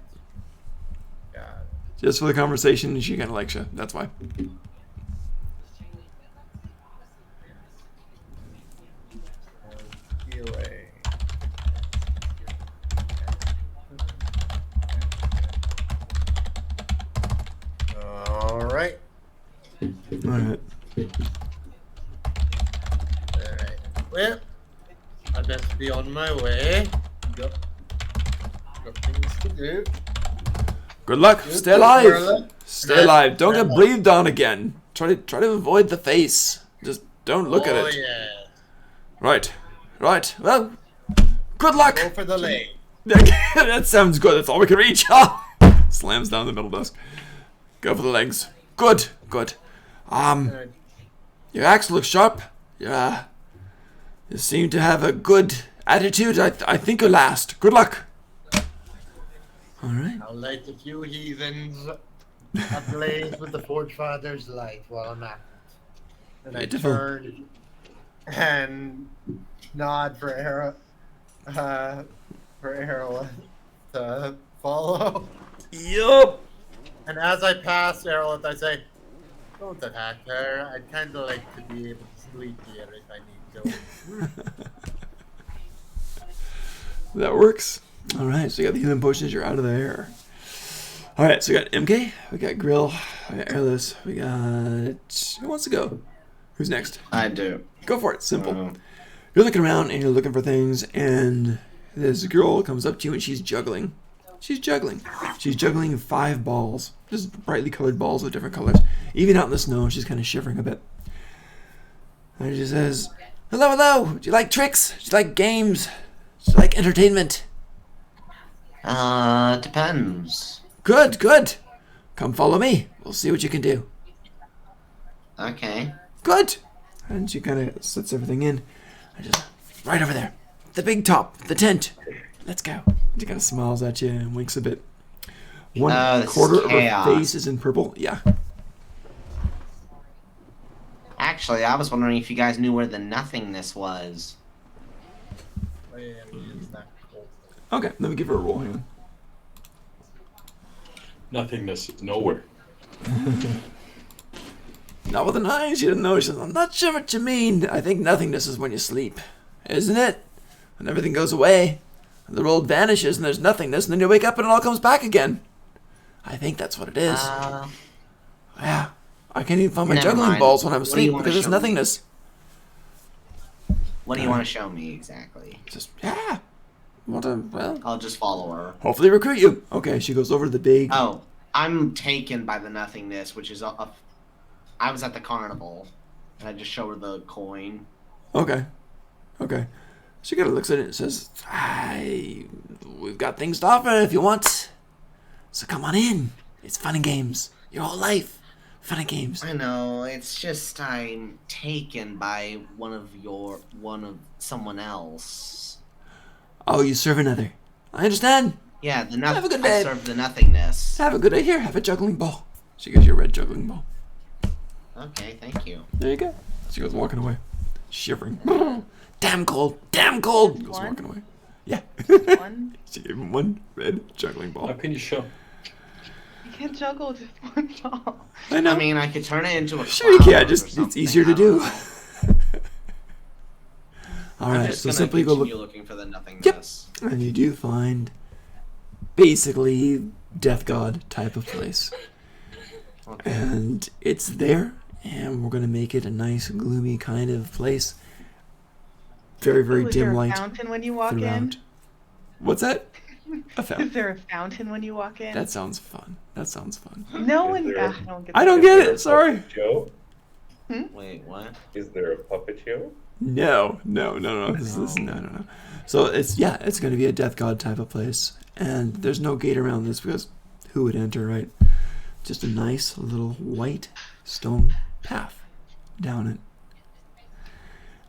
Got it.
Just for the conversation, she kind of likes you. That's why.
Healing. Alright.
Alright.
Alright. Well, I best be on my way. Got things to do.
Good luck. Stay alive.
Merlin.
Stay alive. Don't get breathed on again. Try to avoid the face. Just don't look at
Oh,
it.
yeah.
Right. Right. Well, good luck.
Go for the leg.
That sounds good. That's all we can reach. Slams down the middle desk. Go for the legs. Good. Good. Your axe looks sharp. Yeah. You seem to have a good attitude. I think you'll last. Good luck. All right.
I'll light a few heathens ablaze with the Forge Father's light while I'm at it. And I
Beautiful.
turn and nod for Errol to follow.
Yup.
And as I pass Errol, I say, "Don't attack her. I'd kind of like to be able to sleep here if I need to."
That works. All right, so you got the healing potions. You're out of there. All right, so we got MK, we got Grill, we got Airless, we got... Who wants to go? Who's next?
I do.
Go for it. Simple. You're looking around and you're looking for things, and this girl comes up to you and she's juggling. She's juggling. She's juggling 5 balls, just brightly colored balls of different colors. Even out in the snow, she's kind of shivering a bit. And she says, "Hello, hello. Do you like tricks? Do you like games? Do you like entertainment?"
Depends.
Good, good. Come follow me. We'll see what you can do.
Okay.
Good. And she kind of sets everything in. I just right over there, the big top, the tent. Let's go. She kind of smiles at you and winks a bit. One
Oh, this is
quarter of her
chaos.
face is in purple. Yeah.
Actually, I was wondering if you guys knew where the nothingness was.
Where is that cold?
Okay, let me give her a roll. Hang on.
Nothingness is nowhere.
Not with an eye. She didn't know. She said, I'm not sure what you mean. I think nothingness is when you sleep. Isn't it? And everything goes away. And the world vanishes and there's nothingness. And then you wake up and it all comes back again. I think that's what it is. Yeah. I can't even find my
Never
juggling
mind.
balls when I'm
What do you
asleep
wanna
because there's
show me?
nothingness.
What do you want to show me exactly?
Just, yeah. Well,
I'll just follow her.
hopefully recruit you. Okay, she goes over to the big.
Oh, I'm taken by the nothingness, which is I was at the carnival, and I just show her the coin.
Okay. Okay. She kind of looks at it and says, we've got things to offer if you want. So come on in. It's fun and games. Your whole life. Fun and games.
I know, it's just I'm taken by one of someone else.
Oh, you serve another. I understand.
Yeah, the
Have a good
I
day.
serve the nothingness.
Have a good day. Here, have a juggling ball. She gives you a red juggling ball.
Okay, thank you.
There you go. She goes walking away. Shivering. Damn cold. Damn cold. Goes
One?
walking away. Yeah.
One?
She gave him one red juggling
How
ball.
can you show?
You can't juggle just one ball.
I know.
I mean, I could turn it into a
Sure you
cloud
can.
or
Just it's
something,
easier to
I don't
do.
know.
All
I'm
right.
just
So
gonna
simply go
continue
look,
looking for the nothingness.
and you do find basically death god type of place,
Okay.
and it's there. And we're gonna make it a nice gloomy kind of place. Very very
Ooh, is there
dim
a
light
fountain when you walk
throughout. What's that? A
Is
fountain.
there a fountain when you walk in?
That sounds fun. That sounds fun.
No
Is
one.
there-
I don't get.
I don't
that.
get it. Sorry.
Joe,
Wait, what?
is there a puppet show?
No. This is no. So it's going to be a death god type of place, and there's no gate around this because who would enter, right? Just a nice little white stone path down it.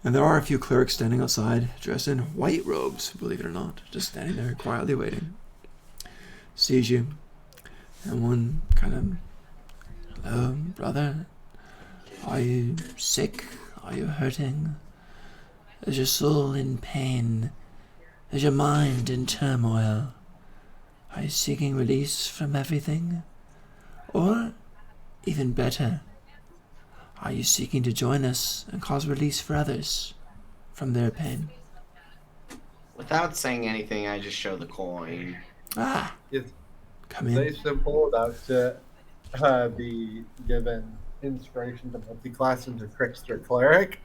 And there are a few clerics standing outside, dressed in white robes, believe it or not, just standing there quietly waiting. Sees you, and one kind of, hello, brother. Are you sick? Are you hurting? Is your soul in pain? Is your mind in turmoil? Are you seeking release from everything? Or, even better, are you seeking to join us and cause release for others from their pain?
Without saying anything, I just show the coin.
Ah,
It's
come
very
in.
simple that be given inspiration to multi-class into trickster cleric.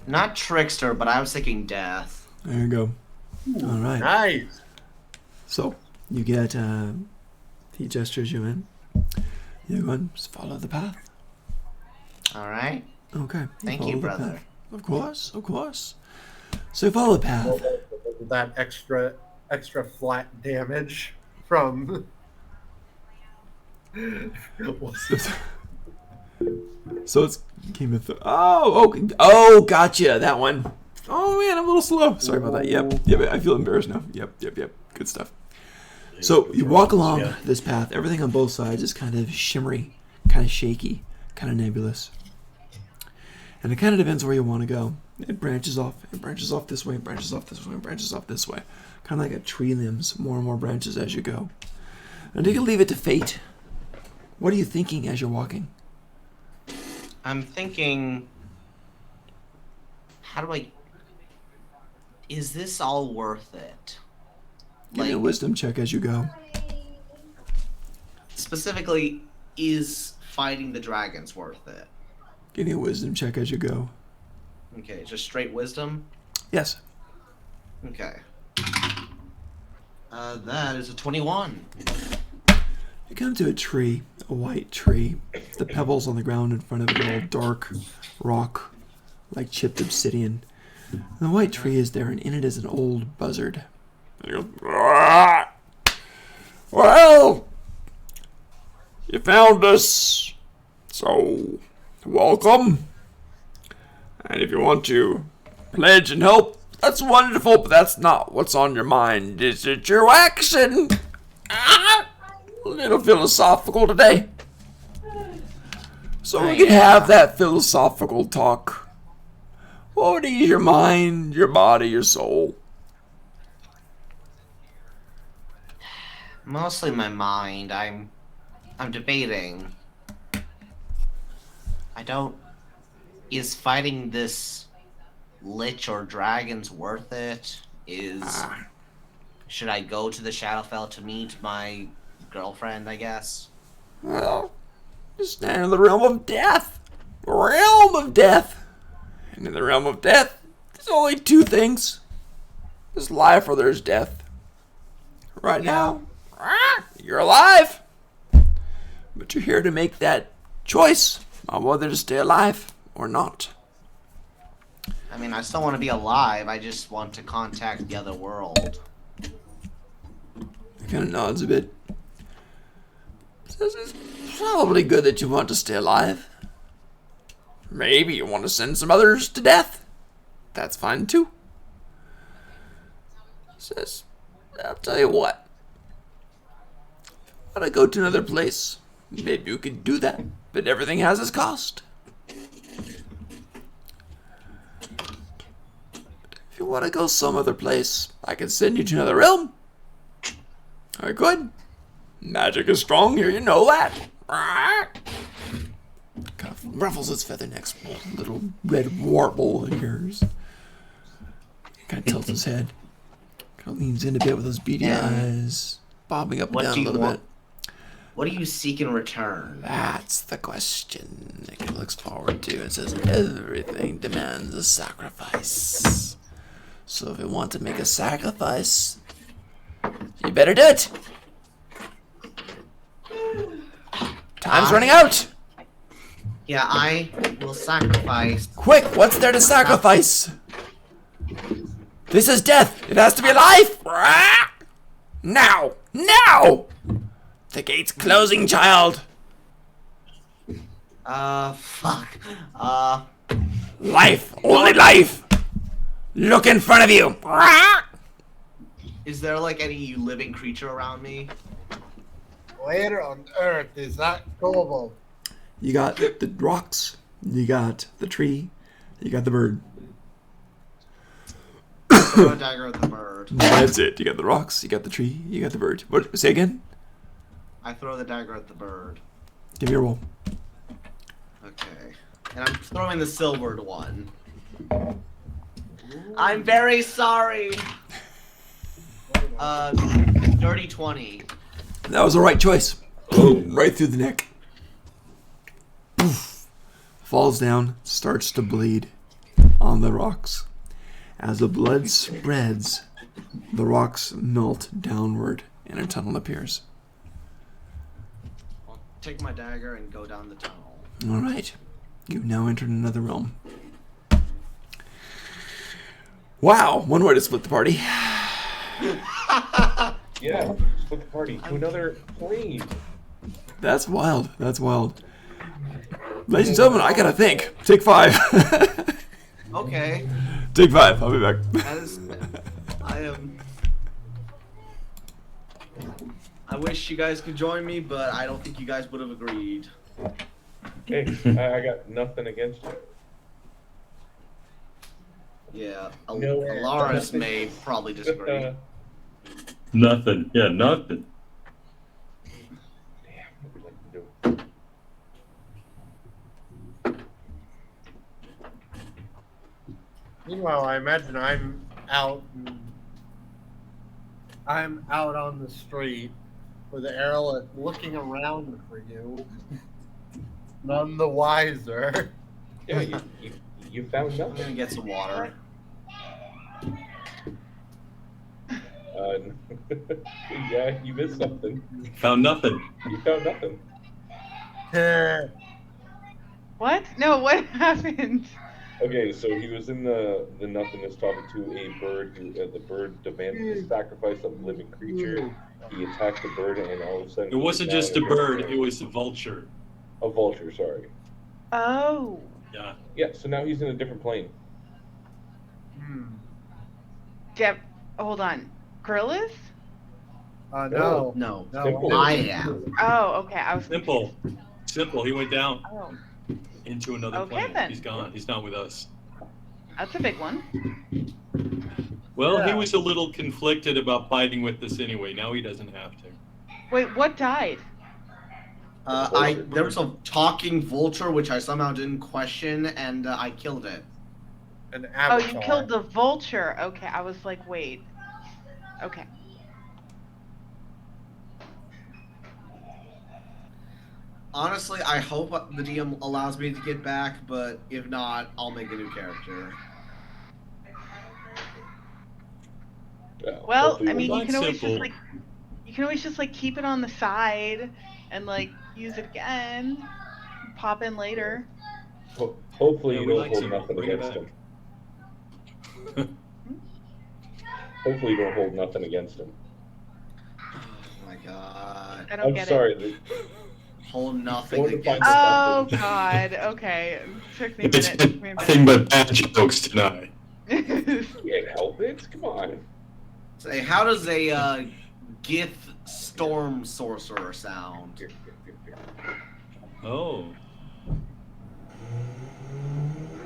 Not trickster, but I was thinking death.
There you go. All right.
Nice.
So, you get, he gestures you in. You go and just follow the path.
All right.
Okay.
Thank
follow
you,
the
brother.
path. Of course. So you follow the path.
That extra flat damage from.
So it's Game of oh, gotcha, that one. Oh man, I'm a little slow. Sorry about that. Yep. I feel embarrassed now. Yep. Good stuff. So you walk along this path. Everything on both sides is kind of shimmery, kind of shaky, kind of nebulous, and it kind of depends where you want to go. It branches off. It branches off this way. It branches off this way. It branches off this way. Kind of like a tree limbs. More and more branches as you go. And you can leave it to fate. What are you thinking as you're walking?
I'm thinking, is this all worth it?
Give me a wisdom check as you go.
Specifically, is fighting the dragons worth it?
Give me a wisdom check as you go.
Okay, just straight wisdom?
Yes.
Okay. That is a 21.
You come to a tree, a white tree. The pebbles on the ground in front of it are all dark rock, like chipped obsidian. And the white tree is there, and in it is an old buzzard. And he goes, "Ah! Well, you found us, so welcome. And if you want to pledge and help, that's wonderful, but that's not what's on your mind. Is it your action? Ah! a little philosophical today. So we can have that philosophical talk. What would ease your mind, your body, your soul?
Mostly my mind. I'm debating. I don't. Is fighting this lich or dragons worth it? Should I go to the Shadowfell to meet my girlfriend, I guess?
Well, you stand in the realm of death. Realm of death. And in the realm of death, there's only two things. There's life or there's death. Right now, you're alive. But you're here to make that choice on whether to stay alive or not.
I mean, I still want to be alive. I just want to contact the other world.
He kind of nods a bit. Says it's probably good that you want to stay alive. Maybe you want to send some others to death. That's fine too. Says, I'll tell you what. Want to go to another place? Maybe you could do that, but everything has its cost. If you want to go some other place, I can send you to another realm. I could. Magic is strong here, you know that. Kind of ruffles its feather neck, little red warble ears. Kind of tilts his head. Kind of leans in a bit with those beady eyes, bobbing up and down a little bit.
What do you seek in return?
That's the question Nick looks forward to. It says everything demands a sacrifice. So if you want to make a sacrifice, you better do it. Time's running out.
Yeah, I will sacrifice.
Quick, what's there to sacrifice? This is death. It has to be life. Now. Now. The gate's closing, child.
Fuck.
Life. Only life. Look in front of you.
Is there like any living creature around me?
Where on earth is that kobold?
You got the rocks. You got the tree. You got the bird.
Throw a dagger at the bird.
That's it. You got the rocks. You got the tree. You got the bird. What? Say again.
I throw the dagger at the bird.
Give me a roll.
Okay. And I'm throwing the silvered one. I'm very sorry. Dirty 20.
That was the right choice. Right through the neck. Poof. Falls down, starts to bleed on the rocks. As the blood spreads, the rocks melt downward and a tunnel appears.
I'll take my dagger and go down the tunnel.
All right. You've now entered another realm. Wow, one way to split the party.
Yeah, split the party to another plane.
That's wild. That's wild. Ladies and gentlemen, I gotta think. Take 5.
Okay.
Take 5. I'll be back.
That is. I wish you guys could join me, but I don't think you guys would have agreed.
Hey, I got nothing against you.
Yeah,
No,
Alaris
nothing.
may probably disagree.
Nothing. Yeah, nothing.
Damn, what would you like to do?
Meanwhile, I imagine I'm out on the street with Erla looking around for you. None the wiser.
Yeah, you found
I'm
nothing.
gonna get some water.
Yeah, you missed something.
Found nothing.
You found nothing.
What? No, what happened?
Okay, so he was in the nothingness talking to a bird. The bird demanded the sacrifice of a living creature. He attacked the bird, and all of a sudden
It wasn't
he was
just a
down
bird,
in
it was a vulture.
a vulture. Sorry.
Oh.
Yeah.
Yeah, so now he's in a different plane.
Hold on. Grillis?
No.
No.
No.
Simple.
I am.
Oh, okay. I was
Simple. Simple. He went down
Oh,
into another
Okay,
plane.
then.
He's gone. He's not with us.
that's a big one.
Well, he
Yeah.
was a little conflicted about fighting with us anyway. Now he doesn't have to.
Wait, what died?
There was a talking vulture which I somehow didn't question, and I killed it.
An
Oh,
avatar.
you killed the vulture. Okay, I was like, wait. Okay.
Honestly, I hope the DM allows me to get back, but if not, I'll make a new character.
Yeah,
Well,
hopefully
I mean,
we'll
you can always
Simple.
just like keep it on the side and like use it again. Pop in later.
hopefully
Yeah,
you
we
don't
like
hold
Simple.
nothing
Bring it
against
back.
him. Hopefully you don't hold nothing against him.
Oh my god.
I don't
I'm
get
sorry.
it.
Hold nothing
Going to find
against
Oh
something.
God. Okay. Took me a
It's
minute. Took me a
nothing but bad jokes tonight.
minute.
Can't help it. Come on.
Say, how does a Gith storm sorcerer sound?
Oh.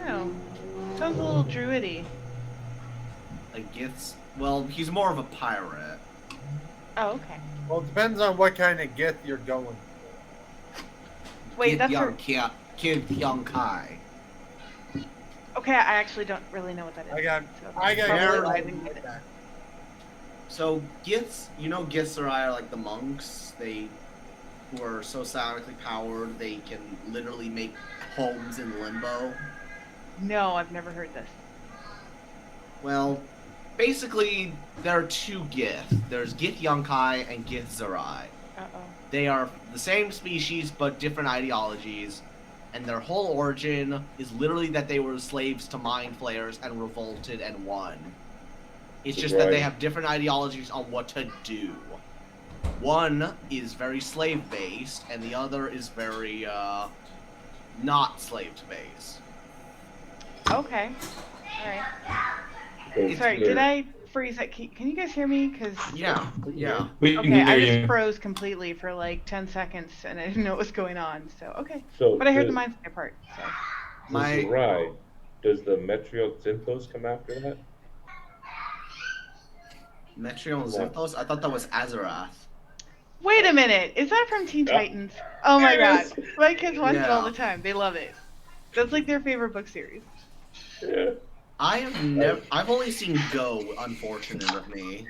No. Sounds a little druidy.
A Gith's... Well, he's more of a pirate.
Oh, okay.
Well, it depends on what kind of Gith you're going.
Wait, that's
young
a...
Kid Young Kai.
Okay, I actually don't really know what that is.
I got
so
I got
probably
Harold
why I didn't get it.
back.
So Giths, you know Giths are like the monks. Who are so psionically powered they can literally make homes in limbo.
No, I've never heard this.
Well, basically there are two Gith. There's Gith Yunkai and Gith Zerai.
Uh-oh.
They are the same species but different ideologies, and their whole origin is literally that they were slaves to mind flayers and revolted and won. It's just that they
Right.
have different ideologies on what to do. One is very slave based, and the other is very not slave based.
Okay. Alright.
Because
Sorry,
they're-
did I freeze that? Can you guys hear me? Because...
Yeah, yeah.
We can
Okay, I
hear
just
you.
froze completely for like 10 seconds and I didn't know what was going on, so okay.
So
But I heard the mind flare part, so...
My
Zerai, does the Metriot Zinthos come after that?
Metreon Zinthos? I thought that was Azarath.
Wait a minute, is that from Teen
Yeah.
Titans? Oh my
It
god,
is.
my kids watch it all
Yeah.
the time, they love it. That's like their favorite book series.
Yeah.
I've only seen Go, unfortunate of me.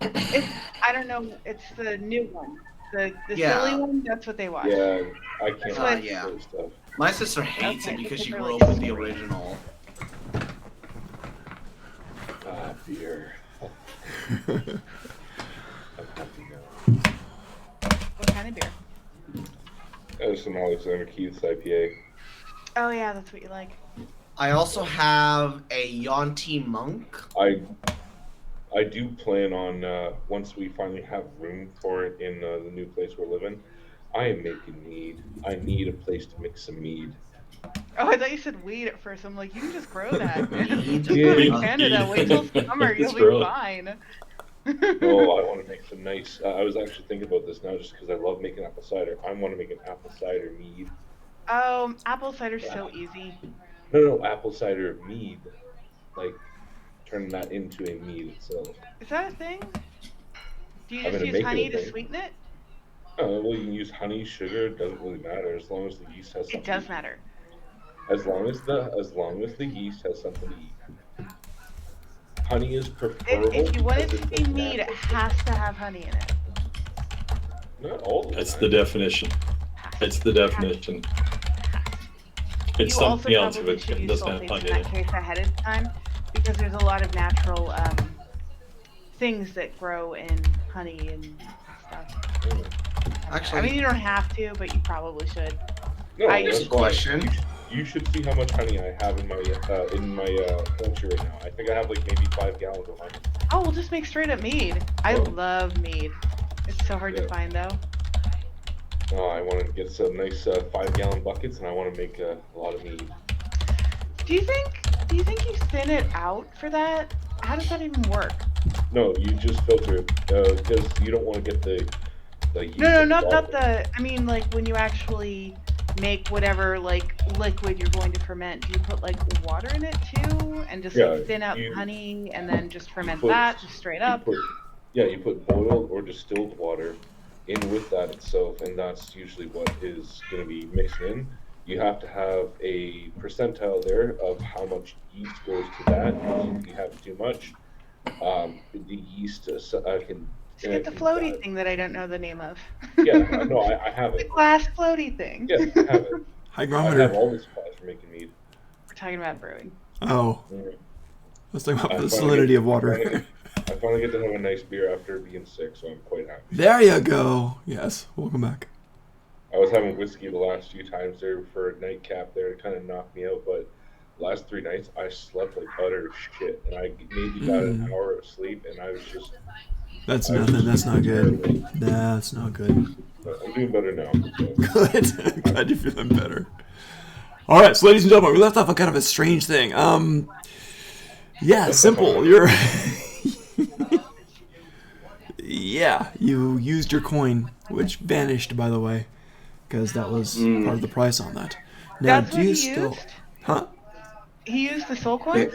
I don't know, it's the new one. The
Yeah.
silly one, that's what they watch.
Yeah, I can't
So
watch
yeah.
those stuff.
My sister hates
Okay,
it because she
because
grew
they're
up with the
like-
original.
Ah, beer. I'm happy now.
What kind of beer?
That was some Alexander Keith's IPA.
Oh yeah, that's what you like.
I also have a Yonti monk.
I do plan on once we finally have room for it in the new place we're living. I am making mead. I need a place to mix some mead.
Oh, I thought you said weed at first. I'm like, you can just grow that.
Mead?
Just go to
Yeah.
Canada, wait till summer, you'll
It's
be
really-
fine.
Oh, I want to make some nice. I was actually thinking about this now, just because I love making apple cider. I want to make an apple cider mead.
Apple cider's so easy.
No, apple cider mead. Like turning that into a mead itself.
Is that a thing? Do you
I'm
just
gonna
use
make it a
honey to
thing.
sweeten it?
Well, you can use honey, sugar. It doesn't really matter as long as the yeast has something.
It does
to eat.
matter.
As long as the yeast has something to eat. Honey is preferable.
If you want it
because
to be
doesn't
mead, it
have-
has to have honey in it.
Not all the
That's
time.
the definition. That's the definition. It's
You also
something else if
probably
it
should use
doesn't have
sulfates
honey
in
in
that
it.
case ahead of time, because there's a lot of natural things that grow in honey and stuff.
Actually,
I mean, you don't have to, but you probably should.
No,
I-
that's
Here's a
why
question.
You should see how much honey I have in my culture right now. I think I have like maybe 5 gallons of honey.
Oh, we'll just make straight up mead. I
Oh.
love mead. It's so hard to
Yeah.
find though.
Oh, I want to get some nice 5-gallon buckets, and I want to make a lot of mead.
Do you think you thin it out for that? How does that even work?
No, you just filter it because you don't want to get the yeast.
No, not
absorbed.
the. I mean, like when you actually make whatever like liquid you're going to ferment, do you put like water in it too, and just
Yeah,
like thin out
you-
honey, and then just ferment
put-
that just straight up?
You put boiled or distilled water in with that itself, and that's usually what is going to be mixed in. You have to have a percentile there of how much yeast goes to that. If you have too much, the yeast can.
Just get the
can
floaty
die.
thing that I don't know the name of.
Yeah, no, I have
The
it.
glass floaty thing.
Yeah, I have it. I have
Hygrometer.
all the supplies for making mead.
We're talking about brewing.
Oh,
Mm.
let's talk about
I
the
finally
salinity
get-
of water.
I finally get to have a nice beer after being sick, so I'm quite happy.
There you go. Yes, welcome back.
I was having whiskey the last few times there for a nightcap there. It kind of knocked me out, but last 3 nights I slept like utter shit, and I maybe got an hour of sleep, and I was just.
That's
I was
nothing. That's
just
not good.
terrible.
That's not good.
But I'm doing better now. So.
Good. Glad you're feeling better. All right, so ladies and gentlemen, we left off on kind of a strange thing. Yeah, simple. You're. Yeah, you used your coin, which vanished, by the way, because that was part of the price on that. Now,
That's
do
what
you
he
still?
used?
Huh?
He used the soul coin?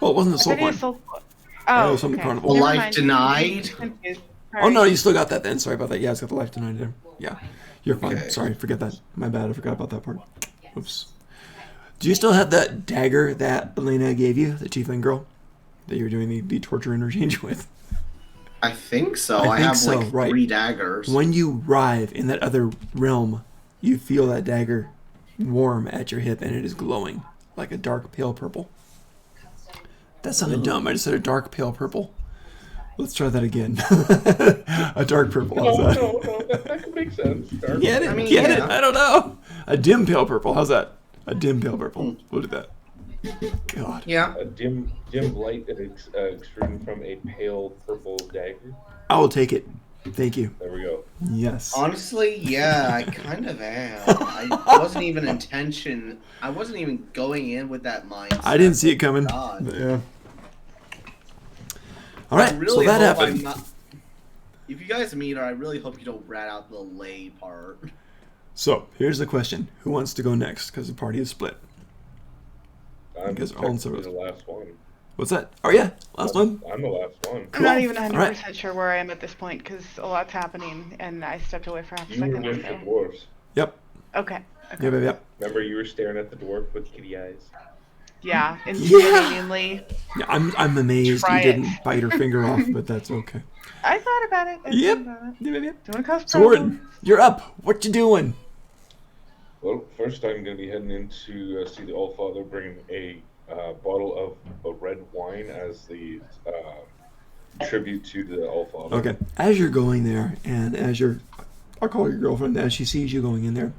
Well, it wasn't a soul
I thought he
coin.
used soul coin.
Oh,
Oh,
something
okay.
carnival.
A
Never
life
mind.
denied?
Confused.
Oh no,
Sorry.
you still got that then. Sorry about that. Yeah, it's got the life denied there. Yeah, you're fine.
Okay.
Sorry, forget that. My bad. I forgot about that part. Oops. Do you still have that dagger that Elena gave you, the tiefling girl, that you were doing the torture interchange with?
I think so.
I
I,
think
have
so,
like
right.
3 daggers.
When you arrive in that other realm, you feel that dagger warm at your hip, and it is glowing like a dark pale purple. That sounded dumb. I just said a dark pale purple. Let's try that again. A dark purple. How's that?
No, that could make sense. Dark.
Get it?
I mean,
Get it?
yeah.
I don't know. A dim pale purple. How's that? A dim pale purple. We'll do that. God.
Yeah.
A dim light extruding from a pale purple dagger.
I will take it. Thank you.
There we go.
Yes.
Honestly, yeah, I kind of am. I wasn't even going in with that mindset.
I didn't see it coming.
God.
But yeah. All
I
right. So
really
that
hope
happened.
I'm not. If you guys meet her, I really hope you don't rat out the lay part.
So here's the question: who wants to go next? Because the party is split.
I'm
guess all in
technically
service.
the last one.
What's that? Oh yeah, last one.
I'm the last one.
I'm not
Cool.
even 100%
Alright.
sure where I am at this point because a lot's happening and I stepped away for half a
You were
second.
with the
So.
dwarves.
Yep.
Okay.
Yep.
Remember, you were staring at the dwarf with kitty eyes.
Yeah, intimidatingly.
Yeah, I'm amazed
Try
you
it.
didn't bite her finger off, but that's okay.
I thought about it. I
Yep.
thought about it.
Yep.
Don't cause
So
problems.
Gordon, you're up. What you doing?
Well, first I'm going to be heading in to see the Allfather, bringing a bottle of a red wine as the tribute to the Allfather.
Okay. As you're going there, and as you're, I'll call your girlfriend, as she sees you going in there,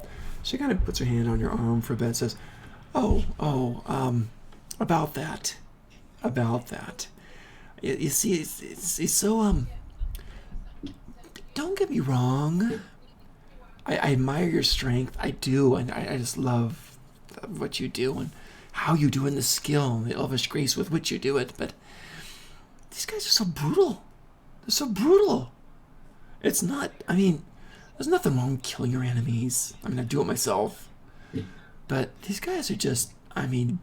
she kind of puts her hand on your arm for a bit, says, about that. You see, it's so, don't get me wrong. I admire your strength. I do, and I just love what you do and how you do it, and the skill and the elvish grace with which you do it, but these guys are so brutal. They're so brutal. It's not, I mean, there's nothing wrong with killing your enemies. I mean, I do it myself. But these guys are just, I mean,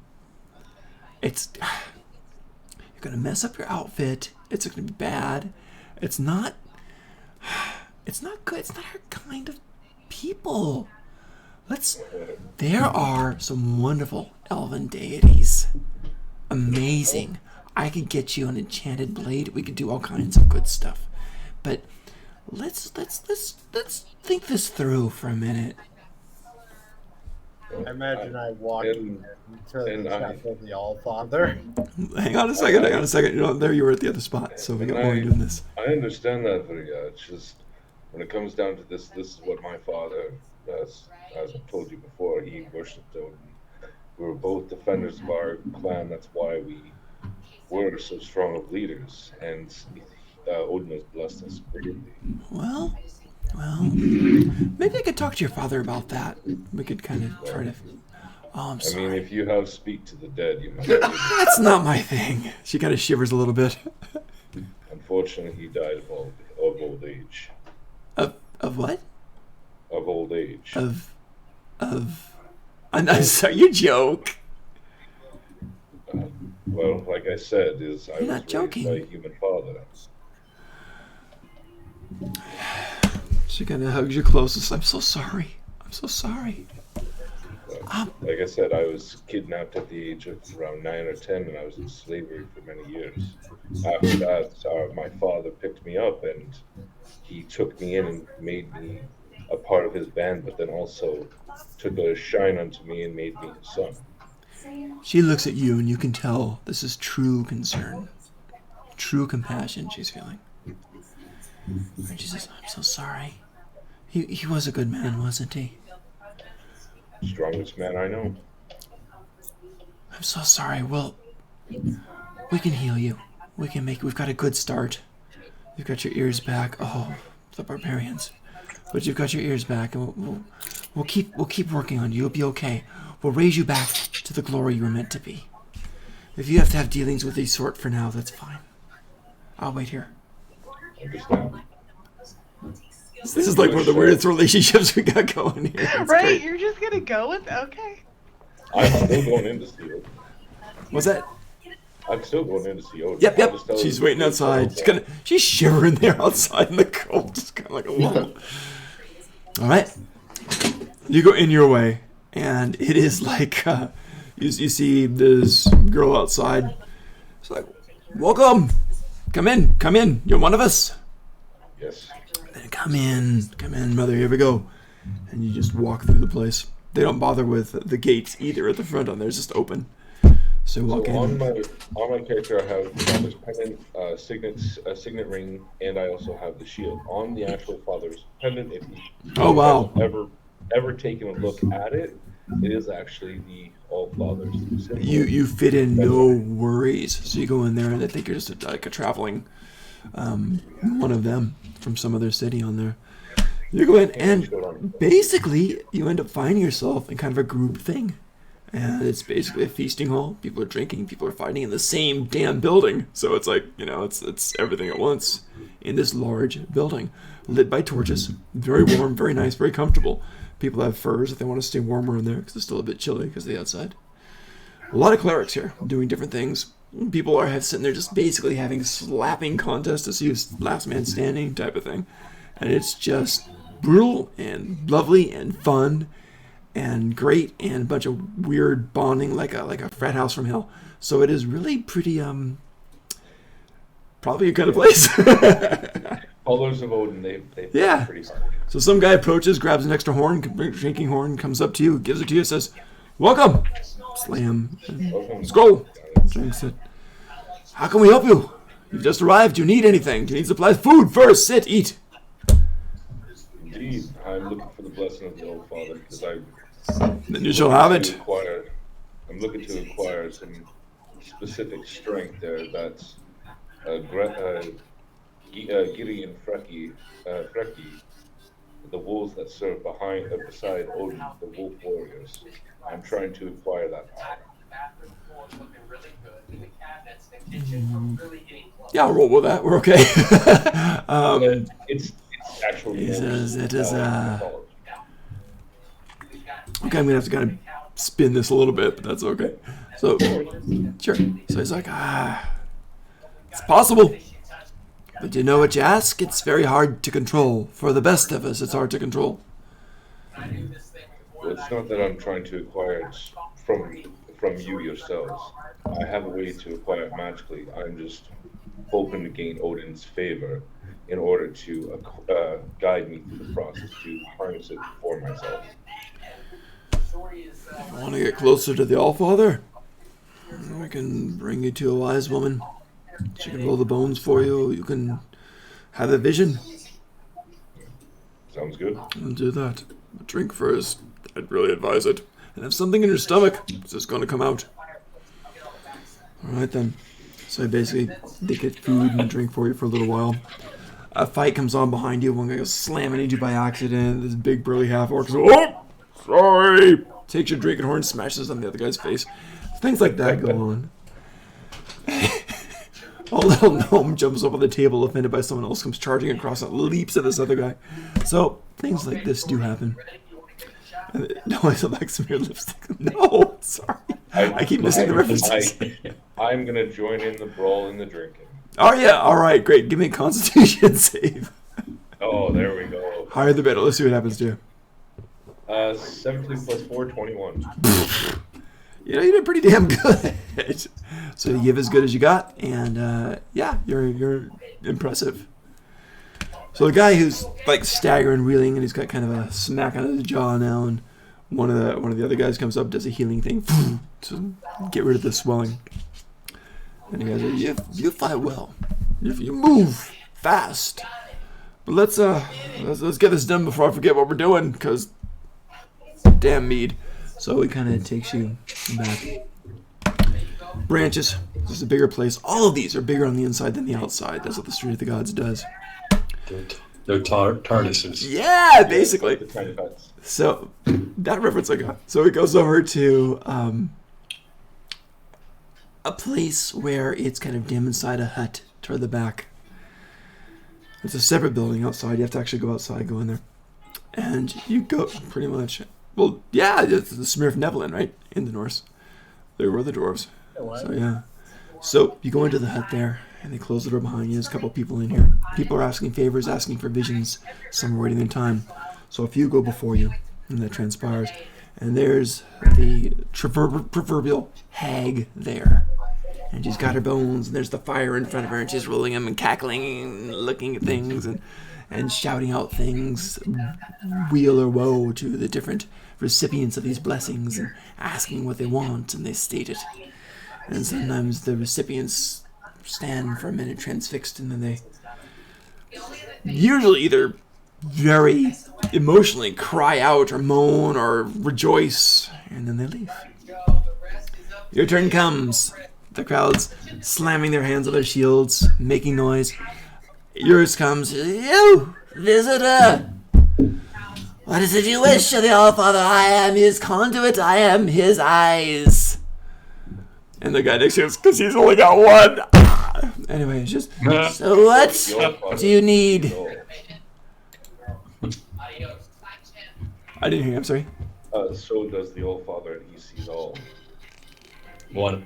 it's, you're going to mess up your outfit. It's going to be bad. It's not good. It's not our kind of people. There are some wonderful elven deities. Amazing. I could get you an enchanted blade. We could do all kinds of good stuff. But let's think this through for a minute.
I imagine I walk
and-
into
and
the
I-
chapel of the Allfather.
Hang on a second. You know, there you were at the other spot, so we got more doing this.
I understand that, Varya. It's just when it comes down to this is what my father, as I've told you before, he worshipped Odin. We were both defenders of our clan. That's why we were so strong of leaders, and Odin has blessed us greatly.
Well, maybe I could talk to your father about that. We could kind of try to Oh, I'm
I
sorry.
mean, if you have speak to the dead, you might.
That's not my thing. She kind of shivers a little bit.
Unfortunately, he died of old age.
Of what?
Of old age.
I'm sorry, you joke.
Well, like I said, I was
not
raised
joking.
by a human father.
She kind of hugs you closest. I'm so sorry. I'm so sorry.
Like I said, I was kidnapped at the age of around 9 or 10, and I was in slavery for many years. After that, my father picked me up, and he took me in and made me a part of his band, but then also took a shine unto me and made me his son.
She looks at you, and you can tell this is true concern, true compassion she's feeling. And she says, I'm so sorry. He was a good man, wasn't he?
Strongest man I know.
I'm so sorry. Well, we can heal you. We've got a good start. You've got your ears back. Oh, the barbarians. But you've got your ears back, and we'll keep working on you. You'll be okay. We'll raise you back to the glory you were meant to be. If you have to have dealings with these sort for now, that's fine. I'll wait here.
Understand?
This is like one of the weirdest relationships we got going here. It's
Right?
great.
You're just gonna go with okay.
I'm still going in to see Odin.
What's that?
I'm still going in to see Odin.
Yep.
I'll just tell
She's
him-
waiting outside. She's shivering there outside in the cold, just kind of like a lump. All right. You go in your way, and it is like you see this girl outside. It's like, welcome. Come in. You're one of us.
Yes.
Come in, mother. Here we go. And you just walk through the place. They don't bother with the gates either at the front. On there, it's just open. So walk
So
in.
on my character, I have father's pendant, signet ring, and I also have the shield. On the actual father's pendant, if you
Oh, wow.
have ever taken a look at it, it is actually the All Father's symbol.
You fit in, no worries. So you go in there, and I think you're just like a traveling one of them from some other city on there. You go in, and basically you end up finding yourself in kind of a group thing. And it's basically a feasting hall. People are drinking, people are fighting in the same damn building. So it's like, it's everything at once in this large building, lit by torches. Very warm, very nice, very comfortable. People have furs if they want to stay warmer in there because it's still a bit chilly because of the outside. A lot of clerics here doing different things. People are sitting there just basically having slapping contests to see who's last man standing type of thing. And it's just brutal and lovely and fun and great and a bunch of weird bonding like a frat house from hell. So it is really pretty probably a kind of place.
Colors of Odin, they
Yeah.
pretty hard.
So some guy approaches, grabs an extra horn, drinking horn, comes up to you, gives it to you, says, "Welcome." Slam.
Welcome.
Skull. Drinks it. How can we help you? You've just arrived. Do you need anything? Do you need supplies? Food first. Sit, eat.
Indeed, I'm looking for the blessing of the Old Father because
Then you shall have it.
I'm looking to acquire some specific strength there. That's Giri and Freki, the wolves that serve beside Odin, the wolf warriors. I'm trying to acquire that power.
Yeah, I'll roll with that. We're okay.
It's actual.
He says it is,
mythology.
Okay, I'm gonna have to kind of spin this a little bit, but that's okay. So, sure. So he's like, it's possible. But you know what you ask? It's very hard to control. For the best of us, it's hard to control.
Well, it's not that I'm trying to acquire it from you yourselves. I have a way to acquire it magically. I'm just hoping to gain Odin's favor in order to guide me through the process to harness it for myself.
You want to get closer to the Allfather? I can bring you to a wise woman. She can roll the bones for you. You can have a vision.
Sounds good.
I'll do that. But drink first. I'd really advise it. And have something in your stomach. It's just going to come out. Alright then. So basically, they get food and drink for you for a little while. A fight comes on behind you. One guy goes slamming into you by accident. This big burly half-orc goes, "Oh! Sorry!" takes your drinking horn, smashes on the other guy's face. Things like that go on. A little gnome jumps over the table, offended by someone else, comes charging across and leaps at this other guy. So, things like this do happen. No, I still like some of your lipstick. No, sorry. I keep missing the references.
I'm going to join in the brawl and the drinking.
Oh, yeah, alright, great. Give me a constitution save.
Oh, there we go.
Higher the better. Let's see what happens to you.
17 plus 4, 21.
You know, you did pretty damn good. So you give as good as you got, and yeah, you're impressive. So the guy who's like staggering, reeling, and he's got kind of a smack on his jaw now, and one of the other guys comes up, does a healing thing to get rid of the swelling. And he goes, "You fight well. You move fast. But let's get this done before I forget what we're doing, because damn mead." So he kind of takes you back. Branches. This is a bigger place. All of these are bigger on the inside than the outside. That's what the Street of the Gods does.
They're TARDISes.
Yeah, basically.
The tiny huts.
So that reference I got. So he goes over to a place where it's kind of dim inside a hut toward the back. It's a separate building outside. You have to actually go outside, go in there. And you go pretty much. Well, yeah, it's the Smurf Nevelin, right? In the Norse. They were the dwarves. So, yeah. So, you go into the hut there, and they close the door behind you. There's a couple of people in here. People are asking favors, asking for visions. Some are waiting their time. So, a few go before you, and that transpires. And there's the proverbial hag there. And she's got her bones, and there's the fire in front of her, and she's rolling them and cackling and looking at things and shouting out things, weal or woe, to the different recipients of these blessings, and asking what they want, and they state it. And sometimes the recipients stand for a minute transfixed, and then they usually either very emotionally cry out or moan or rejoice, and then they leave. Your turn comes. The crowd's slamming their hands on their shields, making noise. Yours comes. "You, visitor! What is it you wish of the All-Father? I am his conduit. I am his eyes." And the guy next to him, because he's only got one. Anyway, it's just, "So what do you need?" I didn't hear you, I'm sorry.
So does the Old Father, and he sees all.
One.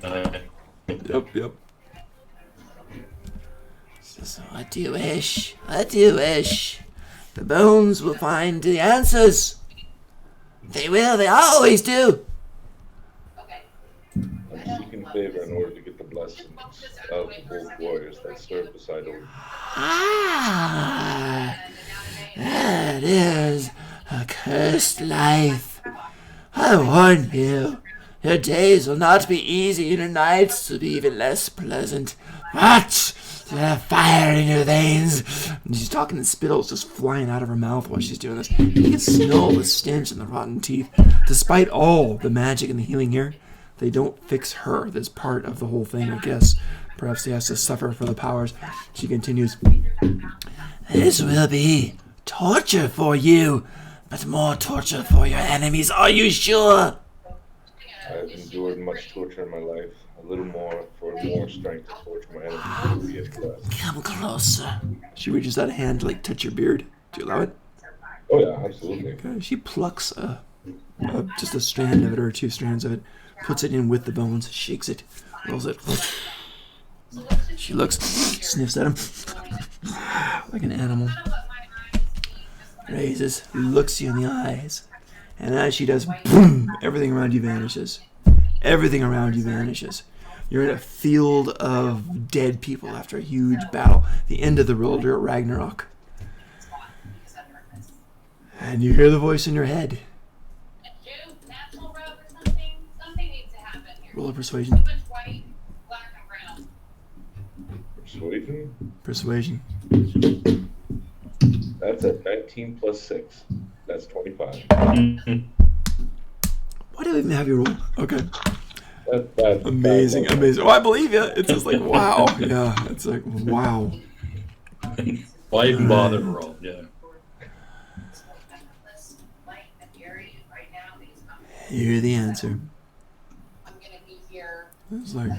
Yep.
So what do you wish? What do you wish? The bones will find the answers. They will, they always do.
I'm seeking favor in order to get the blessings of both warriors that serve beside him.
Ah, that is a cursed life. I warn you, your days will not be easy and your nights will be even less pleasant. Watch! You have fire in your veins.
And she's talking, and spittle's just flying out of her mouth while she's doing this. You can smell the stench and the rotten teeth. Despite all the magic and the healing here, they don't fix her. That's part of the whole thing, I guess. Perhaps he has to suffer for the powers. She continues.
This will be torture for you, but more torture for your enemies. Are you sure?
I've endured much torture in my life. A little more for more strength to torture my enemies.
Come closer.
She reaches out a hand to like touch your beard. Do you allow it?
Oh yeah, absolutely.
Okay. She plucks just a strand of it or two strands of it, puts it in with the bones, shakes it, rolls it. She looks, sniffs at him like an animal. Raises, looks you in the eyes, and as she does, boom! Everything around you vanishes. Everything around you vanishes. You're in a field of dead people after a huge battle. The end of the world. You're at Ragnarok. And you hear the voice in your head. Roll a persuasion.
Persuasion?
Persuasion.
That's a 19 plus 6. That's 25.
Why do I even have you roll? Okay.
That's
Amazing. Oh, I believe you. It's just like, wow. Yeah, it's like, wow.
Why even bother to roll? Yeah.
You hear the answer.
I'm gonna be here.
It's like,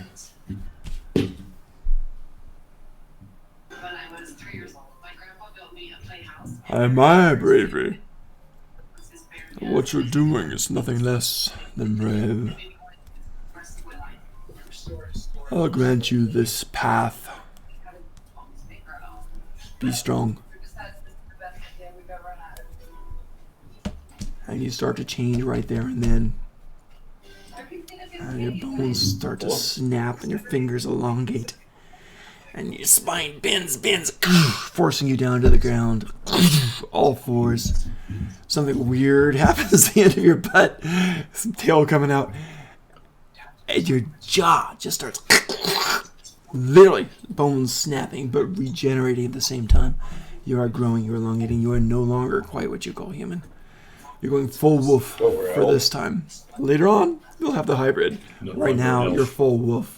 When I was 3 years old, my grandpa built me a playhouse.
I admire bravery.
Was his bare
What you're doing is nothing less than brave.
the rest of my life.
I'll grant you this path.
How to almost make our own.
Be strong.
We just had this is the best idea we've ever had.
And you start to change right there and then.
Everything is
And your bones start to snap and your fingers elongate. And your spine bends, forcing you down to the ground. All fours. Something weird happens at the end of your butt. Some tail coming out. And your jaw just starts literally bones snapping but regenerating at the same time. You are growing, you are elongating, you are no longer quite what you call human. You're going full wolf for this time. Later on, you'll have the hybrid. Right now, you're full wolf.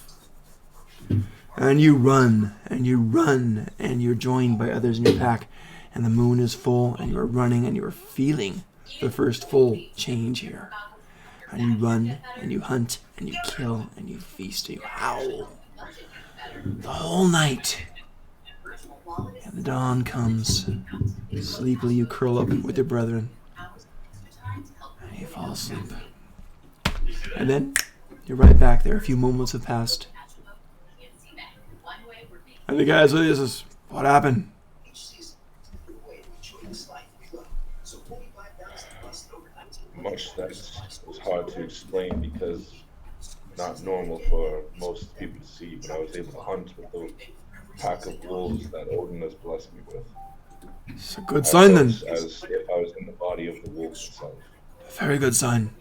And you run, and you run, and you're joined by others in your pack. And the moon is full, and you are running, and you are feeling the first full change here. And you run, and you hunt, and you kill, and you feast, and you howl. The whole night. And the dawn comes. Sleepily you curl up with your brethren. And you fall asleep. And then, you're right back there. A few moments have passed. And the guys with you says, what happened?
Much that was hard to explain because not normal for most people to see, but I was able to hunt with the pack of wolves that Odin has blessed me with.
It's a good sign then.
As if I was in the body of the wolf itself.
Very good sign.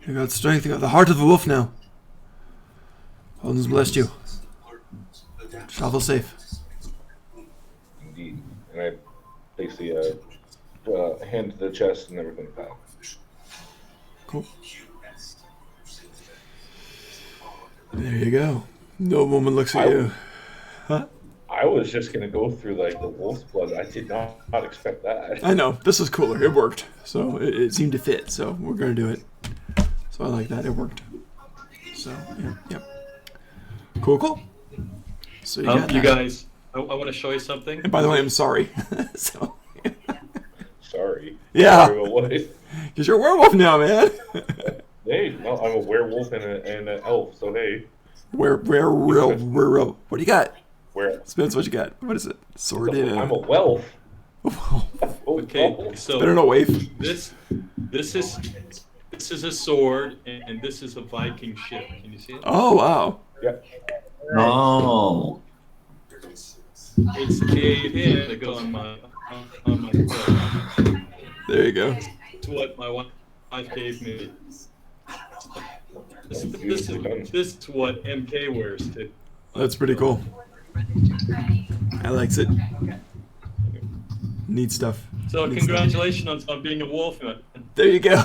You got strength, you got the heart of the wolf now. Odin's blessed you. Travel safe.
Indeed. And I basically hand to the chest and everything back.
Cool. There you go. No woman looks at you. Huh?
I was just gonna go through like the wolf's blood. I did not expect that.
I know. This is cooler. It worked. So it seemed to fit. So we're going to do it. So I like that. It worked. So, yeah. Yep. Cool. So you got
You
that.
guys, I want to show you something.
And by the way, I'm sorry. So,
Sorry.
Yeah.
Sorry, what?
because you're a werewolf now, man.
Hey, no, I'm a werewolf and an elf, so hey.
We're real. What do you got?
Where?
Spence, what you got? What is it? Sword in
I'm a welf.
Okay, so
Better no waif.
this is a sword, and this is a Viking ship. Can you see it?
Oh, wow.
Yeah.
Oh.
It's the that go on my throat.
There you go.
It's what my wife gave me. This is what MK wears too.
That's pretty cool. I likes it. Neat stuff.
So
Neat
congratulations on being a wolf. Man.
stuff. There you go.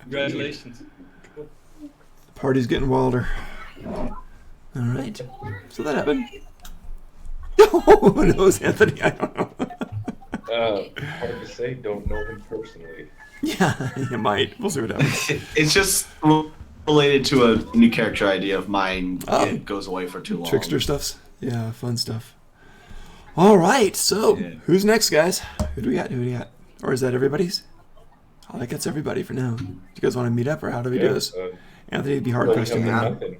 Congratulations.
Party's getting wilder. All right. So that happened. Who knows, Anthony? I don't know.
Hard to say. Don't know him personally.
Yeah, you might. We'll see what happens.
It's just related to a new character idea of mine.
Oh.
It goes away for too long.
Trickster stuffs. Yeah, fun stuff. All right. So
Yeah.
who's next, guys? Who do we got? Or is that everybody's? Oh, that gets everybody for now. Do you guys want to meet up, or how do we do this? Anthony would be hard
Well,
pressed to
we
meet
have
up.
nothing.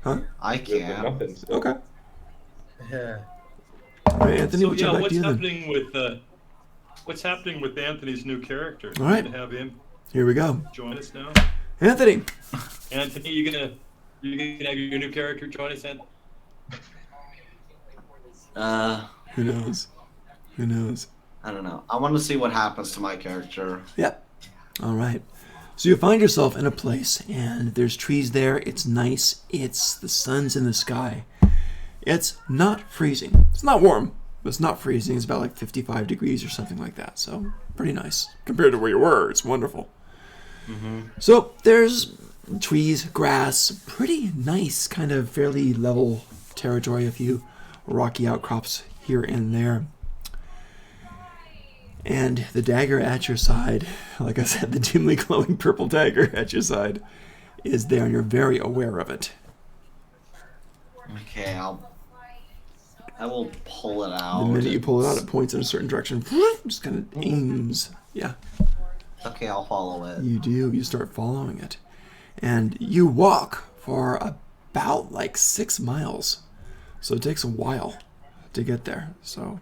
Huh?
I
We have
can't.
nothing. So
Okay.
Yeah.
All right, Anthony,
So
what's
yeah,
your back
what's
to you then?
happening with Anthony's new character?
All right.
To have him
Here we go.
join us now.
Anthony.
Anthony, you gonna have your new character join us, Anthony?
Who knows? Who knows?
I don't know. I want to see what happens to my character.
Yep. All right. So you find yourself in a place, and there's trees there. It's nice. The sun's in the sky. It's not freezing. It's not warm, but it's not freezing. It's about like 55 degrees or something like that. So pretty nice compared to where you were. It's wonderful. So there's trees, grass, pretty nice, kind of fairly level territory. A few rocky outcrops here and there. And the dagger at your side, like I said, the dimly glowing purple dagger at your side, is there, and you're very aware of it.
Okay, I will pull it out.
The minute you pull it out, it points in a certain direction. Just kind of aims. Yeah.
Okay, I'll follow it.
You do. You start following it. And you walk for about like 6 miles. So it takes a while to get there. So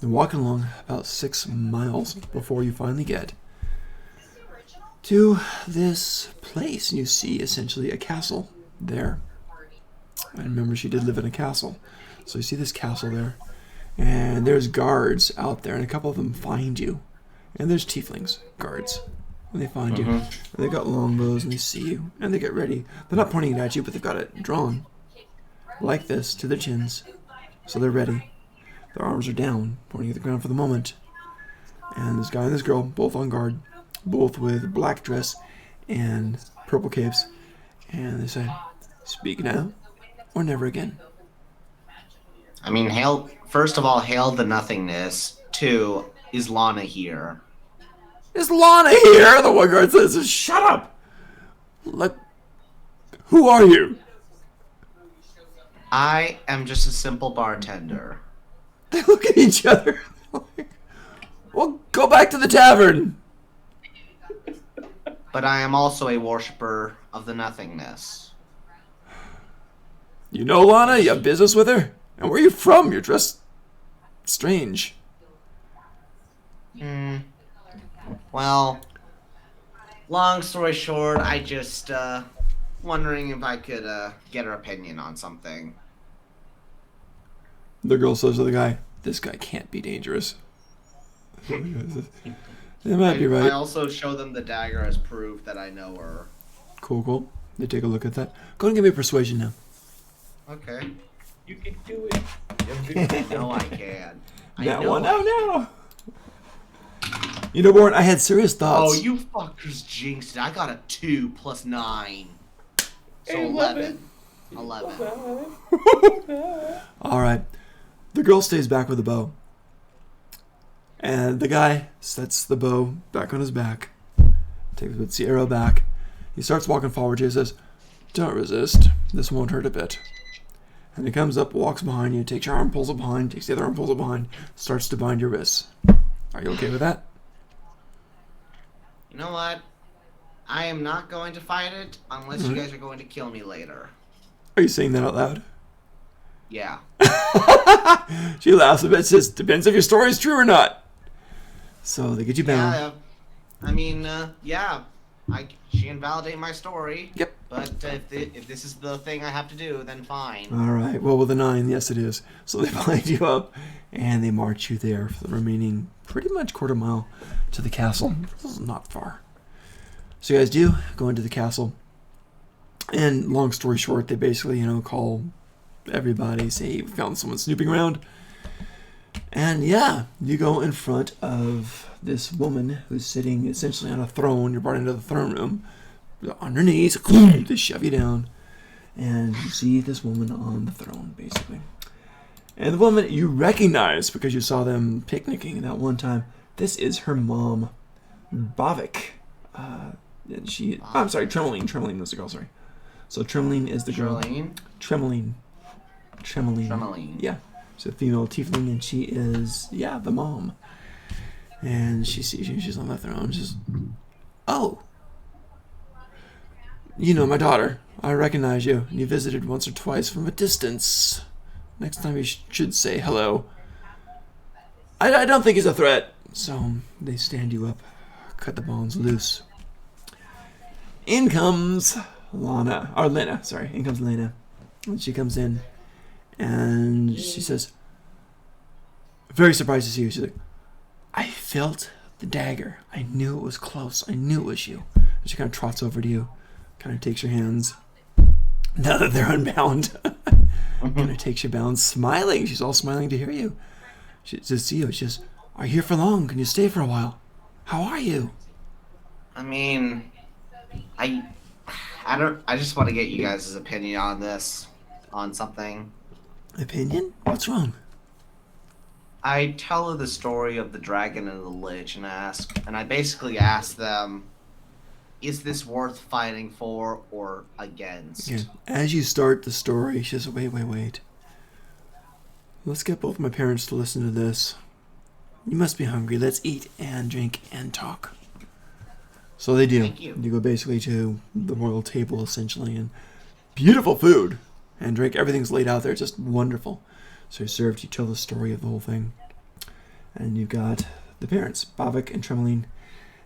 you're walking along about 6 miles before you finally get to this place. You see essentially a castle there. I remember she did live in a castle. So you see this castle there. And there's guards out there, and a couple of them find you. And there's tieflings, guards. And they find you. And they got longbows, and they see you. And they get ready. They're not pointing it at you, but they've got it drawn. Like this, to their chins. So they're ready. Their arms are down, pointing at the ground for the moment. And this guy and this girl, both on guard. Both with black dress and purple capes. And they say, "Speak now, or never again."
I mean, first of all, hail the nothingness. 2, is Lana here?
"Is Lana here?" The one guard says. "Shut up! Like, who are you?"
I am just a simple bartender.
They look at each other. "Well, go back to the tavern."
But I am also a worshipper of the nothingness.
"You know Lana? You have business with her? And where are you from? You're dressed strange."
Well, long story short, I just, wondering if I could, get her opinion on something.
The girl says to the guy, "This guy can't be dangerous." They might be
I
right.
also show them the dagger as proof that I know her.
Cool, cool. They take a look at that. Go ahead and give me a persuasion now.
Okay.
You can do it.
I know I can.
That one. Oh, no. You know, Warren, I had serious thoughts.
Oh, you fuckers jinxed it. I got a 2 plus 9. So
11.
11.
All right. The girl stays back with the bow. And the guy sets the bow back on his back. Takes the arrow back. He starts walking forward to you. He says, "Don't resist. This won't hurt a bit." And he comes up, walks behind you, takes your arm, pulls it behind, takes the other arm, pulls it behind, starts to bind your wrists. Are you okay with that?
You know what? I am not going to fight it unless you guys are going to kill me later.
Are you saying that out loud?
Yeah.
She laughs a bit, says, "Depends if your story is true or not." So they get you bound.
Yeah. I mean, yeah. She can validate my story.
Yep.
But if this is the thing I have to do, then fine.
All right. Well, with a 9, yes, it is. So they bind you up, and they march you there for the remaining pretty much quarter mile to the castle. This is not far. So you guys do go into the castle, and long story short, they basically, call everybody, say, "We found someone snooping around." And yeah, you go in front of this woman who's sitting essentially on a throne. You're brought into the throne room. On her knees, they shove you down. And you see this woman on the throne, basically. And the woman you recognize because you saw them picnicking that one time. This is her mom, Bavik. And I'm sorry, Tremeline. Tremeline was the girl, sorry. So Tremeline is the girl. Tremeline. Yeah. She's a female tiefling, and she is, the mom. And she sees you, she's on the throne, she's, "Oh, you know my daughter. I recognize you. You visited once or twice from a distance. Next time you should say hello. I don't think he's a threat." So they stand you up, cut the bonds loose. In comes Lena. In comes Lena. And she comes in, and she says, very surprised to see you. She's like, "I felt the dagger. I knew it was close. I knew it was you." And she kind of trots over to you, kind of takes your hands. Now that they're unbound, kind of takes your bound, smiling. She's all smiling to hear you. She says to you, she says, "Are you here for long? Can you stay for a while? How are you?"
I mean, I just want to get you guys' opinion on something.
Opinion? What's wrong?
I tell her the story of the dragon and the lich, and I basically ask them, is this worth fighting for or against?
Yeah. As you start the story, she says, wait. Let's get both my parents to listen to this. You must be hungry. Let's eat and drink and talk. So they do.
Thank you.
You go basically to the royal table, essentially, and beautiful food and drink. Everything's laid out there. Just wonderful. So you're served. You tell the story of the whole thing. And you've got the parents, Bavik and Tremeline,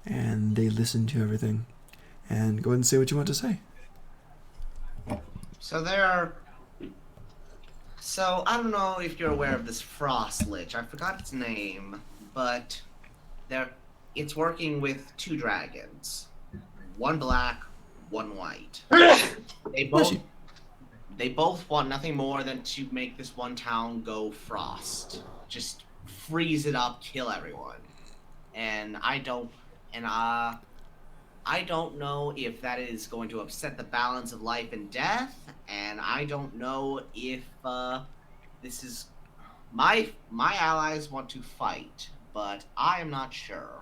and they listen to everything. And go ahead and say what you want to say.
So I don't know if you're aware of this Frost Lich. I forgot its name, but it's working with 2 dragons. One black, one white. They both want nothing more than to make this one town go frost. Just freeze it up, kill everyone. And I don't know if that is going to upset the balance of life and death, and I don't know if this is my allies want to fight, but I am not sure.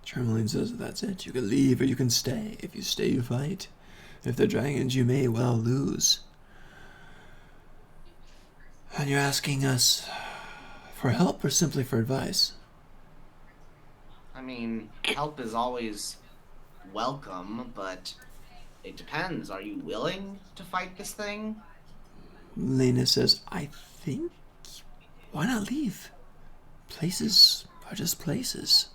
Tremeline says, that's it. You can leave or you can stay. If you stay, you fight. If they're dragons, you may well lose. And you're asking us for help or simply for advice?
I mean, help is always welcome, but it depends. Are you willing to fight this thing?
Lena says, I think... Why not leave? Places are just places.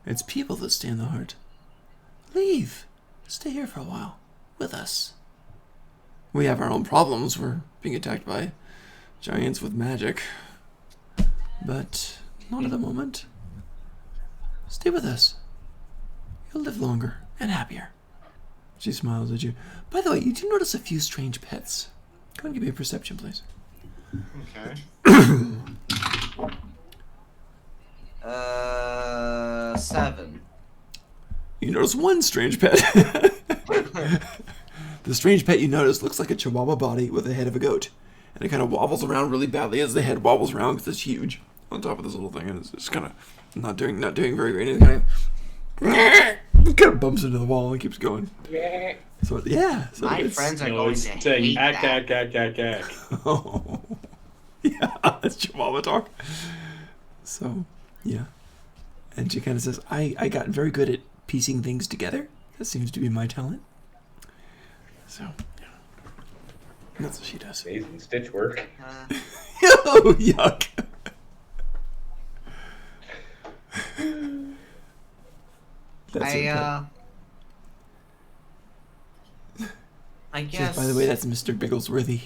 It's people that stay in the heart. Leave. Stay here for a while. With us. We have our own problems. We're being attacked by giants with magic. But not at the moment. Stay with us. You'll live longer and happier. She smiles at you. By the way, you do notice a few strange pets. Go and give me a perception, please.
Okay. 7.
You notice one strange pet. The strange pet you notice looks like a chihuahua body with the head of a goat. And it kind of wobbles around really badly as the head wobbles around because it's huge on top of this little thing. And it's just kind of not doing very great. And it kind of bumps into the wall and keeps going. So, yeah. So
My friends are
No,
going
it's
to
saying
hate
ack,
that.
ack, ack, ack, ack.
Oh. Yeah, that's chihuahua talk. So, yeah. And she kind of says, I got very good at piecing things together. That seems to be my talent. So, yeah. That's what she does.
Amazing stitch work.
Oh, yuck. That's
I
Says,
guess.
by the way, that's Mr. Bigglesworthy.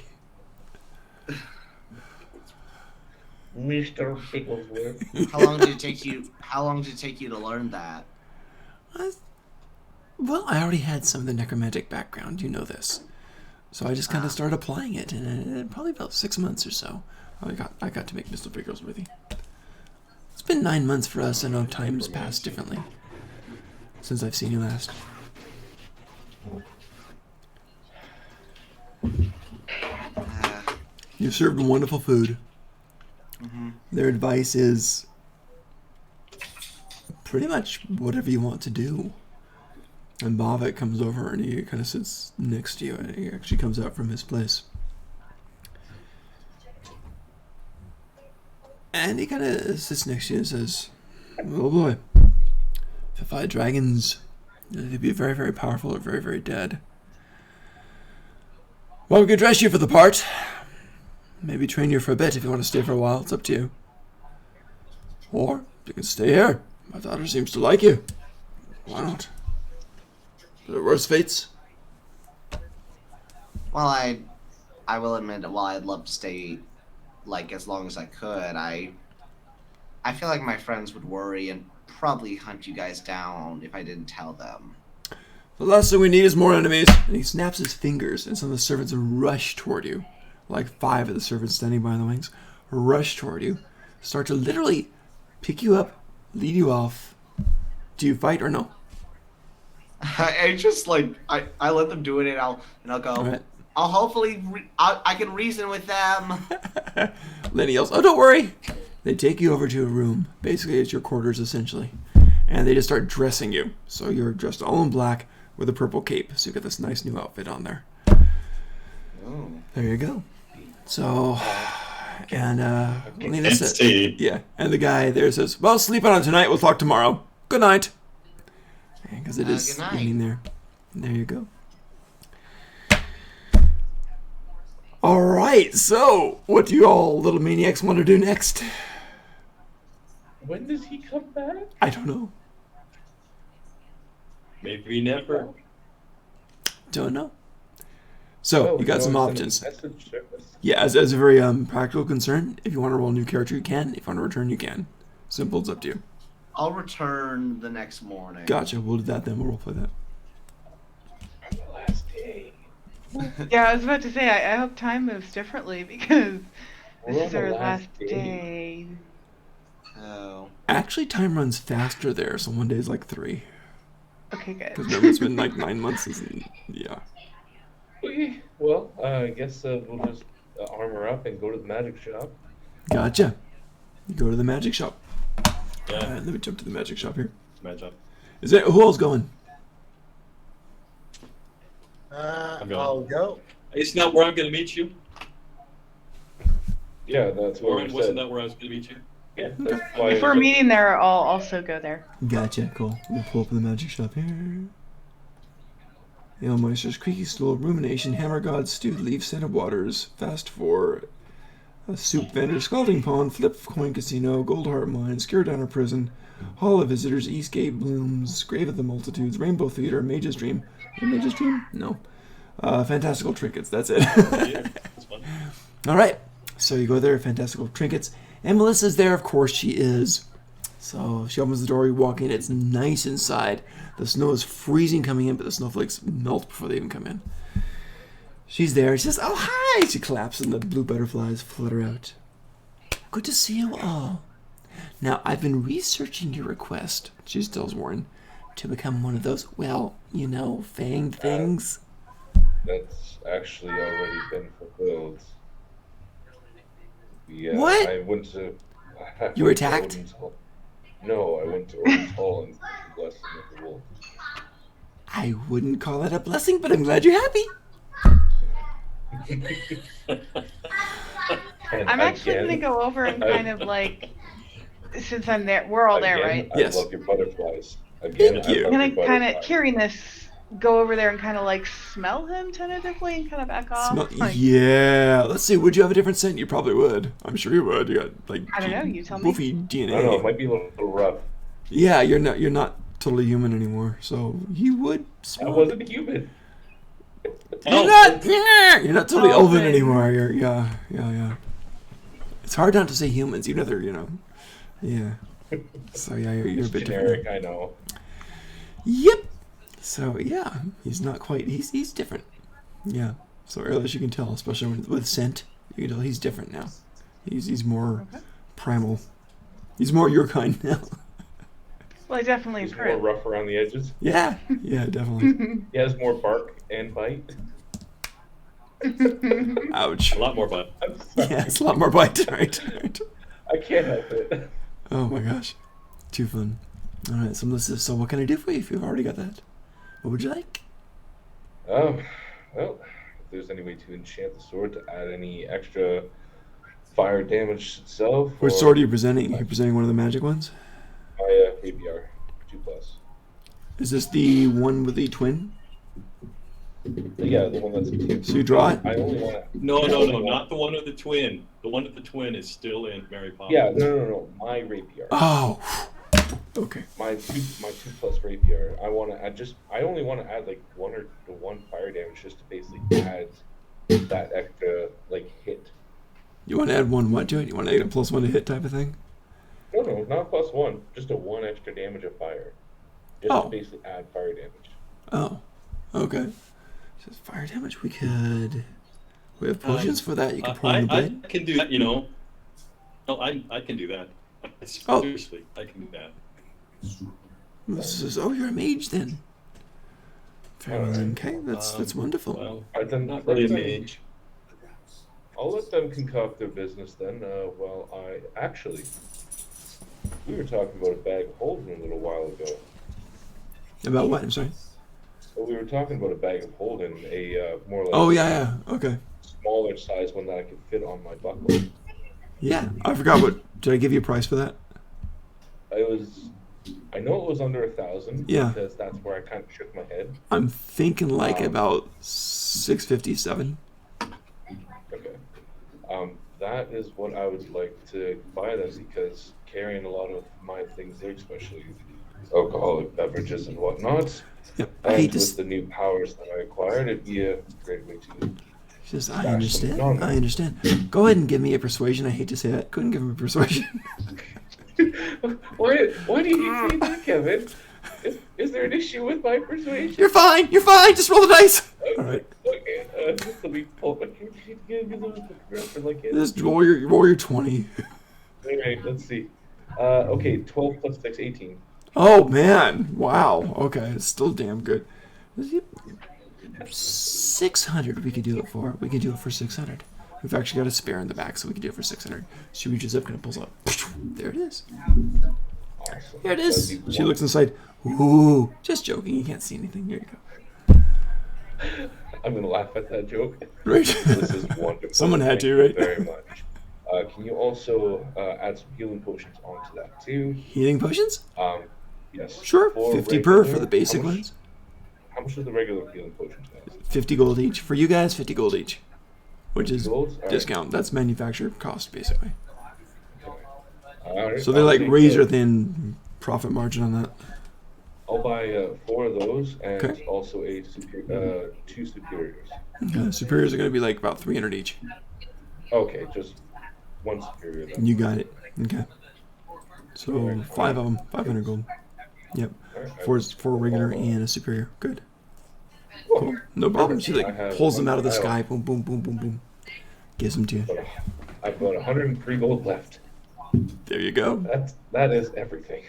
Mr. Bigglesworth.
How long did it take you to learn that?
Well, I already had some of the necromantic background, you know this. So I just kind of started applying it, and probably about 6 months or so, I got to make Mr. Bigglesworthy. It's been 9 months for us. I know time's passed differently since I've seen you last. You've served wonderful food. Their advice is pretty much whatever you want to do. And Bavik comes over and he kind of sits next to you, and he actually comes out from his place. And he kind of sits next to you and says, oh boy, if you fight dragons, they'd be very, very powerful or very, very dead. Well, we could dress you for the part. Maybe train you for a bit if you want to stay for a while. It's up to you. Or you can stay here. My daughter seems to like you. Why not? Are there worse fates?
Well, I will admit that while I'd love to stay, like, as long as I could, I feel like my friends would worry and probably hunt you guys down if I didn't tell them.
The last thing we need is more enemies. And he snaps his fingers, and some of the servants rush toward you. Like 5 of the servants standing by the wings rush toward you, start to literally pick you up, lead you off. Do you fight or no?
I just like I let them do it, and I'll go.
All right.
I'll hopefully I can reason with them.
Lenny yells, oh, don't worry. They take you over to a room. Basically, it's your quarters, essentially. And they just start dressing you. So you're dressed all in black with a purple cape. So you get this nice new outfit on there.
Oh.
There you go. So, and Lena
Can't
says,
see.
yeah, and the guy there says, well, sleep on it tonight. We'll talk tomorrow. Good night. Because it is
good night.
evening there. And there you go. All right. So, what do you all little maniacs want to do next?
When does he come back?
I don't know.
Maybe never.
Don't know. So,
Oh,
you got some
want to
options.
send a message service?
Yeah, as a very practical concern, if you want to roll a new character, you can. If you want to return, you can. Simple, it's up to you.
I'll return the next morning.
Gotcha. We'll do that then. We'll roleplay that.
On the last day.
Yeah, I was about to say, I hope time moves differently because
We're
this
on
is
the
our
last
last
day.
day.
Oh.
Actually, time runs faster there, so one day is like 3.
Okay, good.
Because remember, it's been like 9 months. Yeah.
Okay, well, I guess we'll just armor up and go to the magic shop.
Gotcha. You go to the magic shop.
Yeah.
Let me jump to the magic shop here.
Match up.
Is it who else going?
I'm going.
I'll go.
Isn't that where I'm going to meet you?
Yeah, that's what
Warren,
we
wasn't
said.
that where I was going to meet you?
Yeah, that's why.
If we're meeting there, I'll also go there.
Gotcha. Cool. We'll pull up the magic shop here. Alemeister's Creaky Stool, Rumination, Hammer God, Stewed Leaf, Scented Waters, Fast 4, a Soup Vendor, Scalding Pond, Flip Coin Casino, Gold Heart Mine, Scare Downer Prison, Hall of Visitors, Eastgate Blooms, Grave of the Multitudes, Rainbow Theater, Mage's Dream. Is it Mage's Dream? No. Fantastical Trinkets. That's it.
Yeah, that's fun.
All right. So you go there, Fantastical Trinkets. And Melissa's there, of course she is. So she opens the door, you walk in, it's nice inside. The snow is freezing coming in, but the snowflakes melt before they even come in. She's there, she says, oh hi! She claps and the blue butterflies flutter out. Good to see you all. Now, I've been researching your request, she tells Warren, to become one of those, well, you know, fanged things.
That's actually already been fulfilled. Yeah,
What?
I went to.
You were attacked?
Odin's Hall. No, I went to Odin's Hall and blessed him with the wolf.
I wouldn't call it a blessing, but I'm glad you're happy.
And
I'm actually
again,
gonna go over and kind of like, since I'm there, we're all there,
again,
right?
I
Yes.
love your butterflies. Again,
Thank
I
you.
love
I'm
your
gonna kind of,
butterflies.
hearing this, go over there and kind of like smell him tentatively and kind of back off. Like,
Yeah. Let's see. Would you have a different scent? You probably would. I'm sure you would. You got like
I don't know, you tell me.
woofy DNA.
I don't know, it might be a little rough.
Yeah, you're not totally human anymore. So you would
I
smell.
wasn't human.
You're not totally elven
Elven.
anymore. You're yeah. It's hard not to say humans, even if they're yeah. So yeah, you're a
It's
bit
generic,
different.
I know.
Yep. So yeah, he's not quite. He's different. Yeah. So as you can tell, especially with scent, you can tell he's different now. He's more primal. He's more your kind now.
well, I definitely
He's more
approve.
rough around the edges.
Yeah. Yeah, definitely.
He has more bark and bite.
Ouch.
A lot more fun.
I'm sorry.
Yeah, it's a lot more bite. Right.
I can't help it.
Oh my gosh. Too fun. All right. So Melissa, so what can I do for you if you've already got that? What would you like?
Well, if there's any way to enchant the sword to add any extra fire damage itself.
Which
or
sword are you presenting? You're presenting one of the magic ones?
My APR 2+.
Is this the one with the twin?
Yeah, the one that's a 2.
So you draw it?
I only want to.
No, not the one with the twin. The one with the twin is still in Mary Poppins.
Yeah, no. My rapier.
Oh. Okay.
My 2+ rapier. I only want to add like 1 to 1 fire damage just to basically add that extra like hit.
You want to add one what to it? You want to add a +1 to hit type of thing?
No, not +1. Just a 1 extra damage of fire. Just
Oh.
to basically add fire damage.
Oh. Okay. Just fire damage. We have potions for that. You can pour in the
I
blade.
can do that, No, I can do that.
Oh.
Seriously, I can do that.
You're a mage then. Very well, okay, that's wonderful.
Well,
Alright, then
not really a
let's,
mage.
I'll let them concoct their business then. Well, we were talking about a bag of holding a little while ago.
About what? I'm sorry.
Well, we were talking about a bag of holding, a more like
Oh yeah. Okay.
smaller size one that I could fit on my buckle.
Yeah. I forgot what. Did I give you a price for that?
I know it was under 1,000.
Yeah.
Because that's where I kind of shook my head.
I'm thinking like about 657.
Okay. That is what I would like to buy them because carrying a lot of my things there, especially alcoholic beverages and whatnot,
Yep. I
and
hate to.
with the new powers that I acquired, it'd be a great way to.
Just, I
Dash
understand.
something on
I
there.
understand. Go ahead and give me a persuasion. I hate to say that. Go ahead and give him a persuasion.
Why do you say that, Kevin? Is there an issue with my persuasion?
You're fine. You're fine. Just roll the dice. All right.
Okay, let me pull my
Just roll your 20.
Alright, let's see. Okay, 12 plus 6, 18.
Oh man! Wow. Okay, it's still damn good. 600. We could do it for. We could do it for 600. We've actually got a spare in the back, so we can do it for 600. She reaches up and pulls up. There it is.
Awesome.
Here it is.
That'd be
She looks inside. Ooh, just joking. You can't see anything. Here you go.
I'm gonna laugh at that joke.
Right.
This is wonderful.
Someone had
Thank
to,
you
right?
Very much. Can you also add some healing potions onto that too?
Healing potions?
Yes.
Sure.
For
50 per
regular-
for the basic
how much-
ones.
How much does the regular healing potions cost?
50 gold each. For you guys, 50 gold each. Which is
Gold? All right.
discount. That's manufacturer cost, basically.
Alright,
So they're
I'll
like
take,
razor thin profit margin on that.
I'll buy 4 of those and
Okay.
also 2 superiors.
Superiors are going to be like about 300 each.
Okay, just 1 superior then.
You got it. Okay. So 5 of them, 500 gold. Yep.
Alright,
Four regular and a superior. Good. Cool. No problem. She
I
like
have-
pulls them out of the
I have-
sky. Boom, boom, boom, boom, boom. Gives them to you.
I've got 103 gold left.
There you go.
That is everything.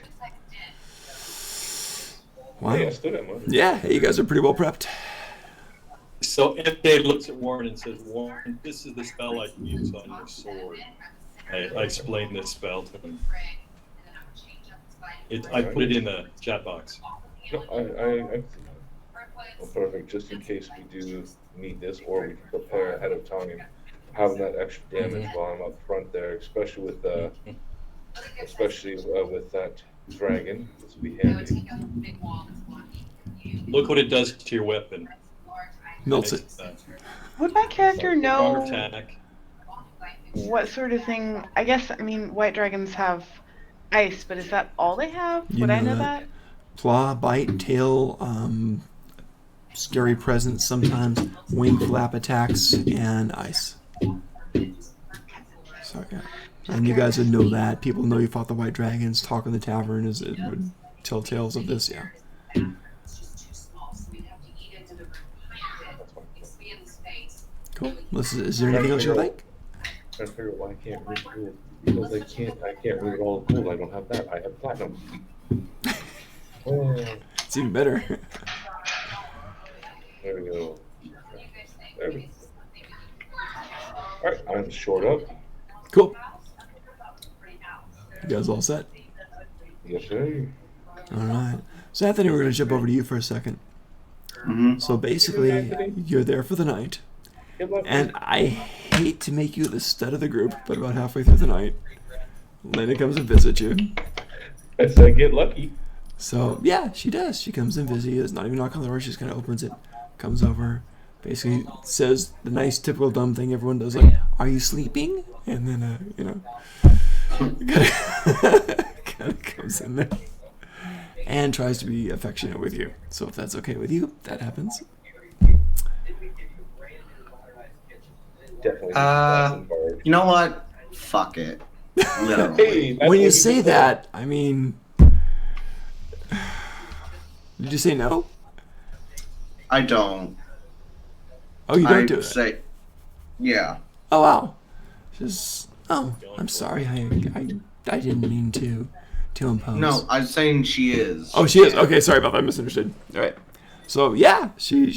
Wow.
Hey, I still got money.
Yeah, hey, you guys are pretty well prepped.
So MJ looks at Warren and says, Warren, this is the spell I can use on your sword. I explained this spell to him. I put it in the chat box.
No, I well, perfect. Just in case we do need this, or we can prepare ahead of time. Having that extra damage while I'm up front there, especially with that dragon, this will be handy.
Look what it does to your weapon.
Melts it.
Would my character know
Stronger attack.
what sort of thing? I guess, I mean, white dragons have ice, but is that all they have?
You
Would I
know
know
that.
that?
Claw, bite, tail, scary presence sometimes, wing flap attacks, and ice. So yeah. And you guys would know that. People know you fought the white dragons. Talk in the tavern is it would tell tales of this. Yeah. Cool. Is there anything else you'd like?
Trying to figure out why I can't read gold. Because I can't read all the gold. I don't have that. I have platinum. Oh,
It's even better.
there we go. There we go. Alright, I'm short up.
Cool. You guys all set?
Yes, sir.
All right. So Anthony, we're gonna jump over to you for a second. So basically, you're there for the night,
Good luck.
and I hate to make you the stud of the group, but about halfway through the night, Lena comes and visits you.
I said get lucky.
So yeah, she does. She comes and visits you. It's not even knock on the door. She just kind of opens it, comes over, basically says the nice typical dumb thing everyone does, like, "Are you sleeping?" And then kind of comes in there and tries to be affectionate with you. So if that's okay with you, that happens.
Definitely.
You know what? Fuck it. Literally.
Hey, that's
When you
what
say
did.
that, I mean, did you say no?
I don't.
Oh, you don't
I
do it.
say, yeah.
Oh wow. Just I'm sorry. I didn't mean to impose.
No, I'm saying she is.
Oh, she is. Okay, sorry about that. I misunderstood. All right. So yeah, she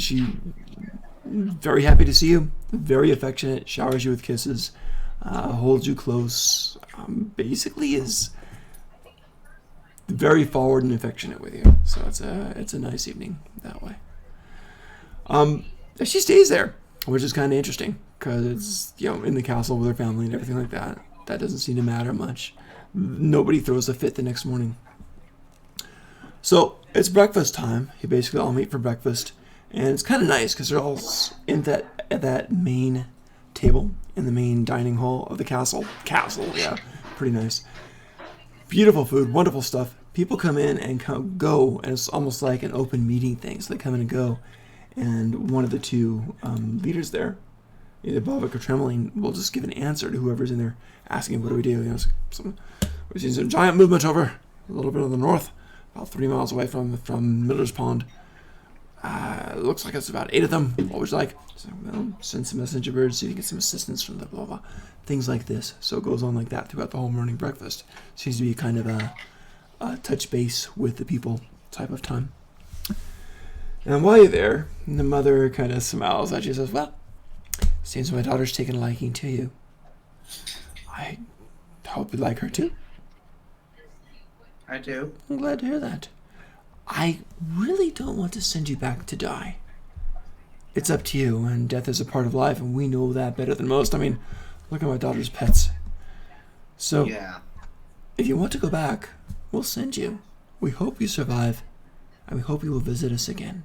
very happy to see you. Very affectionate. Showers you with kisses. Holds you close. Basically is very forward and affectionate with you. So it's a nice evening that way. She stays there, which is kind of interesting because it's in the castle with her family and everything like that. That doesn't seem to matter much. Nobody throws a fit the next morning. So it's breakfast time. You basically all meet for breakfast, and it's kind of nice because they're all at that main table in the main dining hall of the castle. Yeah, pretty nice. Beautiful food, wonderful stuff. People come in and go, and it's almost like an open meeting thing. So they come in and go, and one of the two leaders there, either Bavik or Tremeline, will just give an answer to whoever's in there asking, "What do we do?" We've seen some giant movement over a little bit of the north, about 3 miles away from Miller's Pond. It looks like it's about 8 of them. What would you like? So, send some messenger birds so you can get some assistance from the blah blah. Things like this. So it goes on like that throughout the whole morning breakfast. Seems to be kind of a touch base with the people type of time. And while you're there, the mother kind of smiles at you and says, "Well, seems my daughter's taken a liking to you. I hope you like her too."
I do.
I'm glad to hear that. I really don't want to send you back to die. It's up to you, and death is a part of life, and we know that better than most. I mean, look at my daughter's pets. So,
Yeah.
if you want to go back, we'll send you. We hope you survive, and we hope you will visit us again.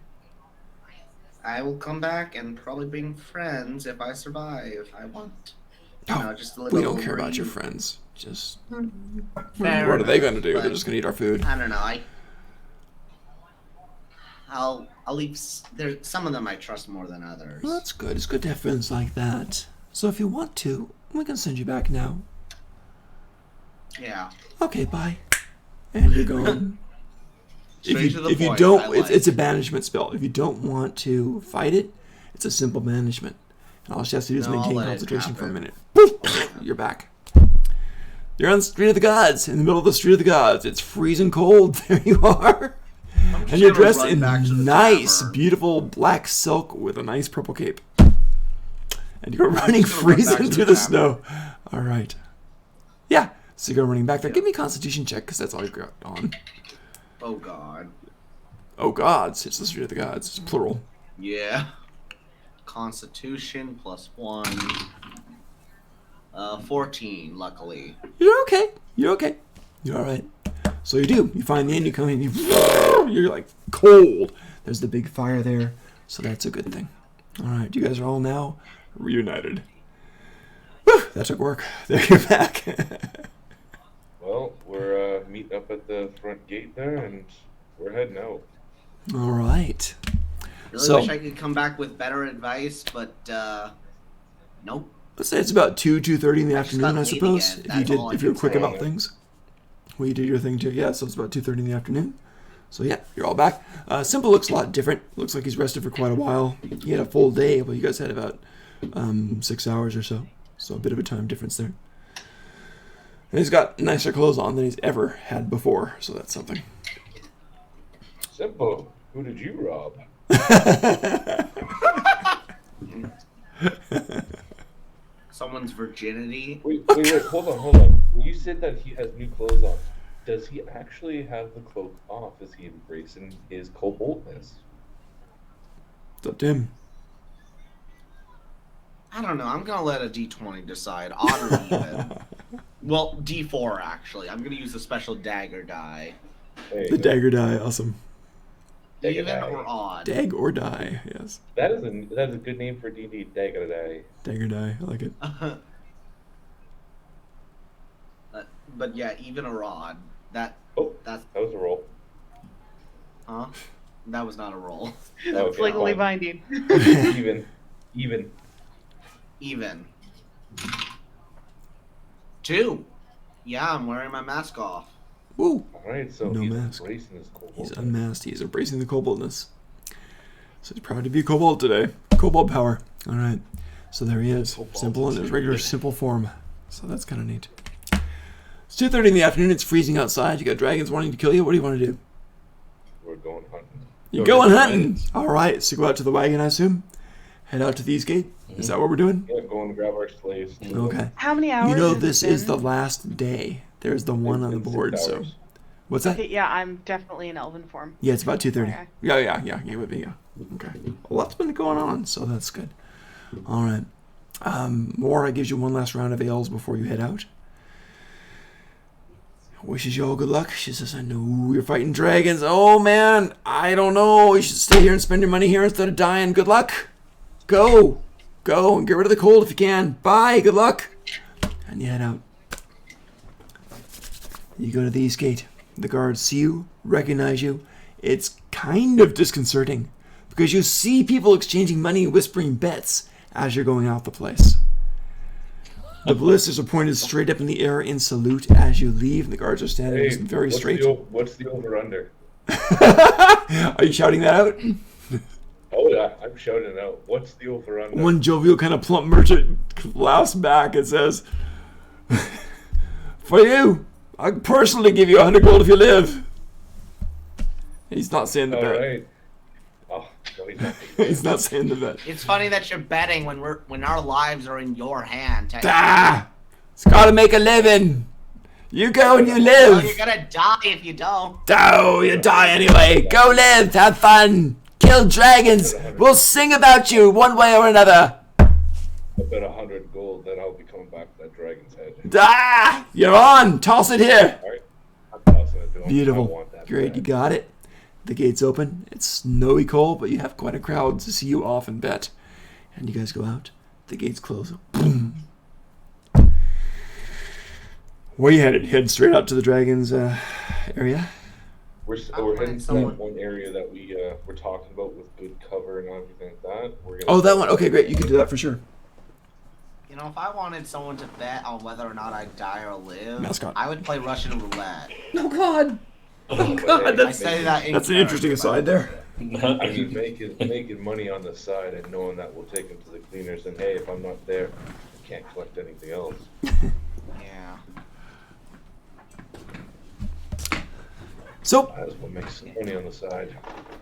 I will come back and probably bring friends if I survive. I want. Just a little
We don't care about your
read.
friends. Just
Fair
what are they
enough,
going to do?
but
They're just going to eat our food.
I don't know. I'll leave. There, some of them I trust more than others.
Well, that's good. It's good to have friends like that. So if you want to, we can send you back now.
Yeah.
Okay, bye. And you're going.
Straight to the
if you
point,
don't,
I like.
it's a banishment spell. If you don't want to fight it, it's a simple banishment. And all she has to do is
No, I'll
maintain
let it
concentration for a
happen.
minute. Boop, you're back. You're on the Street of the Gods, in the middle of the Street of the Gods. It's freezing cold. There you are. And you're
gonna
dressed
run
in
back to the
nice,
tavern.
beautiful black silk with a nice purple cape. And you're running,
just gonna run back
freezing
to
through
the
the snow. All right. Yeah, so you go running back there. Give me a Constitution check, because that's all you've got on.
Oh God.
Oh, gods. It's the Street of the Gods. It's plural.
Yeah. Constitution +1. 14, luckily.
You're okay. You're okay. You're all right. So you do. You find the inn, you come in, you're like cold. There's the big fire there, so that's a good thing. All right, you guys are all now reunited. Whew, that took work. There, you're back.
Well, we're meeting up at the front gate there, and we're heading out.
All right.
Really
So-
wish I could come back with better advice, but nope.
Let's say it's about 2:30 in the
I just
afternoon,
got
I
late
suppose.
again. That's all I
If you're
can
quick
say.
about things. Well, you did your thing too. Yeah, so it's about 2:30 in the afternoon. So yeah, you're all back. Simple looks a lot different. Looks like he's rested for quite a while. He had a full day, but you guys had about 6 hours or so. So a bit of a time difference there. And he's got nicer clothes on than he's ever had before, so that's something.
Simple. Who did you rob?
Someone's virginity.
Wait, hold on. You said that he has new clothes on. Does he actually have the cloak off? Is he embracing his koboldness?
It's up to him.
I don't know. I'm gonna let a D20 decide, odd or even. Well, D4 actually. I'm gonna use the special dagger die.
There you
The
go.
dagger die, awesome.
Dagger
Even
die.
or odd.
Dag or die, yes.
That is a good name for D&D. Dagger die.
Dagger die, I like it.
But yeah, even or odd. That's
That was a roll.
huh? That was not a roll.
Okay,
It's legally
fine.
binding.
Even.
Even. 2. Yeah, I'm wearing my mask off.
Woo!
All right, so
No
he's
mask.
embracing his kobold.
He's unmasked. He's embracing the koboldness. So he's proud to be a kobold today. Kobold power. All right. So there he is. Simple in his regular simple form. So that's kind of neat. It's 2:30 in the afternoon. It's freezing outside. You got dragons wanting to kill you. What do you want to do?
We're going hunting.
You're
Go
going
get the
hunting.
dragons.
All right. So go out to the wagon, I assume. head out to the East Gate. Is that what we're doing?
Yeah, go and grab our slaves.
Okay.
How many hours?
You know,
has
this
it
is the
been?
last day. There's the one on the
It's 6
board. So,
hours.
what's that?
Okay, yeah, I'm definitely in elven form.
Yeah, it's about 2:30.
Okay.
Yeah. You would be. Yeah. Okay. A lot's been going on, so that's good. All right. Mora gives you one last round of ales before you head out. Wishes you all good luck. She says, I know you're fighting dragons. Oh, man. I don't know. You should stay here and spend your money here instead of dying. Good luck. Go. Go and get rid of the cold if you can. Bye. Good luck. And you head out. You go to the East Gate. The guards see you, recognize you. It's kind of disconcerting because you see people exchanging money and whispering bets as you're going out the place. The ballistas are pointed straight up in the air in salute as you leave, and the guards are standing
Hey,
very straight.
What's the over-under?
Are you shouting that out?
Oh, yeah, I'm shouting out. What's the over-under?
One jovial kind of plump merchant laughs back and says, for you, I personally give you 100 gold if you live. He's not saying the
All
bet.
right. Oh, no, he's not.
He's not saying the bet.
It's funny that you're betting when our lives are in your hand. technically.
Ah! It's gotta make a living. You go and you
Well,
live.
you're gonna die if you don't.
Oh, you die anyway. Go live, have fun, kill dragons. We'll sing about you one way or another.
I bet 100 gold that I'll be coming back to that dragon's head.
Ah! You're on. Toss it here.
All right. I'm tossing it to him. I
Beautiful.
want that
Great,
bet.
you got it. The gate's open. It's snowy cold, but you have quite a crowd to see you off and bet. And you guys go out. The gates close. Boom. Where you headed? Head straight up to the dragon's area?
We're
I'll
heading
find
to
someone-
that one area that we were talking about with good cover and everything like that. We're gonna
Oh, that one. Okay, great. You can do that for sure.
You know, if I wanted someone to bet on whether or not I'd die or live,
Mascot.
I would play Russian roulette.
Oh, God.
Oh,
God,
I
that's,
say that in
that's an interesting
character,
aside there.
I mean, making money on the side and knowing that we'll take him to the cleaners. And hey, if I'm not there, I can't collect anything else.
Yeah.
So,
That's what makes some money on the side.
you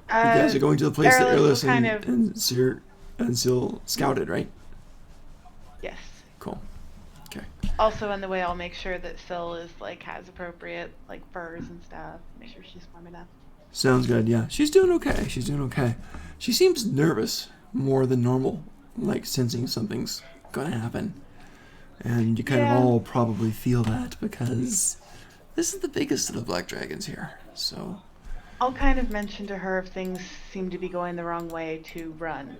guys are going to the place that
Airless
Earless
will
and,
kind of-
and Sir and Sil scouted, right?
Yes.
Cool. Okay.
Also, in the way, I'll make sure that Syl is has appropriate furs and stuff. Make sure she's warm enough.
Sounds good, yeah. She's doing okay. She's doing okay. She seems nervous more than normal, like sensing something's gonna happen. And you kind
Yeah.
of all probably feel that because this is the biggest of the black dragons here. So,
I'll kind of mention to her if things seem to be going the wrong way to run.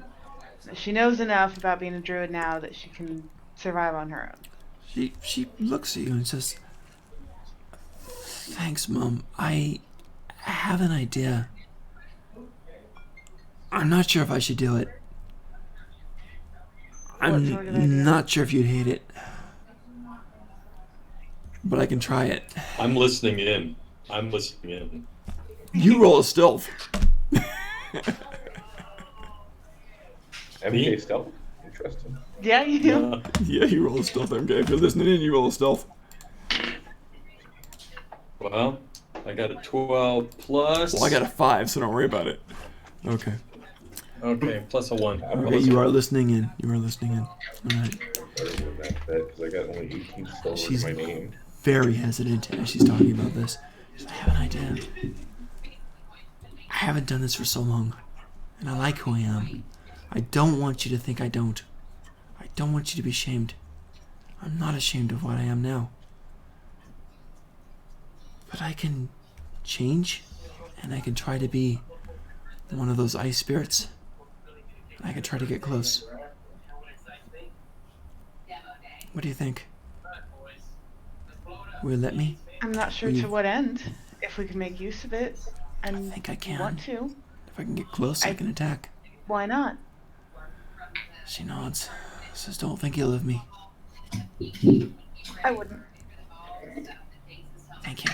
She knows enough about being a druid now that she can survive on her own.
she looks at you and says, "Thanks, Mom. I have an idea. I'm not sure if I should do it.
What sort of idea?
I'm not sure if you'd hate it. But I can try it.
I'm listening in. I'm listening in.
You roll a stealth.
MK stealth? Interesting.
Yeah, you do.
Yeah, you roll a stealth, MK. If you're listening in, you roll a stealth.
Well, I got a 12 plus.
Well, I got a 5, so don't worry about it. Okay.
Okay, plus a 1.
Okay, you are listening in. You are listening in. All right.
Better than that bet because I got only 18 stealth
She's-
in my name.
Very hesitant as she's talking about this. She says, I have an idea. I haven't done this for so long, and I like who I am. I don't want you to think I don't. I don't want you to be ashamed. I'm not ashamed of what I am now. But I can change, and I can try to be one of those ice spirits. And I can try to get close. What do you think? Will you let me?
I'm not sure
You-
to what end. If we can make use of it, and
think I can.
want to,
If I can get close, I
I-
can attack.
why not?
She nods. Says, don't think ill of me.
I wouldn't.
Thank you.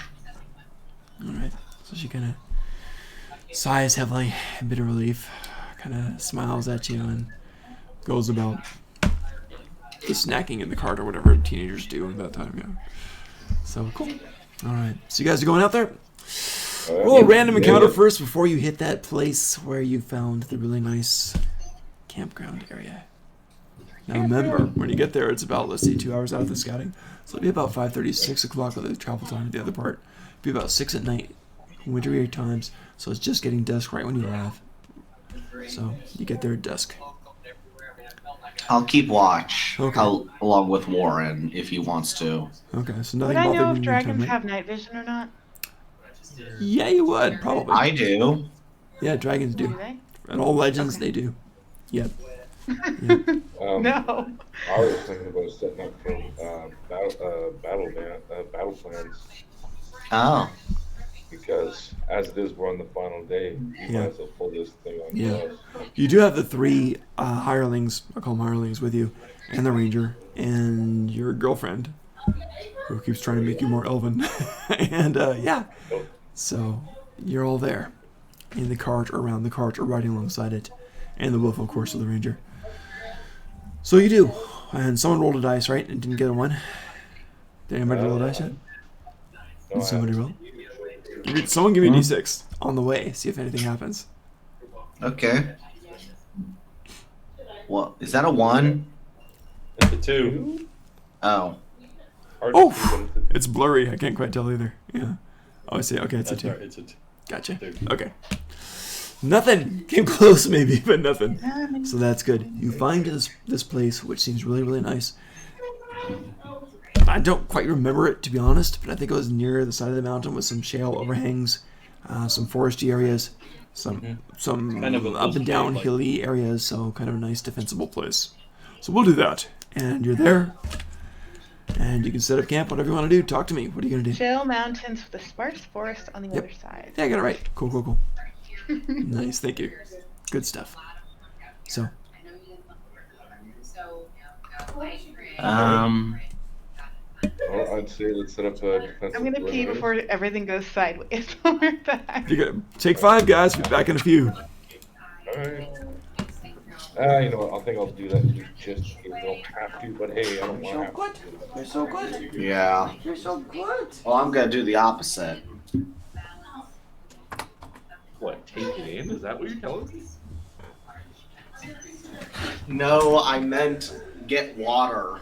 Alright. So she kind of sighs heavily, a bit of relief, kind of smiles at you and goes about the snacking in the cart or whatever teenagers do at that time, yeah. So, cool. Alright. So you guys are going out there? Roll a random encounter first before you hit that place where you found the really nice campground area. Now remember, when you get there, it's about, let's see, 2 hours out of the scouting. So it'll be about 5:30, 6 o'clock with the travel time to the other part. It'll be about 6 at night, winter times. So it's just getting dusk right when you arrive. So you get there at dusk.
I'll keep watch
Okay.
along with Warren if he wants to.
Okay, so
Would
nothing
I
bothered
know
you
if
in the
dragons
meantime, right?
have night vision or not?
Yeah, you would, probably.
I do.
Yeah, dragons
Do
do.
they?
And all legends,
Okay.
they do. Yep.
No.
I was thinking about setting up battle plans
Oh.
because as it is, we're on the final day. You
Yeah.
might as well pull this thing on
Yeah.
us.
You do have the 3 hirelings, I call them hirelings, with you, and the ranger, and your girlfriend, who keeps trying to make you more elven. And yeah, so you're all there in the cart, or around the cart, or riding alongside it, and the wolf, of course, with the ranger. So you do, and someone rolled a dice, right, and didn't get a 1. Did anybody roll a dice yet?
No,
Did
I
somebody
haven't.
roll? Someone give me a d6 on the way. See if anything happens.
Okay. What is that? A 1?
It's a 2.
Oh.
Hard to
Oh,
see, but it's
it's blurry. I can't quite tell either. Yeah. Oh, I see. Okay, it's a
That's
2.
right. It's a 2.
Gotcha.
2.
Okay. Nothing. Came close, maybe, but nothing. So that's good. You find this place, which seems really, really nice. I don't quite remember it, to be honest, but I think it was near the side of the mountain with some shale overhangs, some foresty areas, some
Kind of a
up and down
like-
hilly areas, so kind of a nice defensible place. So we'll do that. And you're there, and you can set up camp, whatever you want to do. Talk to me. What are you going to do?
Chill mountains with a sparse forest on the
Yep.
other side.
Yeah, I got it right. Cool, cool, cool. Nice, thank you. Good stuff. So,
Well, I'd say let's set up a defensive
I'm gonna pee
perimeter.
before everything goes sideways. When we're back.
you got take 5, guys. Be back in a few.
Alright. You know what? I think I'll do that just in case I don't have to, but hey, I don't want to have to.
You're so good. Yeah. You're so good. Well, I'm gonna do the opposite.
What, take it in? Is that what you're telling me?
No, I meant get water.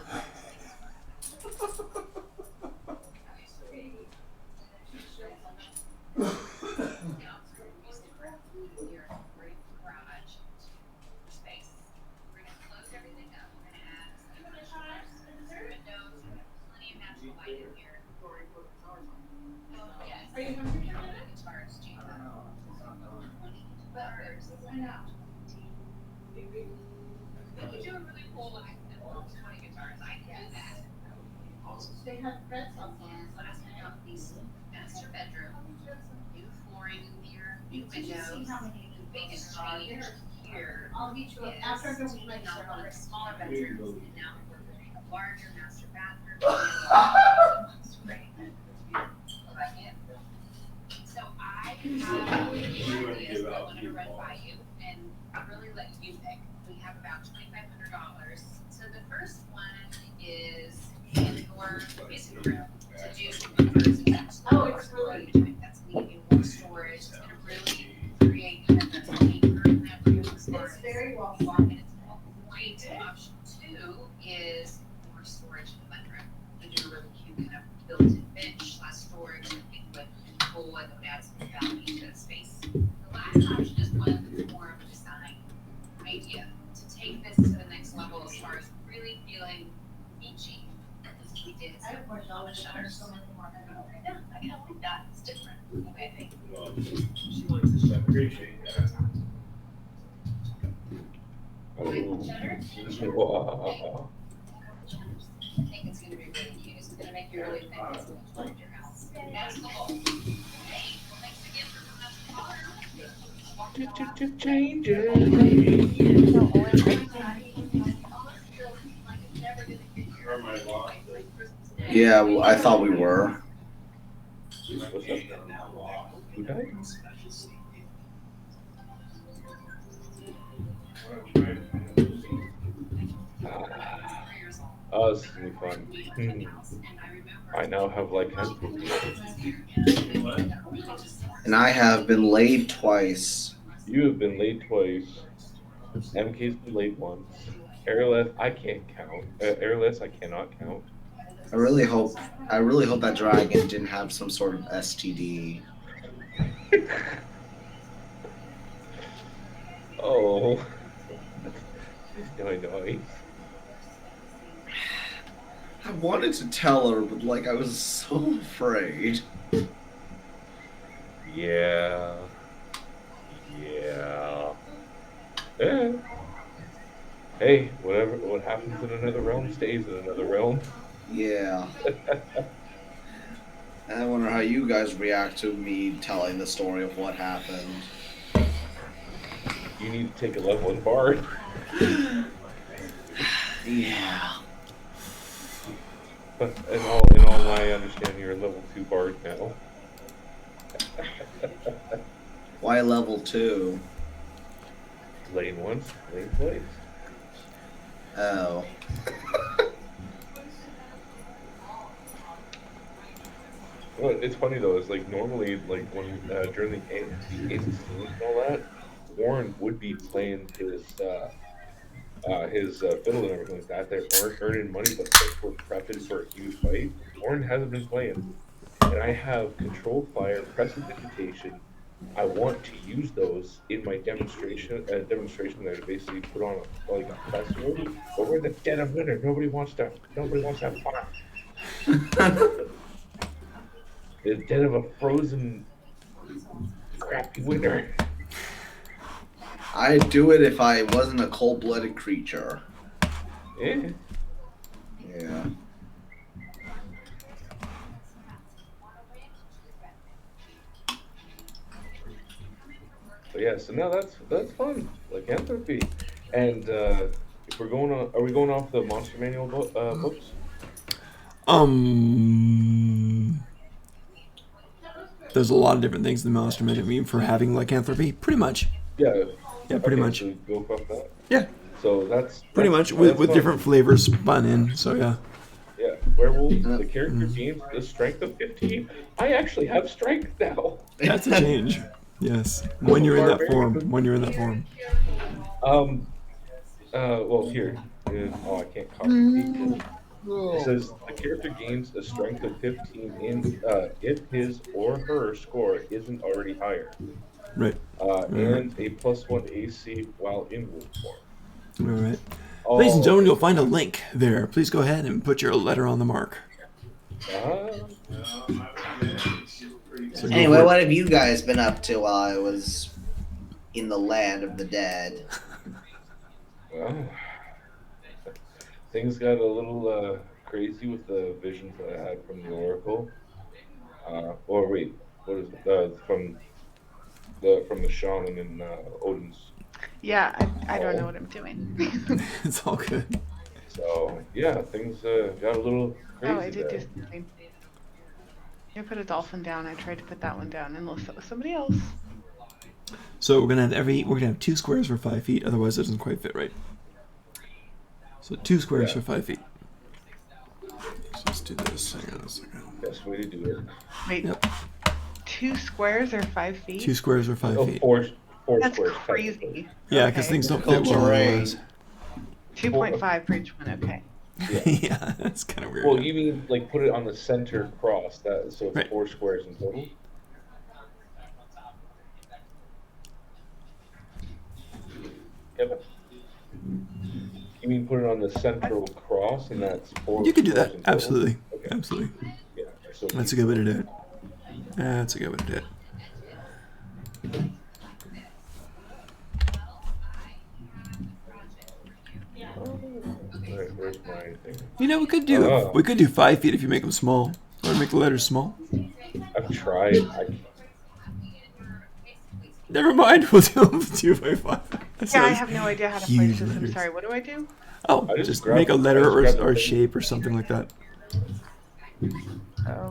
They have friends on last night on these master bedroom, new flooring here, new windows. The biggest change here
I'll meet you
is
after I go with
taking
my
out one of the smaller
There
bedrooms and now we're putting a larger master bathroom. Great. Like it. So I have ideas that I want to run by you and really let you pick. We have about $2,500. So the first one is in your basic room to do converts and that's
Oh, it's really-
that's needing more storage. It's gonna really create kind of a deeper memory of storage.
It's very well
And
thought.
it's great. Option 2 is more storage in the bedroom. We do a really cute kind of built-in bench / storage and things like cool and it would add some value to the space. The last option is one that's more of a design idea to take this to the next level as far as really feeling beachy. We did
I have more knowledge
some
than
shutters.
so many more than I
Yeah, I kind of like that. It's different. Okay, I think.
She likes this stuff. Appreciate that.
Wow.
I think it's gonna be really cute. It's gonna make you really think it's gonna change your house. That's the goal. Hey, well, thanks again for coming up to the
Yeah, well, I thought we were.
What's up now? Who died? Oh, this is gonna be fun. I now have like handproof.
And I have been laid twice.
You have been late twice. MK's played once. Airless, I can't count. Airless, I cannot count.
I really hope that dragon didn't have some sort of STD.
Oh. Nice.
I wanted to tell her, but like I was so afraid.
Yeah. Yeah. Yeah. Hey, what happens in another realm stays in another realm.
Yeah. And I wonder how you guys react to me telling the story of what happened.
You need to take a level in Bard.
Yeah.
But in all my understanding, you're a level 2 Bard now.
Why level 2?
Lane once, lane twice.
Oh.
Well, it's funny though. It's like normally, like when during the Ace and all that, Warren would be playing his fiddle and everything like that. They're earning money, but since we're prepping for a huge fight, Warren hasn't been playing, and I have controlled fire, prestidigitation. I want to use those in my demonstration there to basically put on a festival. But we're in the dead of winter. Nobody wants to have fun. The dead of a frozen, crappy winter.
I'd do it if I wasn't a cold-blooded creature.
Yeah.
Yeah.
But yeah, so now that's fun. Lycanthropy. And if we're going on, are we going off the Monster Manual books?
There's a lot of different things in the Monster Manual for having lycanthropy. Pretty much.
Yeah.
Yeah, pretty much.
So go off that.
Yeah.
So that's
pretty much with
fun.
different flavors spun in. So yeah.
Yeah, werewolf. The character gains the strength of 15. I actually have strength now.
That's a change. Yes. When you're in that form.
Well, here. Oh, I can't copy. It says the character gains a strength of 15 if his or her score isn't already higher.
Right.
And a +1 AC while in wolf form.
All right. Ladies and gentlemen, you'll find a link there. Please go ahead and put your letter on the mark. So
anyway, what have you guys been up to while I was in the land of the dead?
Well, things got a little crazy with the visions that I had from the Oracle. Or wait, what is it? From the Shaman and Odin's.
Yeah, I don't know what I'm doing.
It's all good.
So yeah, things got a little crazy.
Oh, I did
there.
do something. I put a dolphin down. I tried to put that one down, unless it was somebody else.
So we're gonna have 2 squares for 5 feet. Otherwise, it doesn't quite fit right. So 2 squares for 5 feet. So let's do this. Hang on a second.
Best way to do it.
Wait.
Yep.
2 squares or 5 feet?
2 squares or 5 feet.
Four
That's
squares.
crazy.
Yeah, because things don't fit well otherwise.
2.5 for each one. Okay.
Yeah, that's kind of weird.
Well, you mean like put it on the center cross, so it's
Right.
4 squares in total? Kevin? You mean put it on the central cross, and that's 4
You could do
squares
that.
in total?
Absolutely.
Okay.
Absolutely.
Yeah, so
That's a good way to do it. That's a good way to do it.
Alright, where's my thing?
You know, we could do 5 feet if you make them small, or make the letters small.
I've tried.
Never mind. We'll do them 2 by 5.
Yeah, I have no idea how to place
huge
this. I'm
letters.
sorry. What do I do?
Oh,
I just
just
grabbed-
make a
I
letter
just grabbed
or a
the-
shape or something like that.
Okay,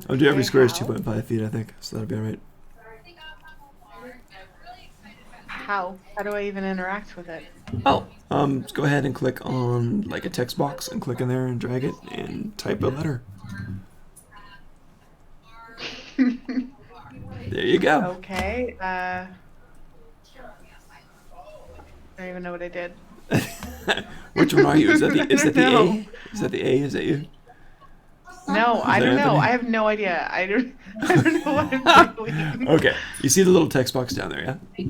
I'll do every square is
how?
2.5 feet, I think, so that'll be alright.
How? How do I even interact with it?
Oh, just go ahead and click on like a text box and click in there and drag it and type a letter. There you go.
Okay. don't even know what I did.
Which one are you? Is that the
No.
A? Is that the A? Is that you?
No, I
that
don't know.
Anthony?
I have no idea. I don't know what I'm doing.
Okay. You see the little text box down there, yeah?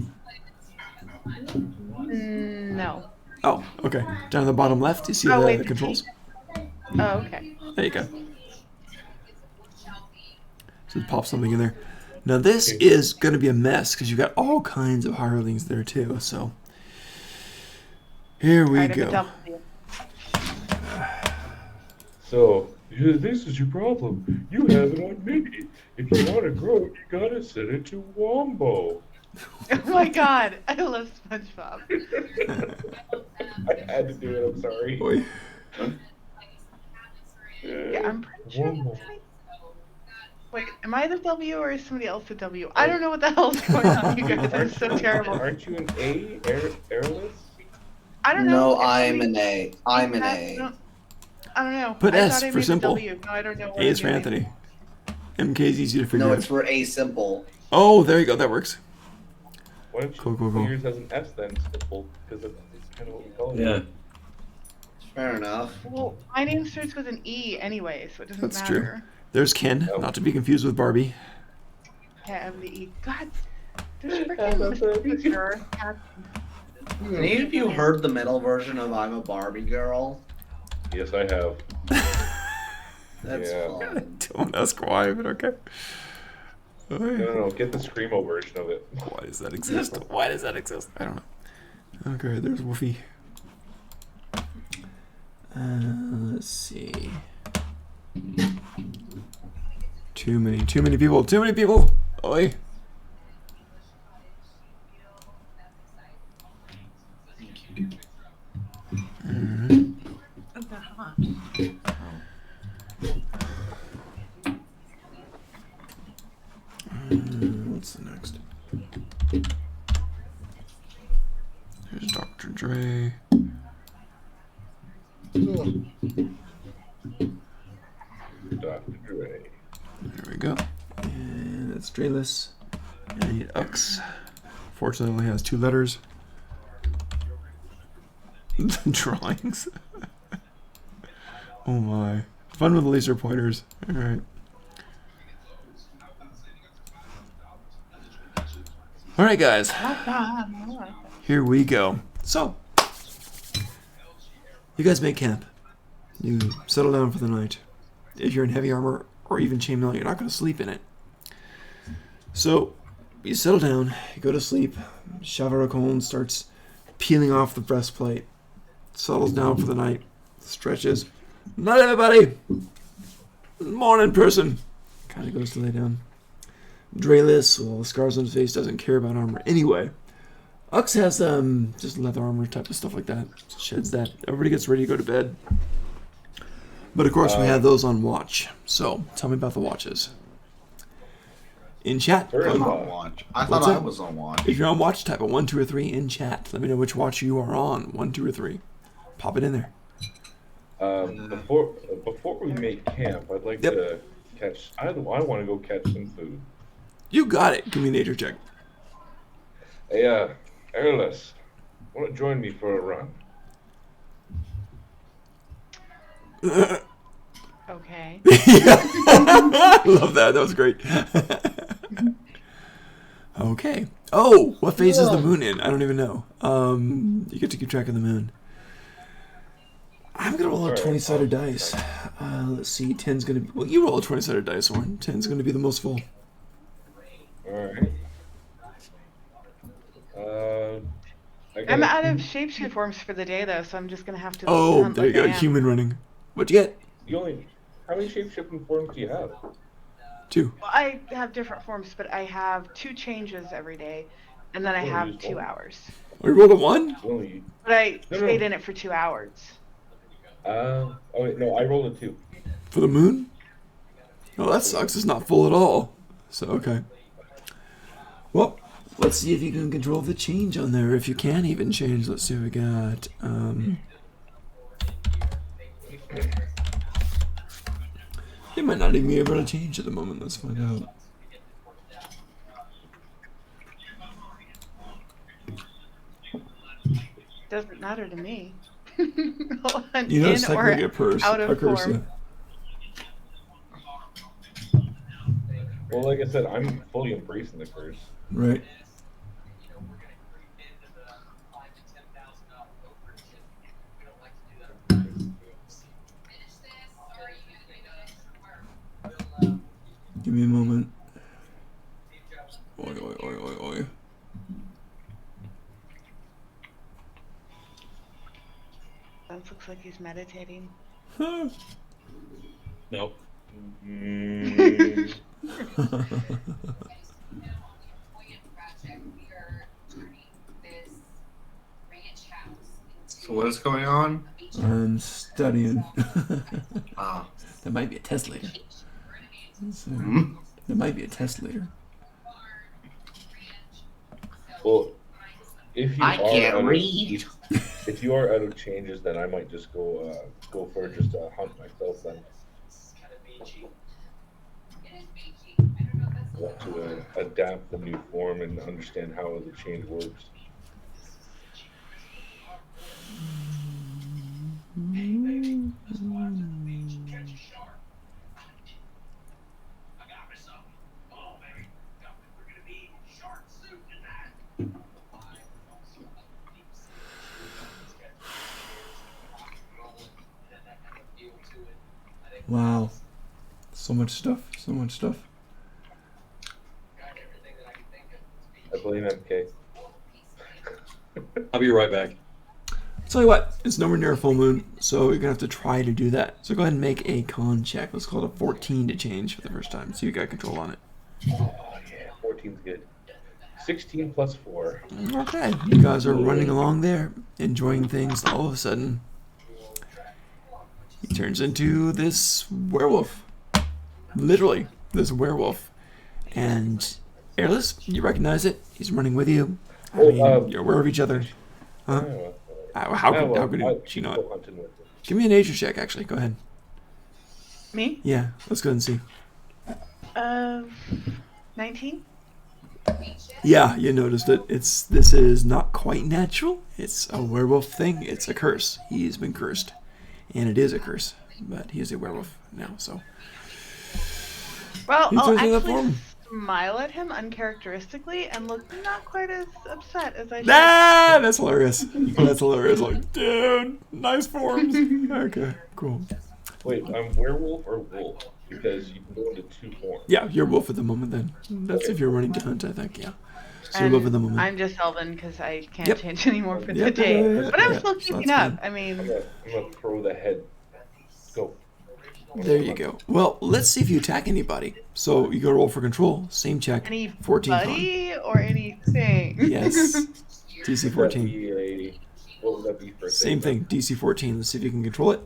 No.
Oh, okay. Down the bottom left, you see
Oh,
the
wait,
controls.
Oh, okay.
There you go. So pop something in there. Now this is going to be a mess because you've got all kinds of hirelings there too. So here we
Alright, I can
go.
tell you.
So, yeah, this is your problem. You have it on me. If you want to grow it, you gotta send it to Wombo.
Oh my god, I love SpongeBob.
I had to do it, I'm sorry.
Boy.
Yeah, I'm pretty sure.
Wombo.
Wait, am I the W or is somebody else the W? I don't know what the hell's going on, you guys. I'm so terrible.
Aren't you an A, airless?
I don't know.
No, I'm an A. I'm an A.
I don't know.
Put
I
S
thought I
for
made the
simple.
W. No, I don't know. What
A is for
I'm doing.
Anthony. MK is easy to figure
No,
out.
it's for A simple.
Oh, there you go. That works.
Why don't you
Cool, cool,
put
cool.
yours as an S then, simple? Because that's kind of what we call it.
Yeah.
Fair enough.
Well, my name starts with an E anyway, so it doesn't
That's true.
matter.
There's Ken, not to be confused with Barbie.
Yeah, I have the E. God, there's freaking Mr. Cat.
Any of you heard the metal version of I'm a Barbie Girl?
Yes, I have.
That's
Yeah.
fun.
Don't ask why, but okay.
No, get the Screamo version of it.
Why does that exist? Why does that exist? I don't know. Okay, there's Woofy. Let's see. Too many people. Too many people. Oi. What's the next? Here's Dr. Dre.
Dr. Dre.
There we go. And it's Drayless. And I need Ux. Fortunately, it only has 2 letters. Drawings. Oh my. Fun with laser pointers. Alright. Alright, guys. Here we go. So, you guys make camp. You settle down for the night. If you're in heavy armor or even chainmail, you're not going to sleep in it. So, you settle down, you go to sleep. Shavarakhon starts peeling off the breastplate. Settles down for the night. Stretches. Not everybody! Morning person! Kind of goes to lay down. Drayless, with all the scars on his face, doesn't care about armor anyway. Ux has just leather armor type of stuff like that. Sheds that. Everybody gets ready to go to bed. But of course, we have those on watch. So, tell me about the watches. In chat.
First
I'm
off,
on watch. I
What's
thought I
up?
was on watch.
If you're on watch, type a 1, 2, or 3 in chat. Let me know which watch you are on. 1, 2, or 3. Pop it in there.
before we make camp, I'd like
Yep.
to catch. I want to go catch some food.
You got it. Give me a nature check.
Hey, Airless, want to join me for a run?
Okay.
I love that. That was great. Okay. Oh, what phase is the moon in? I don't even know. You get to keep track of the moon. I'm gonna roll a 20-sided dice. Let's see. 10's gonna be. Well, you roll a 20-sided dice, Warren. 10's gonna be the most full.
All right.
I'm out of shapeshift forms for the day though, so I'm just gonna have to.
Oh,
hunt
there you
like
go.
I am.
Human running. What'd you get?
How many shapeshifting forms do you have?
2.
Well, I have different forms, but I have 2 changes every day, and then I
Oh,
have
use
2
one.
hours.
Oh, you rolled a 1?
Only.
But I
No.
stayed in it for 2 hours.
Oh wait, no, I rolled a 2.
For the moon? Oh, that sucks. It's not full at all. So, okay. Well, let's see if you can control the change on there. If you can even change. Let's see what we got. They might not even be able to change at the moment. Let's find out.
Doesn't matter to me. Hold on,
You know,
in
it's
or
technically a purse.
out of
a curse,
form.
Well, like I said, I'm fully embracing the curse.
Right. Give me a moment. Oi, oi, oi, oi, oi.
That looks like he's meditating.
Huh.
Nope.
Mm.
So what is going on?
I'm studying.
Ah.
That might be a test later. So,
Hmm?
there might be a test later.
Well, if you
I
are
can't
out
read.
if you are out of changes, then I might just go for just a hunt myself. Then I want to adapt the new form and understand how the change works.
Wow. So much stuff. So much stuff.
I blame MK.
I'll be right back.
Tell you what, it's nowhere near a full moon, so you're gonna have to try to do that. So go ahead and make a con check. Let's call it a 14 to change for the first time. So you got control on it.
Oh yeah, 14's good. 16 plus 4.
Okay, you guys are running along there, enjoying things. All of a sudden, he turns into this werewolf. Literally, this werewolf. And Airless, you recognize it. He's running with you. I mean, you're aware of each other. Huh? How could she not? Give me a nature check, actually. Go ahead.
Me?
Yeah, let's go ahead and see.
19?
Yeah, you noticed it. This is not quite natural. It's a werewolf thing. It's a curse. He's been cursed. And it is a curse. But he is a werewolf now, so.
Well,
He
I'll
turns into that
actually
form.
smile at him uncharacteristically and look not quite as upset as I should.
Ah, that's hilarious. That's hilarious. Like, dude, nice forms. Okay, cool.
Wait, I'm werewolf or wolf? Because you can go into 2 forms.
Yeah, you're wolf at the moment then. That's if you're running to hunt, I think, yeah. So you're wolf at the moment.
I'm just Elven because I can't
Yep.
change anymore for the
Yep,
day.
yeah,
But I'm
yeah,
still
so
keeping
that's
up. I mean,
I'm gonna throw the head. Go.
There you go. Well, let's see if you attack anybody. So you go roll for control. Same check. 14 con.
anybody or anything.
Yes. DC 14.
What would that be for a
Same thing. DC 14. Let's see if you can control it.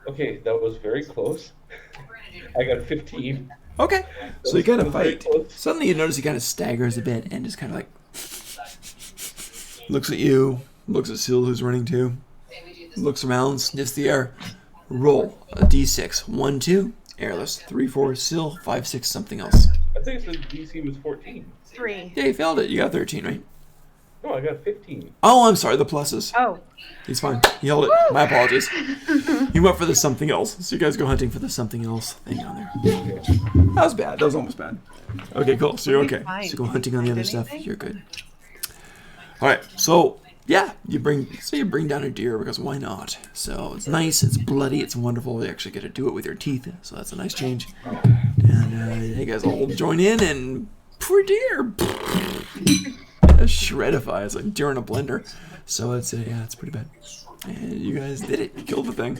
Okay, that was very close. I got 15.
Okay. So you kind of
Very
fight.
close.
Suddenly you notice he kind of staggers a bit and just kind of like looks at you, looks at Seal who's running too, looks around, sniffs the air. Roll a d6. 1, 2, Airless. 3, 4, Seal. 5, 6, something else.
I think it said DC was 14.
3.
Yeah, you failed it. You got 13, right?
No, I got 15.
Oh, I'm sorry. The pluses.
Oh.
He's fine. He held it. My apologies. He went for the something else. So you guys go hunting for the something else thing down there. That was bad. That was almost bad. Okay, cool. So you're okay.
Fine.
So you go hunting on the other stuff.
Anything?
You're good. All right. So yeah, you bring down a deer because why not? So it's nice. It's bloody. It's wonderful. You actually get to do it with your teeth. So that's a nice change. And you guys all join in and poor deer. Shredify. It's like deer in a blender. So it's it's pretty bad. And you guys did it. You killed the thing.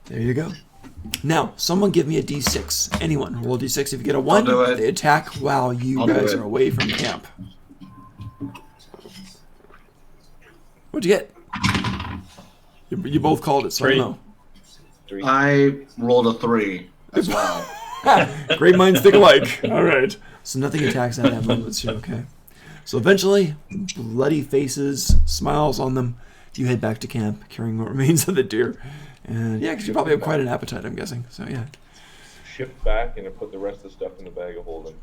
There you go. Now, someone give me a d6. Anyone. Roll a d6. If you get a 1,
do it.
they attack while you
I'll do
guys
it.
are away from camp. What'd you get? You both called it, so I
3.
don't know.
3.
I rolled a 3 as well.
Great minds think alike. All right. So nothing attacks at that moment, so you're okay. So eventually, bloody faces, smiles on them. You head back to camp, carrying what remains of the deer. And yeah, because you probably have quite an appetite, I'm guessing. So yeah.
Shift back and I put the rest of the stuff in the bag of holding.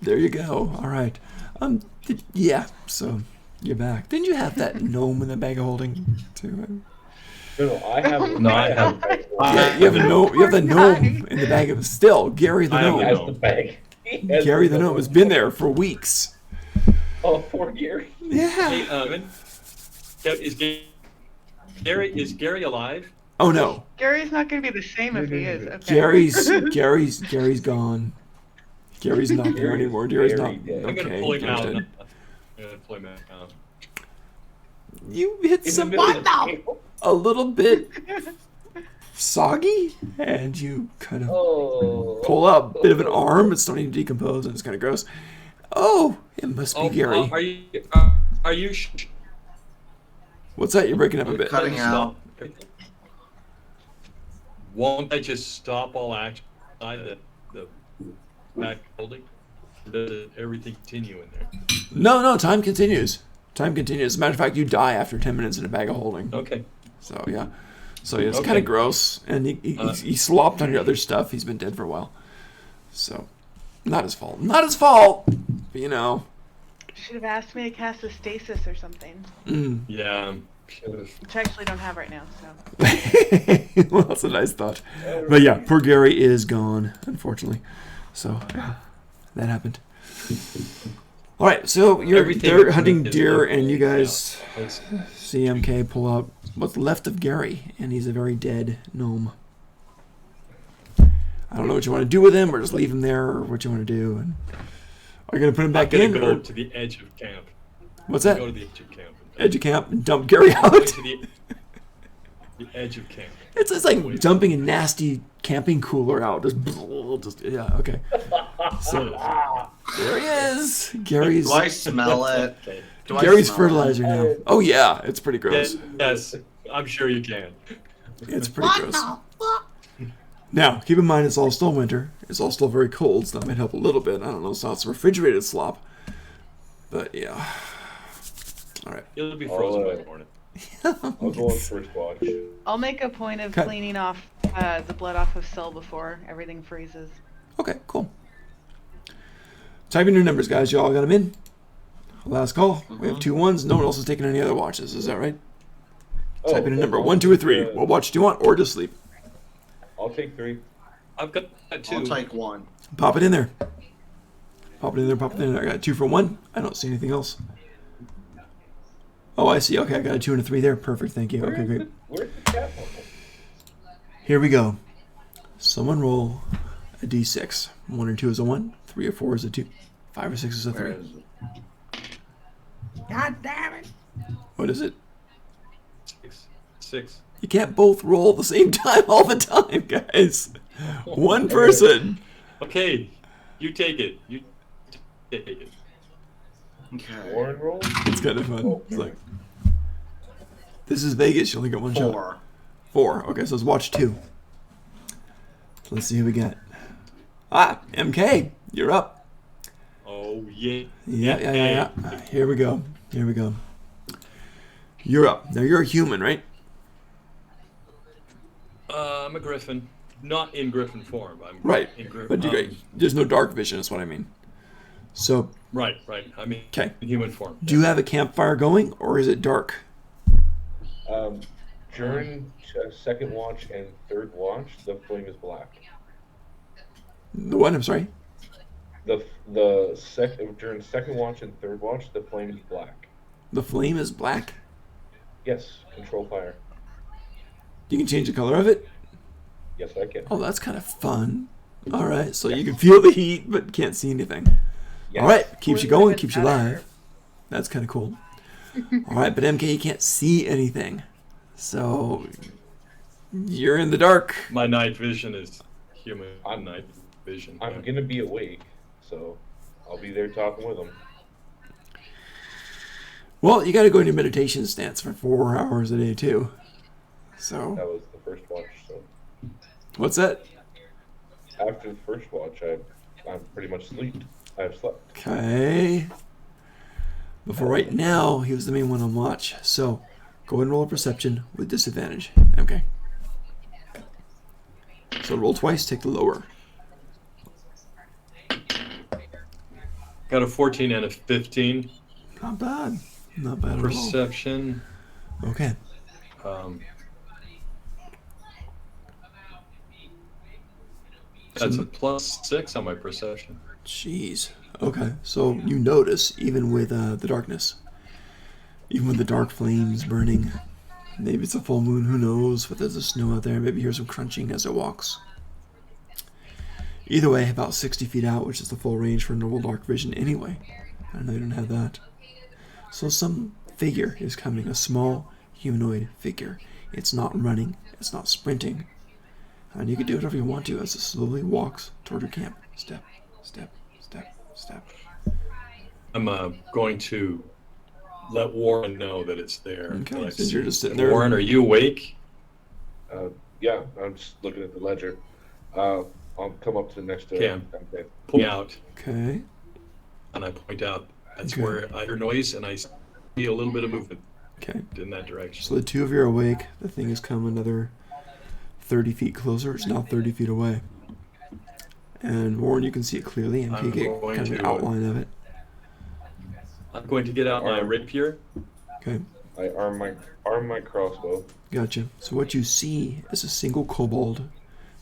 There you go. All right. Yeah. So you're back. Didn't you have that gnome in the bag of holding too?
No, I have.
No, I have.
Yeah, you have a gnome. You have the gnome in the bag of still. Gary the
I have
He
a
has
gnome.
the bag. He has
Gary
the
the gnome has been there for weeks.
Oh, poor Gary.
Yeah.
Hey, is Gary alive?
Oh no.
Gary's not going to be the same if he is. Okay.
Gary's gone. Gary's not there
Gary's
anymore. Gary's not.
very dead.
I'm gonna
Okay.
pull him
Gary's
out.
dead.
I'm gonna pull him out.
You hit
In the
some
middle of the table.
a little bit soggy, and you kind of
Oh.
pull out a bit of an arm. It's starting to decompose, and it's kind of gross. Oh, it must be Gary.
Are you?
What's that? You're breaking up a
You're
bit.
cutting out.
Won't I just stop all action by the back holding? Or does everything continue in there?
No, time continues. Time continues. As a matter of fact, you die after 10 minutes in a bag of holding.
Okay.
So yeah. So yeah, it's
Okay.
kind of gross, and he slopped on your other stuff. He's been dead for a while. So, not his fault. Not his fault. But you know.
Should have asked me to cast a stasis or something,
Yeah.
which I actually don't have right now. So
Well, that's a nice thought. But yeah, poor Gary is gone, unfortunately. So yeah, that happened. All right, so they're hunting deer, and you guys see MK pull out what's left of Gary, and he's a very dead gnome. I don't know what you want to do with him, or just leave him there, or what you want to do. And are you gonna put him back
I'm
in?
gonna go
Or,
to the edge of camp.
what's that?
Go to the edge of camp.
Edge of camp and dump Gary
Go
out.
to the edge of camp.
It's like dumping a nasty camping cooler out. Just yeah, okay. So there he is. Gary's
Do I smell it?
Okay.
Do I
Gary's
smell
fertilizer now. Oh yeah, it's pretty gross.
Yes, I'm sure you can.
It's pretty gross. Now, keep in mind it's all still winter. It's all still very cold, so that might help a little bit. I don't know, so it's refrigerated slop. But yeah. Alright.
It'll be frozen by the morning.
I'll go on first watch.
I'll make a point of
Okay.
cleaning off the blood off of Syl before everything freezes.
Okay, cool. Type in your numbers, guys. You all got them in? Last call. We have 2 1s. No one else is taking any other watches. Is that right? Type in a number. 1, 2, or 3. What watch do you want, or just sleep?
I'll take 3.
I've got 2.
I'll take one.
Pop it in there. Pop it in there, pop it in there. I got 2 for 1. I don't see anything else. Oh, I see. Okay, I got a 2 and a 3 there. Perfect, thank you. Okay, great.
Where's the cat?
Here we go. Someone roll a d6. 1 or 2 is a 1. 3 or 4 is a 2. 5 or 6 is a 3.
Where is it? God damn it!
What is it?
6.
You can't both roll at the same time all the time, guys. One person.
Okay, you take it. You take it.
Okay.
Warren roll?
It's kind of fun. It's like, this is Vegas. You only got 1 shot.
4.
4. Okay, so let's watch 2. Let's see who we got. Ah, MK, you're up.
Oh yeah.
Yeah. Here we go. You're up. Now you're a human, right?
I'm a griffin, not in griffin form. I'm
Right.
In
But there's no dark vision. That's what I mean. So,
right. I mean,
okay.
in human form.
Do you have a campfire going, or is it dark?
During second watch and third watch, the flame is black.
The what? I'm sorry.
During second watch and third watch, the flame is black.
The flame is black.
Yes, control fire.
You can change the color of it.
Yes, I can.
Oh, that's kind of fun. All right, so you can feel the heat but can't see anything.
Yes.
All right, keeps you going,
Even
keeps you
better.
alive. That's kind of cool. All right, but MK, you can't see anything, so you're in the dark.
My night vision is human night vision.
I'm gonna be awake, so I'll be there talking with them.
Well, you got to go into meditation stance for 4 hours a day too. So
That was the first watch. So
what's that?
after the first watch, I'm pretty much asleep. I have slept.
Okay. But for right now, he was the main one on watch. So go ahead and roll a perception with disadvantage. Okay. So roll twice, take the lower.
Got a 14 and a 15
Not bad. Not bad at all.
perception.
Okay.
That's a +6 on my perception.
Jeez. Okay. So you notice, even with the darkness, even with the dark flames burning, maybe it's a full moon, who knows, but there's the snow out there, maybe you hear some crunching as it walks. Either way, about 60 feet out, which is the full range for normal dark vision anyway. I know you don't have that. So some figure is coming, a small humanoid figure. It's not running, it's not sprinting. And you can do whatever you want to as it slowly walks toward your camp. Step, step, step, step.
I'm going to let Warren know that it's there.
Okay,
that I've
since you're
seen.
just sitting there.
Warren, are you awake?
Yeah, I'm just looking at the ledger. I'll come up to next to
Cam.
okay.
Pull me out,
Okay.
and I point out. That's
Okay.
where I hear noise, and I see a little bit of movement
Okay.
in that direction.
So the two of you are awake. The thing has come another 30 feet closer. It's now 30 feet away. And Warren, you can see it clearly, and
I'm
you get
going
kind of an
to,
outline of it.
I'm going to get out my rapier.
Okay.
I arm my crossbow.
Gotcha. So what you see is a single kobold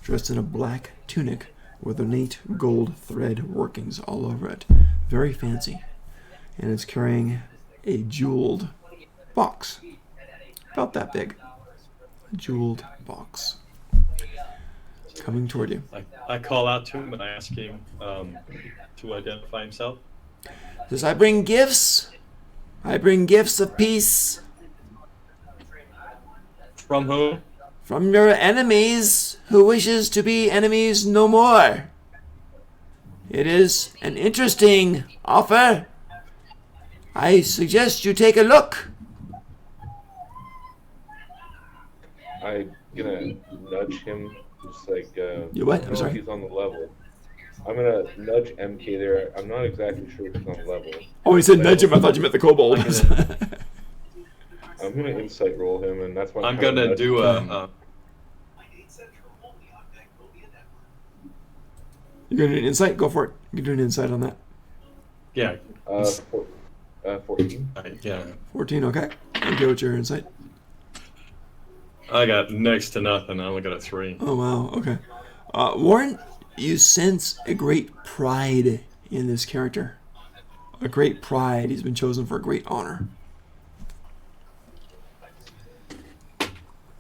dressed in a black tunic with ornate gold thread workings all over it. Very fancy. And it's carrying a jeweled box. About that big. A jeweled box. Coming toward you.
I call out to him and I ask him to identify himself.
Says, I bring gifts. I bring gifts of peace
From whom?
from your enemies who wishes to be enemies no more. It is an interesting offer. I suggest you take a look.
I'm gonna nudge him, just like
You what?
I don't
I'm
know
sorry.
if he's on the level. I'm gonna nudge MK there. I'm not exactly sure if he's on the level.
Oh, he said nudge him. I thought you meant the kobold.
I'm gonna insight roll him, and that's why
I'm
kinda
gonna
nudging
do
him.
You're going to do an insight? Go for it. You can do an insight on that.
Yeah.
14.
Yeah.
14, okay. Okay, what's your insight?
I got next to nothing. I only got a 3.
Oh, wow, okay. Warren, you sense a great pride in this character. A great pride. He's been chosen for a great honor.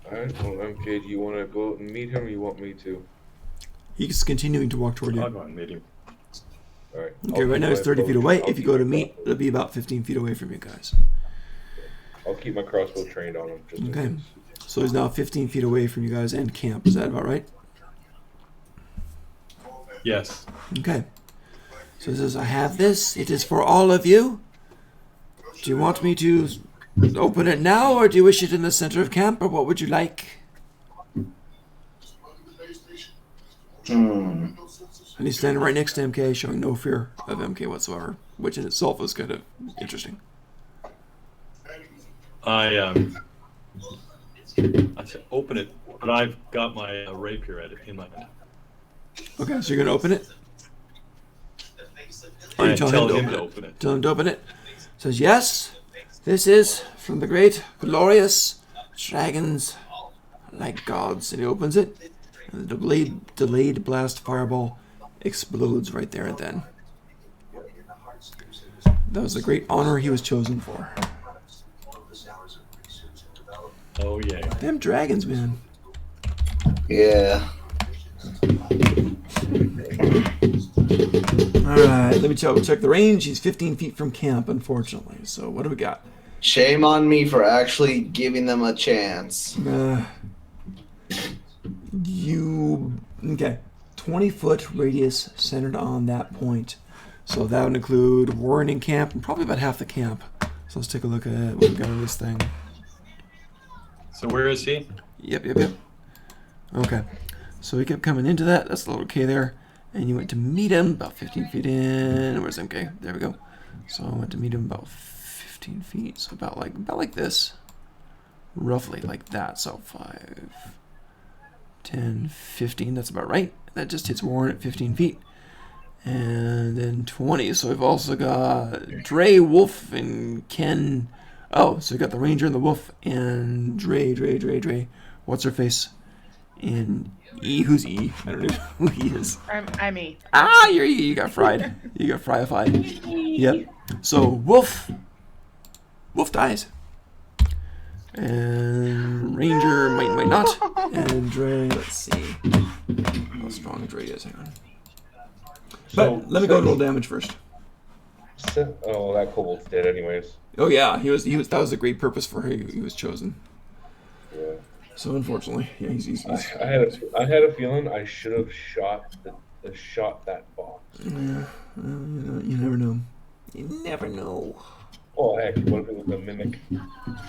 Alright, well, MK, do you want to go out and meet him, or you want me to?
He's continuing to walk toward you.
I'll go and meet him.
Alright.
Okay, right now he's 30 feet away. If you go to meet, it'll be about 15 feet away from you guys.
I'll keep my crossbow trained on him. Just in
Okay.
case.
So he's now 15 feet away from you guys and camp. Is that about right?
Yes.
Okay. So he says, I have this. It is for all of you. Do you want me to open it now, or do you wish it in the center of camp, or what would you like? And he's standing right next to MK, showing no fear of MK whatsoever, which in itself is kind of interesting.
I said open it, but I've got my rapier in my hand.
Okay, so you're going to open it? Or
I
you
tell him to open it.
Tell him to open it. Says, yes, this is from the great, glorious dragons like gods. And he opens it, and the delayed blast fireball explodes right there and then. That was the great honor he was chosen for.
Oh yeah.
Damn dragons, man.
Yeah.
Alright, let me check the range. He's 15 feet from camp, unfortunately. So what do we got?
Shame on me for actually giving them a chance.
Okay. 20-foot radius centered on that point. So that would include Warren in camp and probably about half the camp. So let's take a look at what we got on this thing.
So where is he?
Yep. Okay. So he kept coming into that. That's the little K there. And you went to meet him about 15 feet in. Where's MK? There we go. So I went to meet him about 15 feet. So about like this. Roughly like that. So 5, 10, 15. That's about right. That just hits Warren at 15 feet. And then 20. So we've also got Dre, Wolf, and Ken. Oh, so we got the Ranger and the Wolf and Dre. What's her face? And E. Who's E? I don't know who he is.
I'm E.
Ah, you're E. You got fried. You got fryified. Yep. So Wolf dies. And Ranger might not. And Dre, let's see how strong Dre is. Hang on. But let me go and roll damage first.
Oh, that kobold's dead anyways.
Oh yeah, he was. That was a great purpose for who he was chosen.
Yeah.
So unfortunately, yeah, he's
I had a feeling I should have shot that box.
Yeah, you never know. You never know.
Oh heck, what if it was a mimic?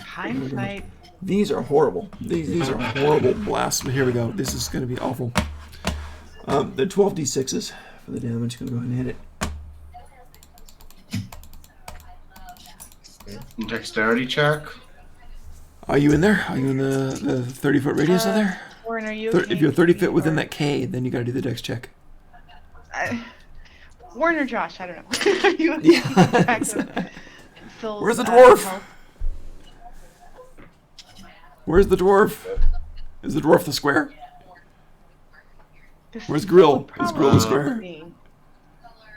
Hindsight.
These are horrible. These are horrible blasts. But here we go. This is going to be awful. The 12d6s for the damage. Gonna go ahead and hit it.
Dexterity check.
Are you in there? Are you in the 30-foot radius of there?
Warren, are you?
If you're 30 feet within that K, then you got to do the dex check.
Warren or Josh, I don't know. Are you?
Yeah.
Phil's,
Where's the dwarf?
health?
Where's the dwarf? Is the dwarf the square?
This
Where's
is
Grill?
so
Is Grill the
probably
square?
me.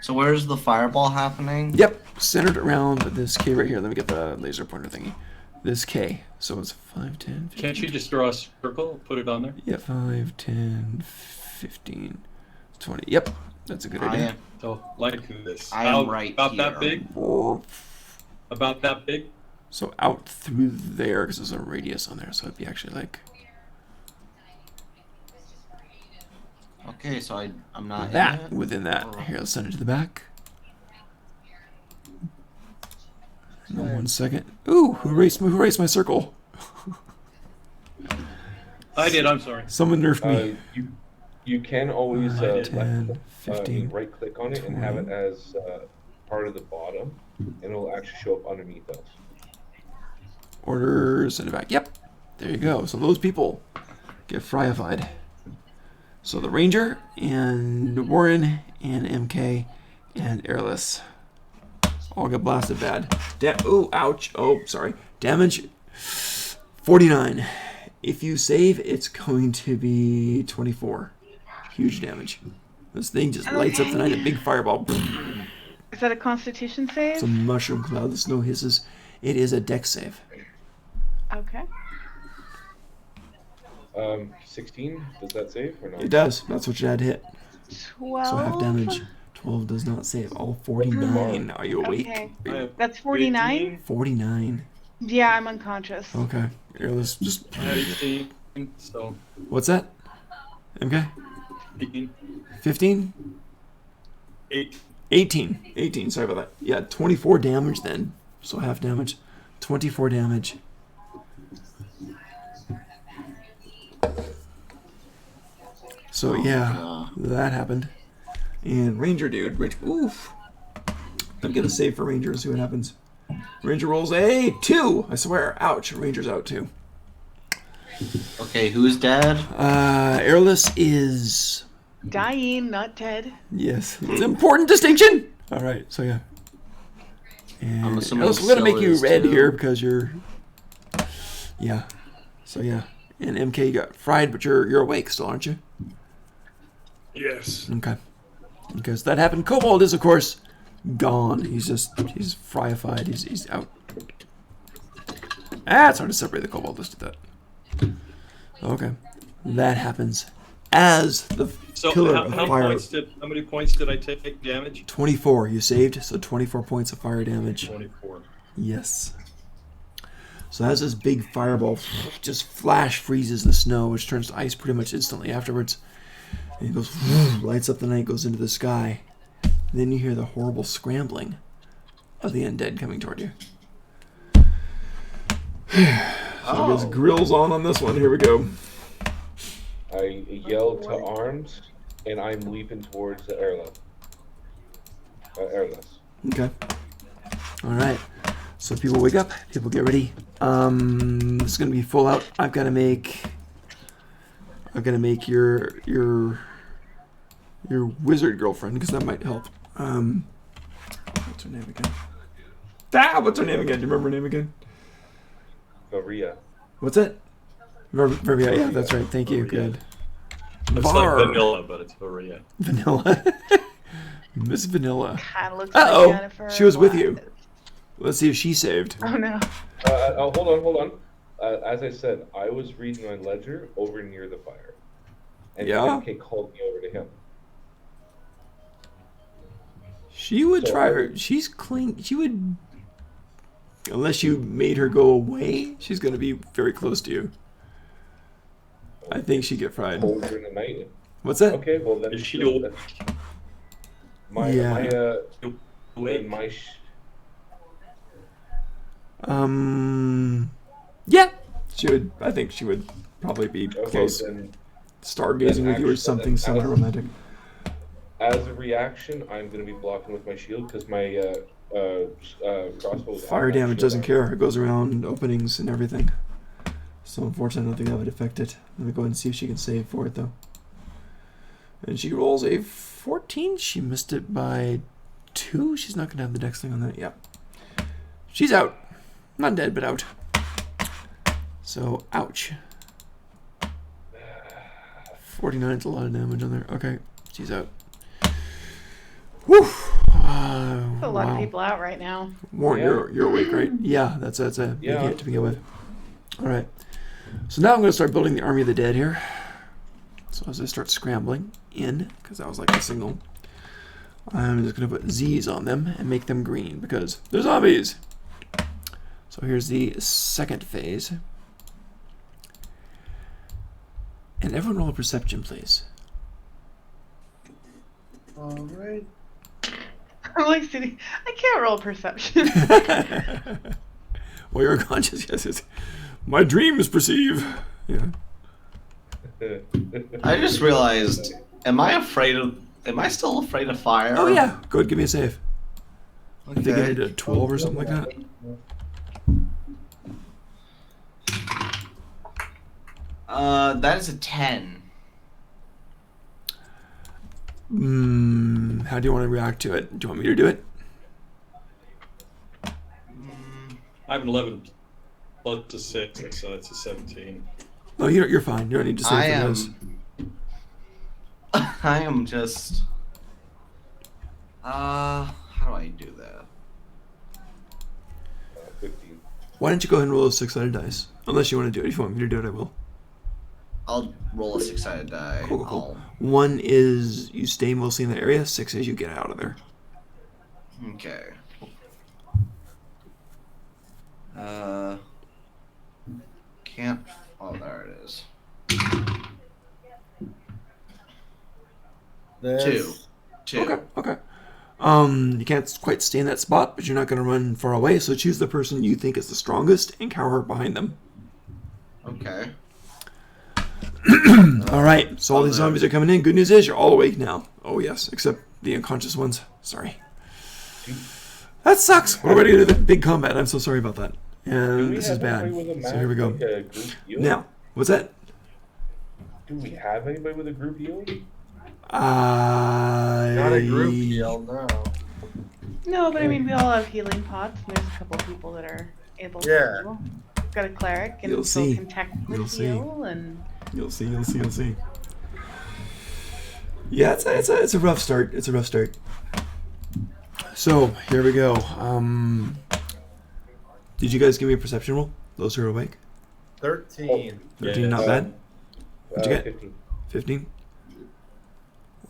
So where's the fireball happening?
Yep, centered around this K right here. Let me get the laser pointer thingy. This K. So it's 5, 10, 15.
Can't you just draw a circle, put it on there?
Yeah, 5, 10, 15, 20. Yep, that's a good idea.
So, like this.
I am right
About
here.
that big? About that big?
So out through there, because there's a radius on there, so it'd be actually like
Okay, so I'm not
that,
in it?
within that. Here, let's send it to the back. Hang on 1 second. Ooh, who erased my circle?
I did, I'm sorry.
Someone nerfed me.
You can always
10, 15,
right click on it and have it as part of the bottom, and it'll actually show up underneath us.
Order, send it back. Yep, there you go. So those people get fryified. So the Ranger and Warren and MK and Airless all get blasted bad. Oh, ouch. Oh, sorry. Damage 49. If you save, it's going to be 24. Huge damage. This thing just lights up the night, a big fireball.
Is that a Constitution save?
It's a mushroom cloud. The snow hisses. It is a dex save.
Okay.
16, does that save or not?
It does. That's what you had to hit.
12.
So half damage. 12 does not save. All 49. Are you awake?
Okay. That's 49?
49.
Yeah, I'm unconscious.
Okay. Here, let's just.
18, so.
What's that? MK?
18.
15? 18. 18. Sorry about that. Yeah, 24 damage then. So half damage. 24 damage. So yeah, that happened. And Ranger dude, oof. I'm gonna save for Ranger and see what happens. Ranger rolls a 2. I swear. Ouch. Ranger's out too.
Okay, who's dead?
Airless is
Dying, not dead.
yes. It's an important distinction. All right. So yeah. And
I'm assuming
Airless, we're gonna make you
Syl is
red
too.
here because you're. Yeah. So yeah. And MK, you got fried, but you're awake still, aren't you?
Yes.
Okay. Because that happened. Kobold is, of course, gone. He's fryified. He's out. It's hard to separate the kobold. Let's do that. Okay. That happens as the
So
pillar
how
of fire.
how many points did I take damage?
24. You saved, so 24 points of fire damage.
24.
Yes. So as this big fireball just flash freezes the snow, which turns to ice pretty much instantly afterwards. And it goes, lights up the night, goes into the sky. And then you hear the horrible scrambling of the undead coming toward you. So there's grills on this one. Here we go.
I yell to arms, and I'm leaping towards the airless.
Okay. All right. So people wake up. People get ready. This is gonna be full out. I've got to make your your wizard girlfriend, because that might help. What's her name again? What's her name again? Do you remember her name again?
Varia.
What's it? Varia, yeah, that's right. Thank you.
Varia.
Good.
It's
Var.
like vanilla, but it's Maria.
Vanilla. Miss Vanilla.
Kind of looks
Uh-oh,
like Jennifer.
she was with
Lopez.
you. Let's see if she saved.
Oh no.
Hold on. As I said, I was reading my ledger over near the fire. And
Yeah?
MK called me over to him.
She would try her. She's clean. She would. Unless you made her go away, she's going to be very close to you. I think she'd get fried.
Told her in the night.
What's that?
Okay, well then.
Is she the-
Yeah. Yeah. She would. I think she would probably be close.
Then,
Stargazing with you or something semi-romantic.
as a reaction, I'm going to be blocking with my shield because my crossbow.
Fire damage doesn't care. It goes around openings and everything. So unfortunately, I don't think that would affect it. Let me go ahead and see if she can save for it though. And she rolls a 14. She missed it by 2. She's not going to have the dex thing on that. Yep. She's out. Not dead, but out. So, ouch. 49 is a lot of damage on there. Okay, she's out. Whew.
There's a lot of people out right now.
Warren, you're awake, right? Yeah, that's a big
Yeah.
hit to begin with. All right. So now I'm going to start building the Army of the Dead here. So as I start scrambling in, because that was like the signal, I'm just going to put Z's on them and make them green because they're zombies. So here's the second phase. And everyone roll a perception, please.
Alright.
I'm like sitting. I can't roll perception.
Well, you're unconscious, yes. My dreams perceive. Yeah.
I just realized, am I still afraid of fire?
Oh, yeah. Go ahead, give me a save. I think I
Okay.
did a 12 or something like that.
That is a 10.
How do you want to react to it? Do you want me to do it?
I have an 11 plus a 6, so that's a 17.
No, you're fine. You don't need to save for this.
I am just. How do I do that?
15.
Why don't you go ahead and roll a 6-sided dice? Unless you want to do it. If you want me to do it, I will.
I'll roll a 6-sided die.
Cool. 1 is you stay mostly in the area. 6 is you get out of there.
Okay. Can't. Oh, there it is.
There's-
Two.
Okay. You can't quite stay in that spot, but you're not going to run far away. So choose the person you think is the strongest and cower behind them.
Okay.
All right. So all these zombies are coming in. Good news is you're all awake now. Oh yes, except the unconscious ones. Sorry. That sucks. We're ready to do the big combat. I'm so sorry about that.
Do
And
we
this
have
is bad.
anybody with a
So here we go.
like a group heal?
Now, what's that?
Do we have anybody with a group heal?
Not a group heal, no.
No, but I mean, we all have healing pots, and there's a couple people that are able to
Yeah.
heal. We've got a cleric, and
You'll
so
see.
can technically
You'll see.
heal, and
You'll see. Yeah, it's a rough start. It's a rough start. So here we go. Did you guys give me a perception roll? Those who are awake.
13.
13,
Yeah.
not bad. What'd you get?
15.
15.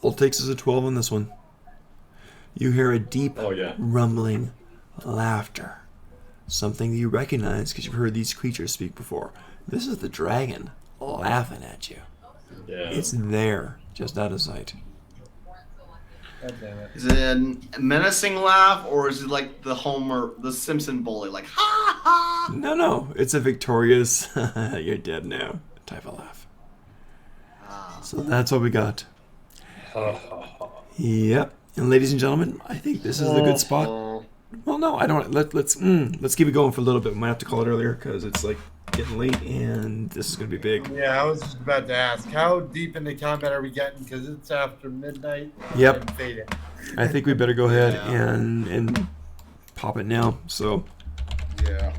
All it takes is a 12 on this one. You hear a deep
Oh, yeah.
rumbling laughter. Something you recognize because you've heard these creatures speak before. This is the dragon laughing at you.
Yeah.
It's there, just out of sight.
God damn it.
Is it a menacing laugh, or is it like the Simpson bully, like ha ha?
No, it's a victorious, you're dead now type of laugh. So that's what we got. Yep. And ladies and gentlemen, I think this is a good spot. Well, no, I don't. Let's keep it going for a little bit. We might have to call it earlier because it's like getting late, and this is gonna be big.
Yeah, I was just about to ask, how deep into combat are we getting? Because it's after midnight.
Yep.
And fading.
I think we better go ahead
Yeah.
and pop it now. So
Yeah.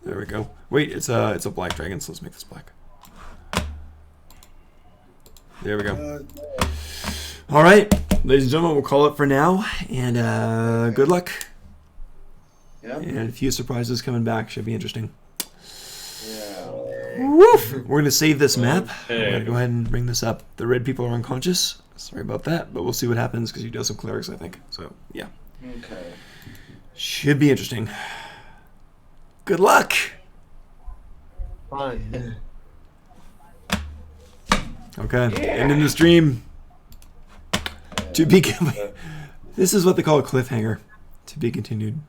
there we go. Wait, it's a black dragon, so let's make this black. There we go. All right, ladies and gentlemen, we'll call it for now, and good luck.
Yep.
And a few surprises coming back. Should be interesting.
Yeah.
Woof! We're gonna save this map.
Okay.
We're gonna go ahead and bring this up. The red people are unconscious. Sorry about that, but we'll see what happens because you do some clerics, I think. So yeah,
Okay.
should be interesting. Good luck.
Fine.
Okay, ending the stream. To be. This is what they call a cliffhanger. To be continued.